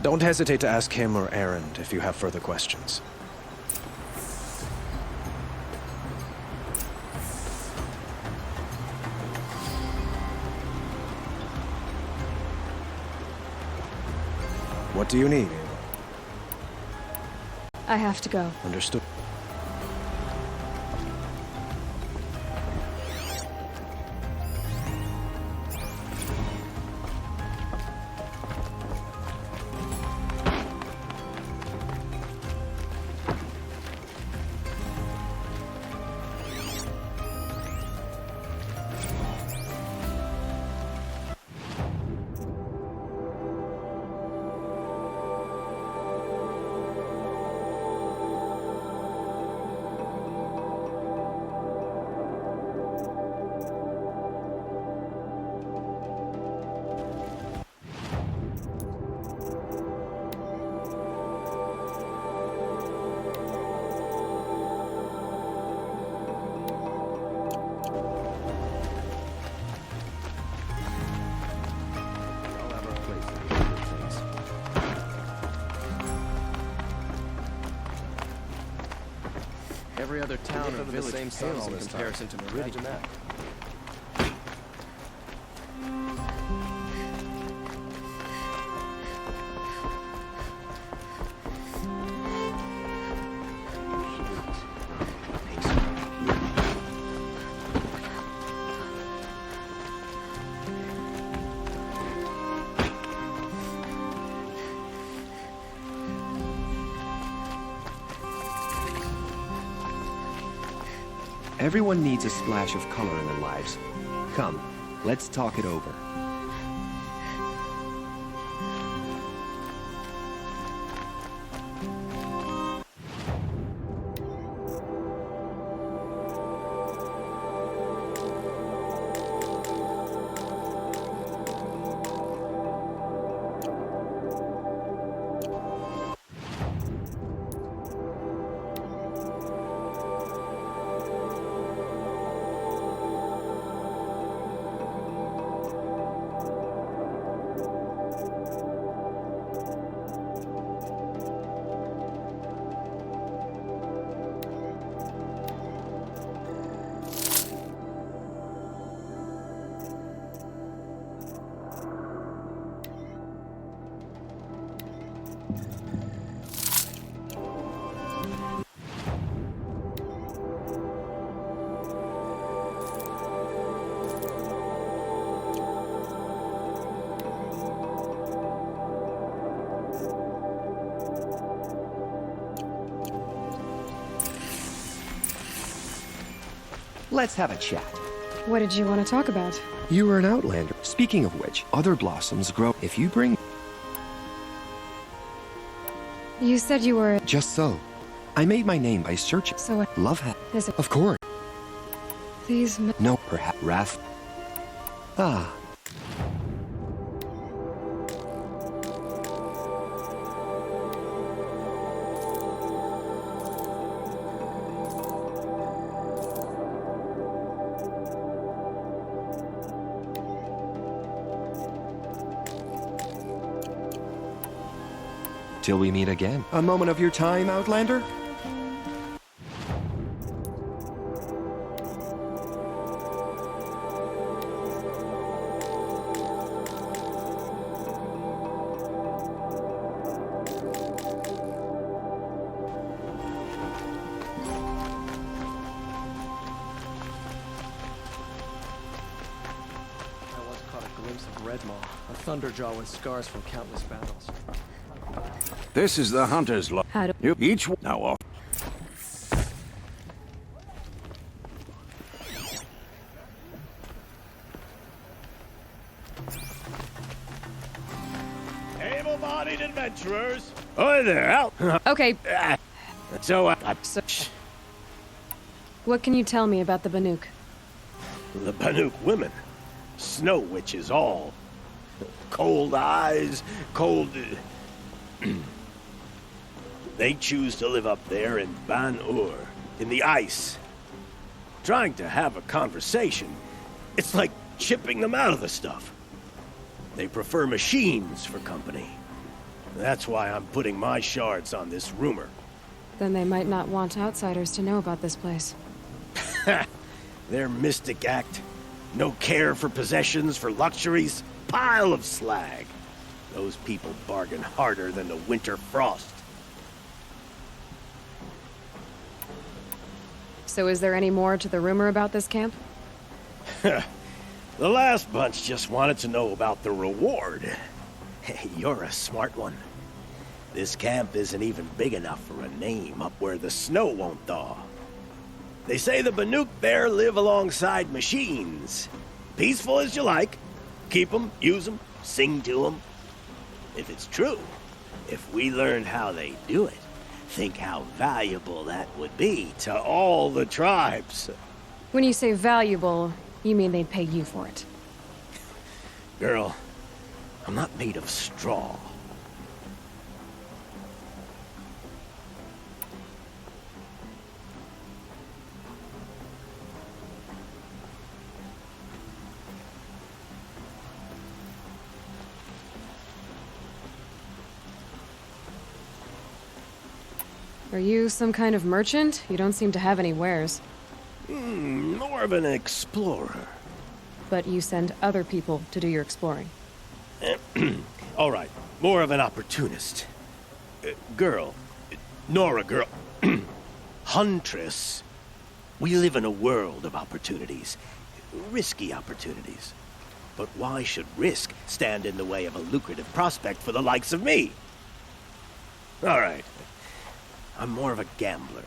Don't hesitate to ask him or Erend if you have further questions. What do you need? I have to go. Understood. every other town or village same pales sun in all this comparison to Meridian. Imagine that. Everyone needs a splash of color in their lives. Come, let's talk it over. Let's have a chat. What did you want to talk about? You were an outlander. Speaking of which, other blossoms grow if you bring... You said you were... Just so. I made my name by searching. So what? Love hat. Is it... Of course. These... No, perhaps. Wrath. Ah. Till we meet again. A moment of your time, Outlander? I once caught a glimpse of Redmaw, a thunderjaw with scars from countless battles. This is the hunter's log. How do... You each one now off. Able-bodied adventurers. Hi there, out. Okay. So, What can you tell me about the Banuk? the Banuk women, snow witches all. Cold eyes, cold... They choose to live up there in Ban-Ur, in the ice. Trying to have a conversation, it's like chipping them out of the stuff. They prefer machines for company. That's why I'm putting my shards on this rumor. Then they might not want outsiders to know about this place. Their mystic act. No care for possessions, for luxuries. Pile of slag. Those people bargain harder than the winter frost. So is there any more to the rumor about this camp? The last bunch just wanted to know about the reward. You're a smart one. This camp isn't even big enough for a name up where the snow won't thaw. They say the Banuk there live alongside machines. Peaceful as you like. Keep them, use them, sing to them. If it's true, if we learned how they do it, think how valuable that would be to all the tribes. When you say valuable, you mean they'd pay you for it. Girl, I'm not made of straw. Are you some kind of merchant? You don't seem to have any wares. More of an explorer. But you send other people to do your exploring. All right, more of an opportunist. Girl. Nora girl. Huntress. We live in a world of opportunities. Risky opportunities. But why should risk stand in the way of a lucrative prospect for the likes of me? All right. I'm more of a gambler.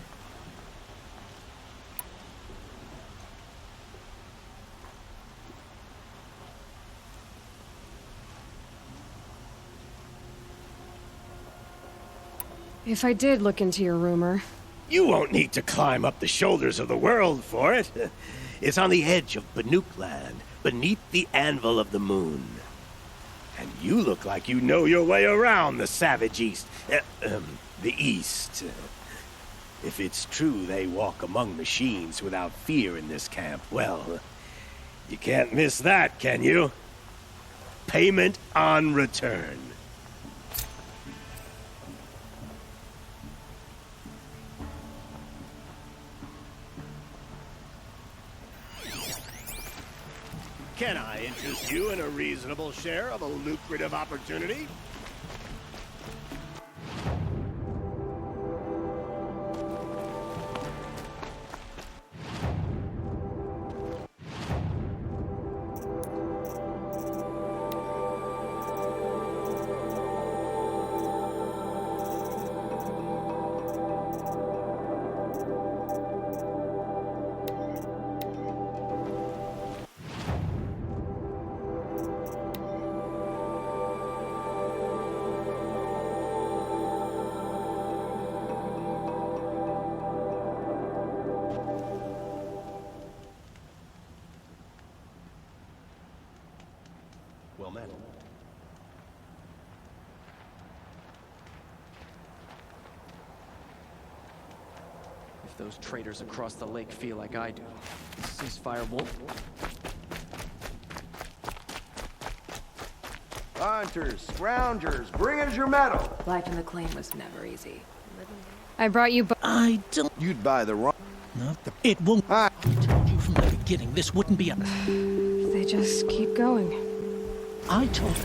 If I did look into your rumor... You won't need to climb up the shoulders of the world for it. It's on the edge of Banuk land, beneath the anvil of the moon. And you look like you know your way around the Savage East. The East. If it's true they walk among machines without fear in this camp, well, you can't miss that, can you? Payment on return. Can I interest you in a reasonable share of a lucrative opportunity? Well met. If those traders across the lake feel like I do, the ceasefire won't... Hunters, scroungers, bring us your metal. Life in the claim was never easy. I brought you... I don't... You'd buy the wrong... It won't... I told you from the beginning this wouldn't be a... They just keep going. I told her.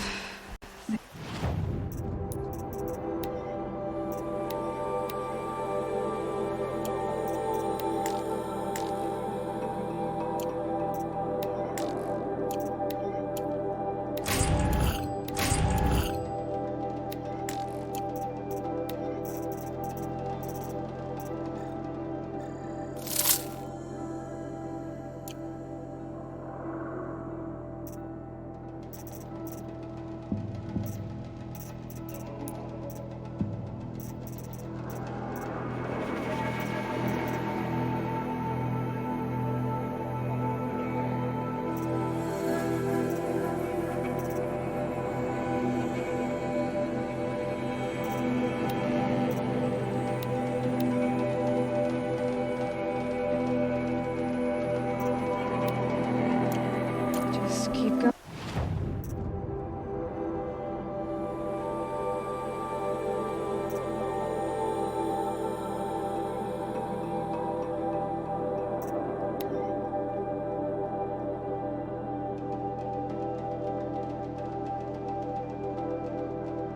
Just keep going.